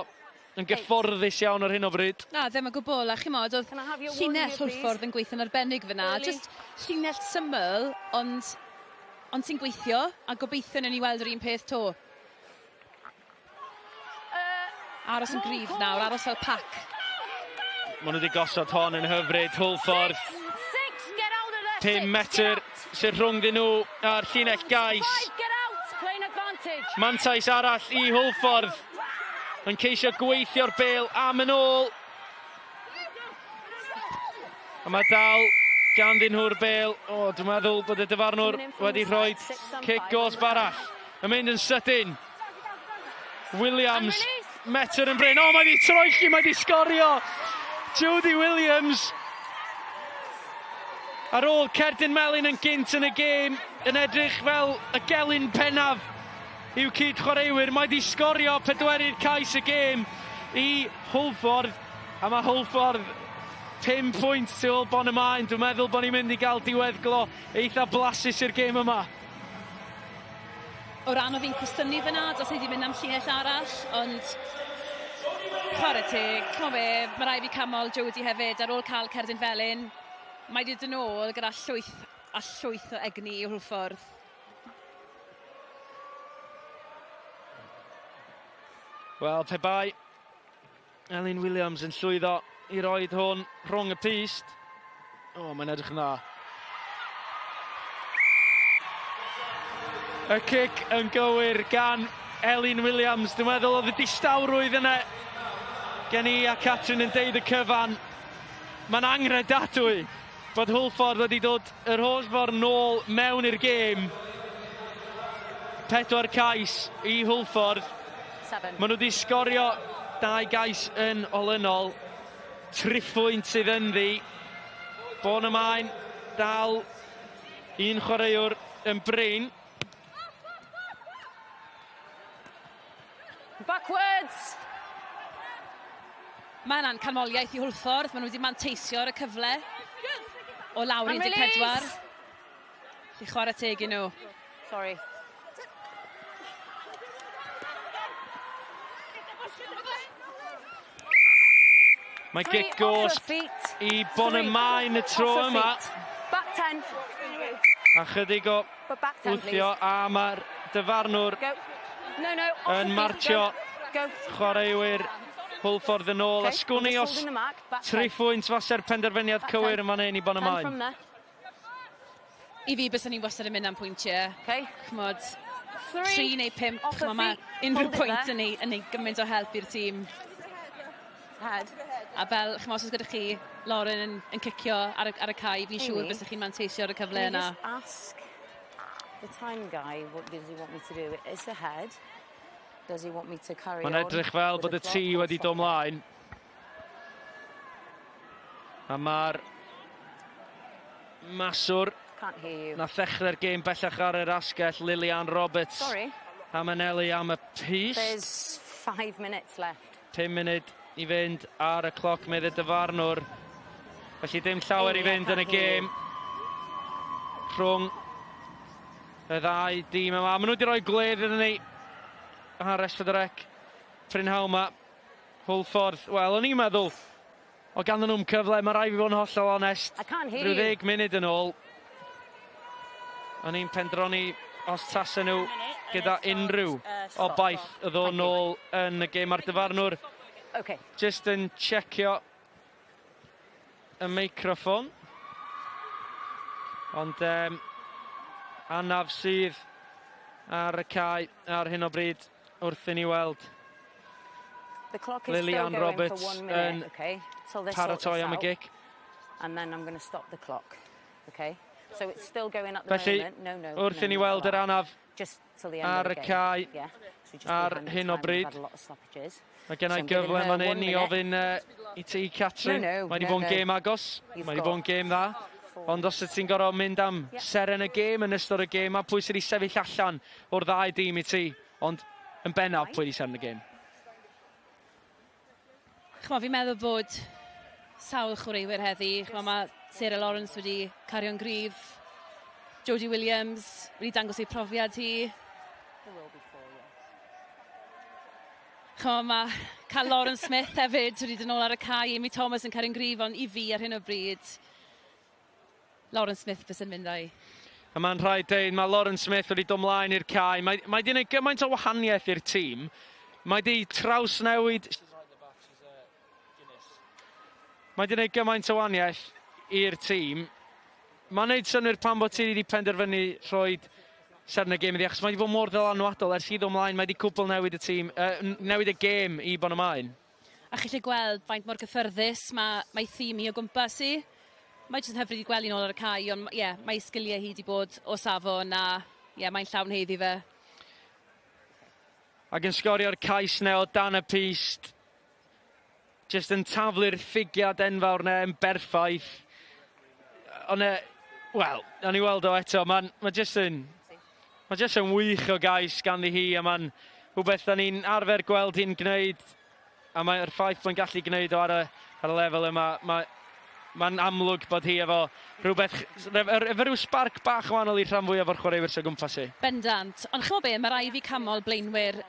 yn gyfforddus iawn ar hyn o bryd. Na, ddim yn gwbl, a chymod, oedd llinell Hwlffordd yn gweithio'n arbennig fyna. Just llinell syml, ond sy'n gweithio, a gobeithio yn ei weld yr un peth to. Aros yn gryf nawr, aros fel pac. Maen nhw wedi gosod hon yn hyfryd, Hwlffordd. 5 metr sy'n rhwngdyn nhw a'r llinell gais. Mantais arall i Hwlffordd. Yn ceisio gweithio'r bêl am yn ôl. A mae dal ganddyn nhw'r bêl. O, dwi'n meddwl bod y dyfarnwr wedi rhoi cic gosb arall. Yn mynd yn sydyn. Williams, metr yn bryn. O, mae di troelli, mae di sgorio. Jodie Williams. Ar ôl cerdyn melyn yn gynt yn y gêm, yn edrych fel y gelyn pennaf i'w cyd chwaraewyr. Mae di sgorio pedwerydd cais y gêm i Hwlffordd. A mae Hwlffordd 5 pwynt tu ôl Bonymaen. Dwi'n meddwl bod ni'n mynd i gael diweddglo eitha blasus i'r gêm yma. O ran o fi'n cwestiynu fyna, dos ni wedi mynd am llinell arall, ond chwarae teg, mae rai fi camol Jodie hefyd, ar ôl cael cerdyn felyn, mae wedi dod yn ôl gyda llwyth o egni i Hwlffordd. Wel, pe bai Elin Williams yn llwyddo i roed hwn rhwng y pist. O, mae'n edrych yn dda. Y cic yn gywir gan Elin Williams. Dwi'n meddwl oedd y distawrwydd yna gen i a Catrin yn deud y cyfan. Mae'n angredadwy bod Hwlffordd wedi dod yr holl ffordd nôl mewn i'r gêm. 4 cais i Hwlffordd. Maen nhw wedi sgorio 2 gais yn olynol. Triphwynt sydd ynddi. Bonymaen dal un chwaraewr yn brin. Backwards! Mae yna'n canmoliaeth i Hwlffordd. Maen nhw wedi manteisio ar y cyfle o lawr 14. Lly chwarae teg i nhw. Sorry. Mae gic gosb i Bonymaen y tro yma. Back 10. A chydig o wthio, a mae'r dyfarnwr yn martio chwaraewyr Hwlffordd yn ôl. A sgwni os triphwynt fase'r penderfyniad cywir yn fan hyn i Bonymaen. I fi bys ni'n wastad yn mynd am pwyntiau. Chmod, 3 neu 5, mae unrhyw pwynt yn ei gymaint o help i'r tîm. A fel, chmod, os gyda chi Lauren yn cicio ar y cae, fi'n siŵr bys chi'n manteisio ar y cyfle yna. Can you just ask the time guy what does he want me to do? It's ahead. Does he want me to carry on? Mae'n edrych fel bod y tŷ wedi dod mlaen. A mae'r maswr na ddechrau'r gêm bellach ar yr asgell, Lilian Roberts. A Maneli am y pist. There's 5 minutes left. 5 munud i fynd ar y cloc, medd y dyfarnwr. Felly dim llawer i fynd yn y gêm rhwng y 2 dîm yma. Maen nhw wedi rhoi gwledd iddyn ni ar S4C. Prynhawn yma, Hwlffordd. Wel, o'n i'n meddwl, o ganddyn nhw'n cyfle, mae rai fi fod yn hollol onest. Rhyw 10 munud yn ôl. O'n i'n pendroni os tasen nhw gyda unrhyw o baith y ddo nôl yn y gêm ar dyfarnwr. Just yn checio y meicroffon. Ond anaf sydd ar y cae ar hyn o bryd wrth i ni weld Lilian Roberts yn paratoi am y gic. And then I'm going to stop the clock. Okay? So it's still going at the moment. No. Wrth i ni weld yr anaf ar y cae ar hyn o bryd. Mae gennau gyfle man hyn i ofyn i ti, Catrin. Mae wedi bod yn gêm agos. Mae wedi bod yn gêm dda. Ond os ydych chi'n gorfod mynd am seren y gêm yn ystod y gêm, a pwy sydd wedi sefyll allan o'r ddau dîm i ti. Ond yn bennaf pwy wedi seren y gêm. Fi'n meddwl bod sawl chwaraewyr heddi. Mae Sarah Lawrence wedi cario'n gryf. Jodie Williams wedi dangos ei profiad hi. Mae cael Lauren Smith hefyd wedi dod nôl ar y cae. Amy Thomas yn cario'n gryf, ond i fi ar hyn o bryd, Lauren Smith bys yn mynd â'i. A mae'n rhaid dweud, mae Lauren Smith wedi dod mlaen i'r cae. Mae wedi gwneud gymaint o wahaniaeth i'r tîm. Mae wedi trawsnewid... Mae wedi gwneud gymaint o wahaniaeth i'r tîm. Mae'n gwneud synwyr pan bod ti wedi penderfynu rhoi seren y gêm iddi, achos mae wedi bod mor ddylanwadol ers iddo ymlaen. Mae wedi cwbl newid y tîm, newid y gêm i Bonymaen. A chi eisiau gweld faint mor gyffyrddus mae thîm hi o gwmpas i. Mae jyst yn hyfryd i gweld i'n ôl ar y cae, ond mae sgiliau hi wedi bod o safon a mae'n llawn heiddi fe. Ac yn sgorio'r cais neu o dan y pist. Jyst yn taflu'r ffigiad enfawr neu yn berffaith. Ond wel, nawn ni weld o eto. Mae jyst yn wych o gais ganddi hi, a mae'n rhywbeth da ni'n arfer gweld hi'n gwneud. A mae'r ffaith bod yn gallu gwneud o ar y lefel yma. Mae'n amlwg bod hi efo rhywbeth, efo rhyw sbarc bach wahanol i'r rhan fwyaf o'r chwaraewyr sy'n gwmpas hi. Bendant. Ond chymod be, mae rai fi camol blaenwyr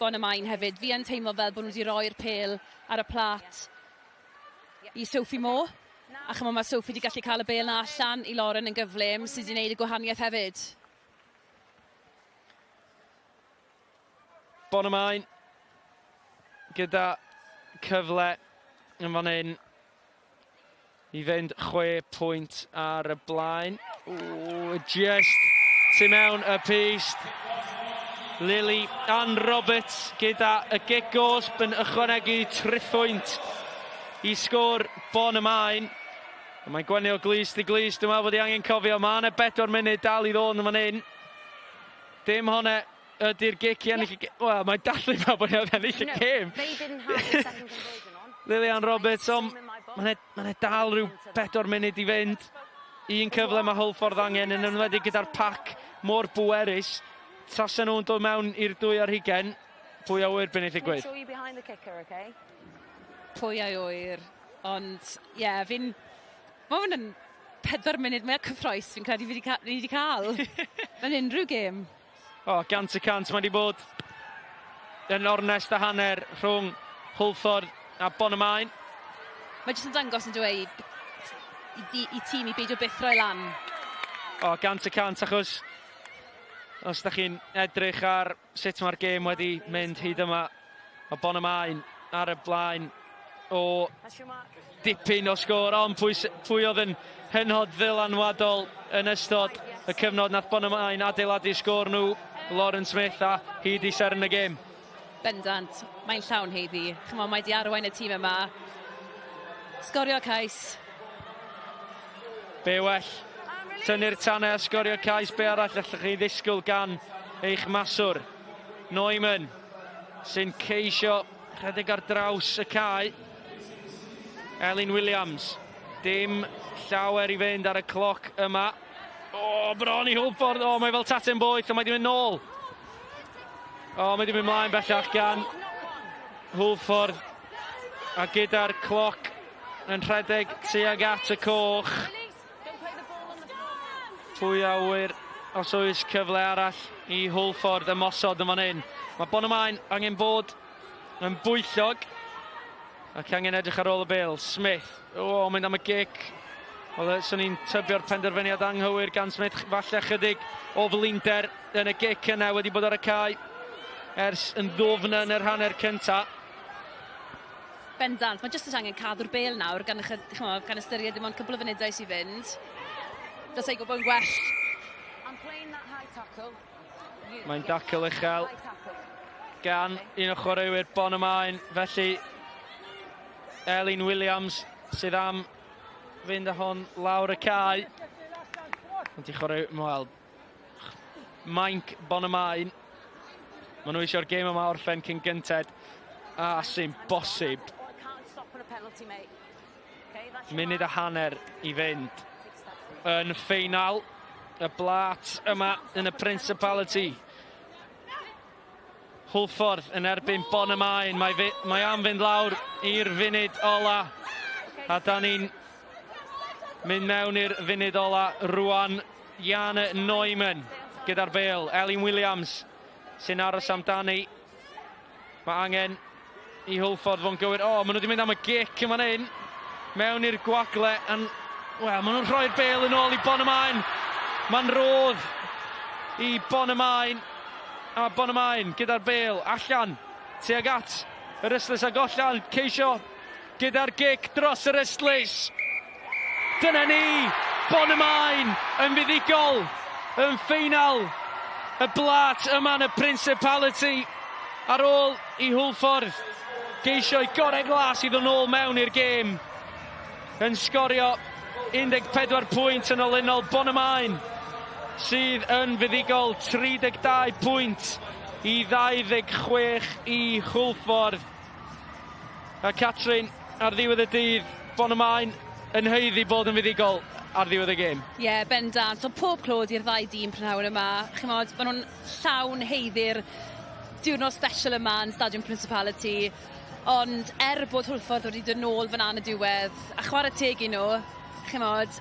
Bonymaen hefyd. Fi yn teimlo fel bod nhw wedi roi'r pêl ar y plat i Sophie Moore. A chymod mae Sophie wedi gallu cael y bêl na allan i Lauren yn gyflym sydd wedi gwneud y gwahaniaeth hefyd. Bonymaen gyda cyfle yn fan hyn i fynd 6 pwynt ar y blaen. Just tu mewn y pist. Lily Ann Roberts gyda y gic gosb yn ychwanegu 3 pwynt i sgôr Bonymaen. Mae'n gwenu o glist i glist. Dwi'n meddwl bod i angen cofio. Mae yna 4 munud dal i ddod yn fan hyn. Dim hwnna ydy'r gic i ennill y gêm. Wel, mae'n dallu fel bod ni'n ennill y gêm. Lilian Roberts, ond mae'n dal rhyw 4 munud i fynd. Un cyfle mae Hwlffordd angen, yn enwedig gyda'r pac mor bwerus. Tasen nhw'n dod mewn i'r 2 ar 20. Pwy a wyr beth ddigwydd? Pwy a wyr. Ond, fi'n... Mae hwn yn 4 munud mwy o cyffroes fi'n credu ni wedi cael. Yn unrhyw gêm. 100% mae wedi bod yn ornest a hanner rhwng Hwlffordd a Bonymaen. Mae jyst yn dangos yn dweud i tîm i beidio byth roi lan. 100% achos os da chi'n edrych ar sut mae'r gêm wedi mynd hyd yma, mae Bonymaen ar y blaen o dipyn o sgôr, ond pwy oedd yn hynod ddylanwadol yn ystod y cyfnod nath Bonymaen adeiladu sgôr nhw, Lauren Smith, a hi di seren y gêm. Bendant, mae'n llawn heiddi. Chymod, mae di arwain y tîm yma. Sgorio cais. Be well, tynnu'r tanau a sgorio cais. Be arall allwch chi ddisgwyl gan eich maswr Bonymaen, sy'n ceisio rhedeg ar draws y cae. Elin Williams, dim llawer i fynd ar y cloc yma. Bron i Hwlffordd, mae fel tatyn boeth, ond mae di mynd nôl. Mae di mynd mlaen bellach gan Hwlffordd. A gyda'r cloc yn rhedeg tuag at y coch. Pwy a wyr os oes cyfle arall i Hwlffordd ymosod yn fan hyn. Mae Bonymaen angen bod yn bwyllog ac angen edrych ar ôl y bêl. Smith, mynd am y gic. Wel, swn i'n tybio'r penderfyniad anghywir gan Smith, falle chydig o flinder yn y gic yna wedi bod ar y cae ers yn ddofn yn yr hanner cynta. Bendant, mae jyst yn angen cadw'r bel nawr gan ystyried dim ond cwbl o funudau sy'n fynd. Does ei gwybod yn gwell. Mae'n dacl uchel gan un o chwaraewyr Bonymaen, felly Elin Williams sydd am fynd â hon lawr y cae. Ond i chwarae, wel, Mainc Bonymaen. Maen nhw eisiau'r gêm yma orffen cyn gynted. A sy'n bosib. Munud a hanner i fynd yn Ffeinal. Y Plat yma yn y Principality. Hwlffordd yn erbyn Bonymaen. Mae am fynd lawr i'r funud ola. A da ni'n mynd mewn i'r funud ola rwan. Jana Neumann gyda'r bêl. Elin Williams sy'n aros amdani. Mae angen i Hwlffordd fo'n gywir. O, maen nhw wedi mynd am y gic yma'n hyn. Mewn i'r gwagle. Wel, maen nhw'n rhoi'r bêl yn ôl i Bonymaen. Mae'n rodd i Bonymaen. A Bonymaen gyda'r bêl. Allan. Tuag at yr Ystlys a gollan. Ceisio gyda'r gic dros yr Ystlys. Dyna ni. Bonymaen yn fuddigol. Yn Ffeinal. Y Plat yma yn y Principality. Ar ôl i Hwlffordd geisio i gorau glas i ddod nôl mewn i'r gêm. Yn sgorio 14 pwynt yn olynol. Bonymaen sydd yn fuddigol 32 pwynt i 26 i Hwlffordd. A Catrin, ar ddiwedd y dydd, Bonymaen yn haeddu bod yn fuddigol ar ddiwedd y gêm. Ie, bendant. So pob clod i'r ddau dîm prynhawn yma. Chymod, maen nhw'n llawn heiddi'r diwrnod special yma yn Stadiwm Principality. Ond bod Hwlffordd wedi dod nôl fan yn y diwedd, a chwarae teg i nhw, chymod,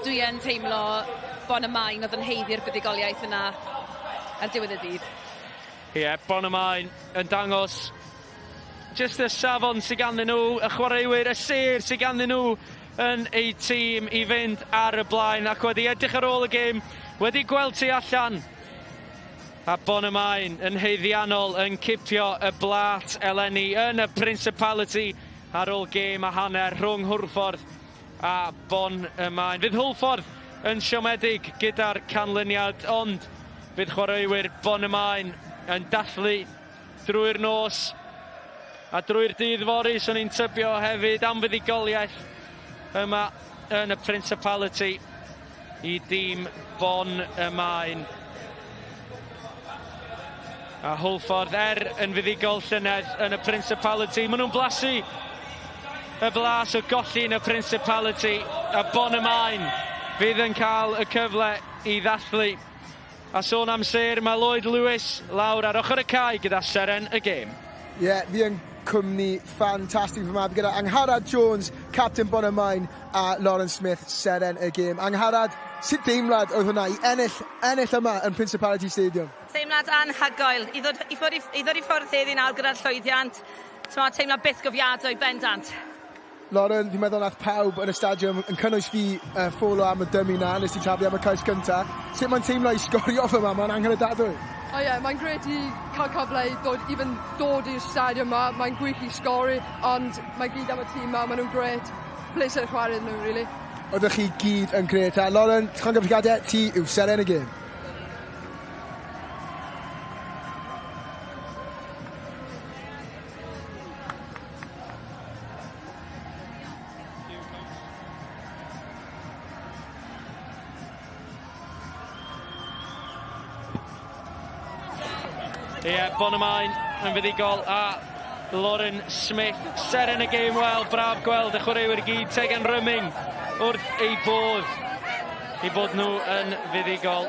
dwi yn teimlo Bonymaen oedd yn heiddi'r buddigoliaeth yna ar diwedd y dydd. Ie, Bonymaen yn dangos just y safon sydd ganddyn nhw, y chwaraewyr, y ser sydd ganddyn nhw yn eu tîm i fynd ar y blaen, ac wedi edrych ar ôl y gêm, wedi gweld tu allan. A Bonymaen yn heiddiannol yn cipio y Plat eleni yn y Principality ar ôl gêm a hanner rhwng Hwlffordd a Bonymaen. Fydd Hwlffordd yn siomedig gyda'r canlyniad, ond fydd chwaraewyr Bonymaen yn dathlu drwy'r nos a drwy'r dydd fory. So ni'n tybio hefyd am fuddigoliaeth yma yn y Principality i dîm Bonymaen. A Hwlffordd yn fuddigol llynedd yn y Principality. Maen nhw'n blasu y blas o golli yn y Principality. A Bonymaen fydd yn cael y cyfle i ddathlu. A sôn am ser, mae Lloyd Lewis lawr ar ochr y cae gyda seren y gêm. Ie, fi yn cwmni ffantastig fy mab gyda Angharad Jones, captain Bonymaen, a Lauren Smith, seren y gêm. Angharad, sut deimlad oedd hwnna i ennill yma yn Principality Stadium? Teimlad anhygoel. I ddod i ffwrdd heddi nawr gyda'r llwyddiant. Teimlad byth gofiadwy bendant. Lauren, fi'n meddwl nath pawb yn y stadiwm yn cynnwys fi ffolo am y dymu na, nes i taflu am y cais cynta. Sut mae'n teimlo i sgorio off yma? Mae'n anghredadwy. O ie, mae'n gret i cael cyfle i dod i'r stadiwm yma. Mae'n gwych i sgori, ond mae gyd am y tîm yma. Maen nhw'n gret. Pleser chwarae nhw, really. Oeddech chi gyd yn gret. Lauren, llongyfrifiadau ti yw seren y gêm. Ie, Bonymaen yn fuddigol a Lauren Smith seren y gêm. Wel, braf gweld y chwaraewyr gyd tegen rhwng wrth eu bod nhw yn fuddigol.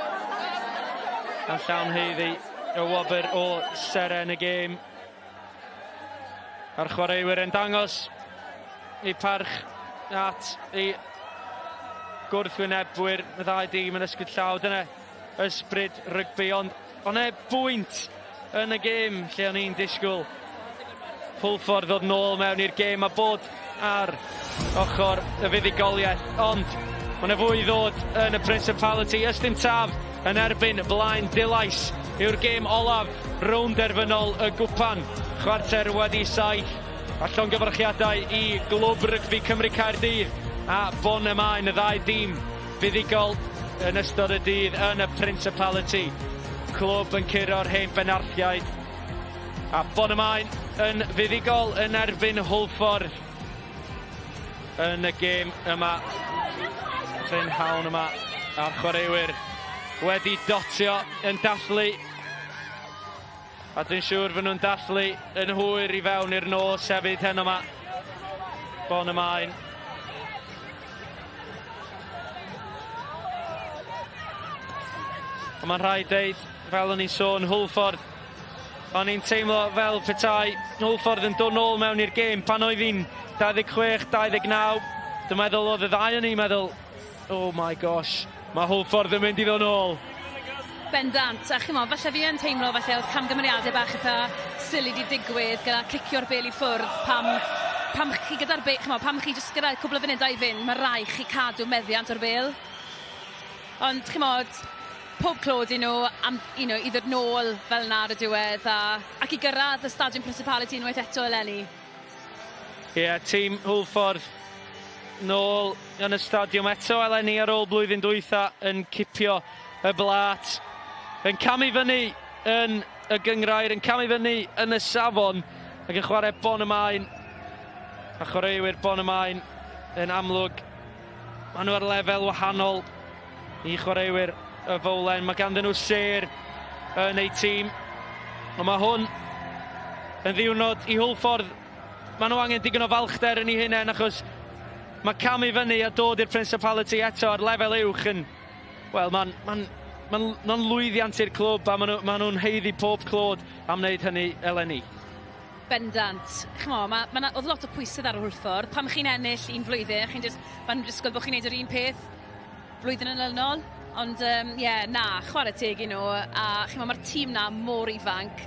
A llawn heiddi y wobr o seren y gêm. A'r chwaraewyr yn dangos eu parch at eu gwrthwynebwyr y ddau dîm yn ysgwyd llaw. Dyna ysbryd rygbi, ond bwynt yn y gêm lle o'n i'n disgwyl Hwlffordd ddod nôl mewn i'r gêm, a bod ar ochr y fuddigoliaeth, ond mae yna fwy i ddod yn y Principality. Ystyn Taf yn erbyn blaen Dilais yw'r gêm olaf rownd Derfynol y gwpan. Chwarter wedi 7 a llongyfarchiadau i glwb rygbi Cymru Caerdydd a Bonymaen, y ddau dîm fuddigol yn ystod y dydd yn y Principality. Clwb yn curo'r hen benarthiaid a Bonymaen yn fuddigol yn erbyn Hwlffordd yn y gêm yma. Ffeinal yma a'r chwaraewyr wedi dotio yn dathlu a dwi'n siŵr fy nhw'n dathlu yn hwyr i fewn i'r nos hefyd heno yma. Bonymaen. Mae'n rhaid deud, fel o'n i'n sôn, Hwlffordd. O'n i'n teimlo fel petai Hwlffordd yn dod nôl mewn i'r gêm pan oedd hi'n 26, 29. Dwi'n meddwl oedd y ddau o'n i'n meddwl, oh my gosh, mae Hwlffordd yn mynd i ddod nôl. Bendant, a chymo, falle fi yn teimlo falle oedd camgymeriadau bach eitha sili di digwydd gyda clicio'r bel i ffwrdd pam chi gyda'r bel, chymo, pam chi jyst gyda cwbl o funudau i fynd, mae rai chi cadw meddiant o'r bel. Ond chymod, pob clod i nhw i ddod nôl fel yna ar y diwedd ac i gyrraedd y Stadiwm Principality unwaith eto eleni. Ie, tîm Hwlffordd nôl yn y stadiwm eto eleni ar ôl blwyddyn dwytha yn cipio y Plat, yn camu fyny yn y gyngrair, yn camu fyny yn y safon ac yn chwarae Bonymaen a chwaraewyr Bonymaen yn amlwg. Maen nhw ar lefel wahanol i chwaraewyr y Fowlen. Mae ganddyn nhw ser yn eu tîm. Ond mae hwn yn ddiwrnod i Hwlffordd. Maen nhw angen digon o falchder yn ei hunain achos mae camu fyny a dod i'r Principality eto ar lefel uwch yn... Wel, mae'n lwyddiant i'r clwb a maen nhw'n heiddi pob clod am wneud hynny eleni. Bendant. Chmo, oedd lot o pwysedd ar Hwlffordd. Pam chi'n ennill un flwyddyn, maen nhw'n disgwyl bod chi'n neud yr un peth blwyddyn yn ylnol. Ond, chwarae teg i nhw. A mae'r tîm na mor ifanc.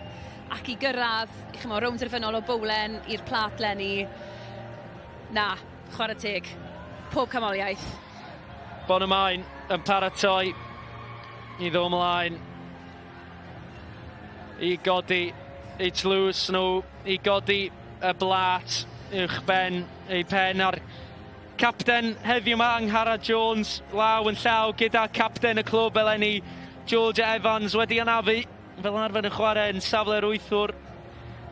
Ac i gyrraedd, rownd Derfynol o Bowlen i'r Plat leni. Chwarae teg. Pob camoliaeth. Bonymaen yn paratoi i ddod ymlaen. I godi eu tlws nhw. I godi y Plat uwch ben eu pen ar capten heddiw yma, Angharad Jones, law yn llaw gyda capten y clwb eleni, Georgia Evans wedi anafu fel arfer yn chwarae yn safle'r wythwr.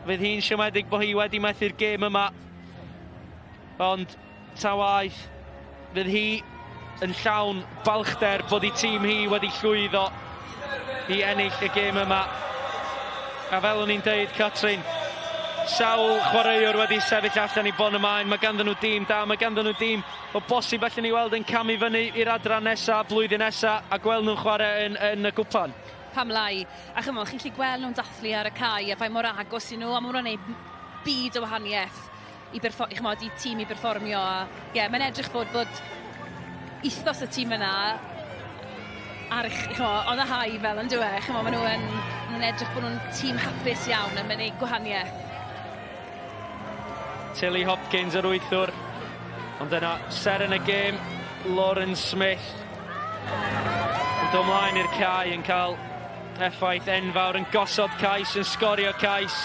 Fydd hi'n siomedig bod hi wedi methu'r gêm yma. Ond ta waith, fydd hi yn llawn balchder bod ei tîm hi wedi llwyddo i ennill y gêm yma. A fel o'n i'n deud, Catrin, sawl chwaraewr wedi sefyll allan i Bonymaen. Mae ganddyn nhw dîm da, mae ganddyn nhw dîm o bosib allan ni weld yn camu fyny i'r adran nesa, blwyddyn nesa, a gweld nhw'n chwarae yn y gwpan. Pam lai. A chi'n gallu gweld nhw'n dathlu ar y cae a fai mor agos i nhw, a mor gwneud byd o wahaniaeth i tîm i berfformio. Mae'n edrych bod ethos y tîm yna ond y hau fel yn dweud. Maen nhw yn edrych bod nhw'n tîm hapus iawn yn mynd gwahaniaeth. Tilly Hopkins yr wythwr, ond yna ser yn y gêm, Lauren Smith yn dod ymlaen i'r cae yn cael effaith enfawr, yn gosod cais, yn sgorio cais,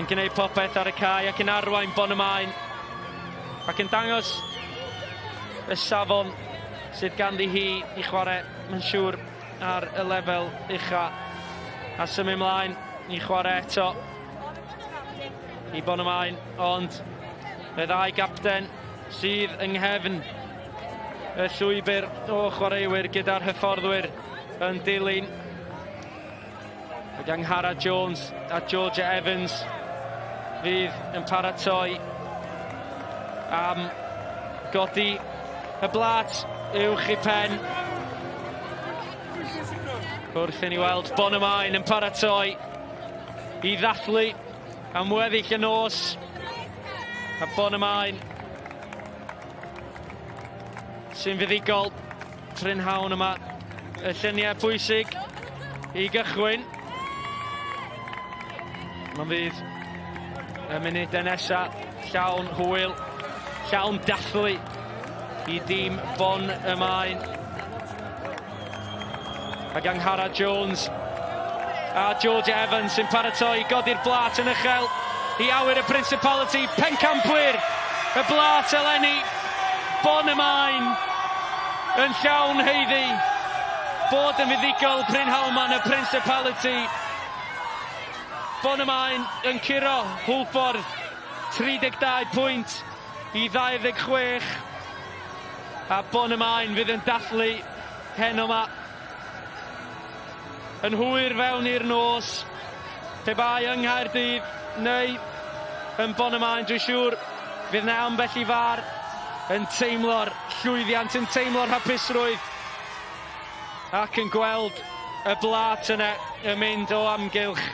yn gwneud popeth ar y cae ac yn arwain Bonymaen ac yn dangos y safon sydd ganddi hi i chwarae, mae'n siŵr, ar y lefel ucha a symud ymlaen i chwarae eto i Bonymaen, ond y ddau gapten sydd yng nghefn y llwybr o chwaraewyr gyda'r hyfforddwyr yn dilyn. Mae Angharad Jones a Georgia Evans fydd yn paratoi am godi y Plat uwch i pen. Wrth i ni weld Bonymaen yn paratoi i ddathlu am weddill y nos. A Bonymaen sy'n fuddigol prynhawn yma. Y lluniau pwysig i gychwyn. Mae'n fydd y munudau nesaf llawn hwyl, llawn dathlu I dîm Bonymaen. Ac Anghara Jones a George Evans sy'n paratoi godi'r Plat yn uchel I awyr y Principality, pencampwyr y Plat eleni, Bonymaen yn llawn heiddi, bod yn fuddigol Bryn Halman y Principality. Bonymaen yn curo Hwlffordd 32 pwynt I 26 a Bonymaen fydd yn dathlu heno yma yn hwyr fewn i'r nos pe bai yng Nghaerdydd neu yn Bonymaen dwi'n siŵr fydd na ambell I far yn teimlo'r llwyddiant, yn teimlo'r hapusrwydd ac yn gweld y Plat yna yn mynd o amgylch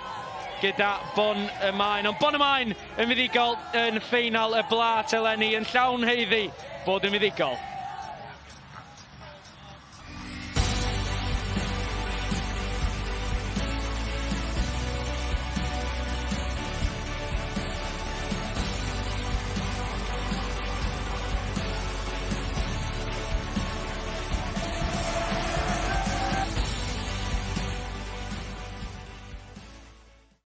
gyda Bonymaen. Ond Bonymaen yn fuddigol yn ffeinal y Plat eleni yn llawn heiddi bod yn fuddigol.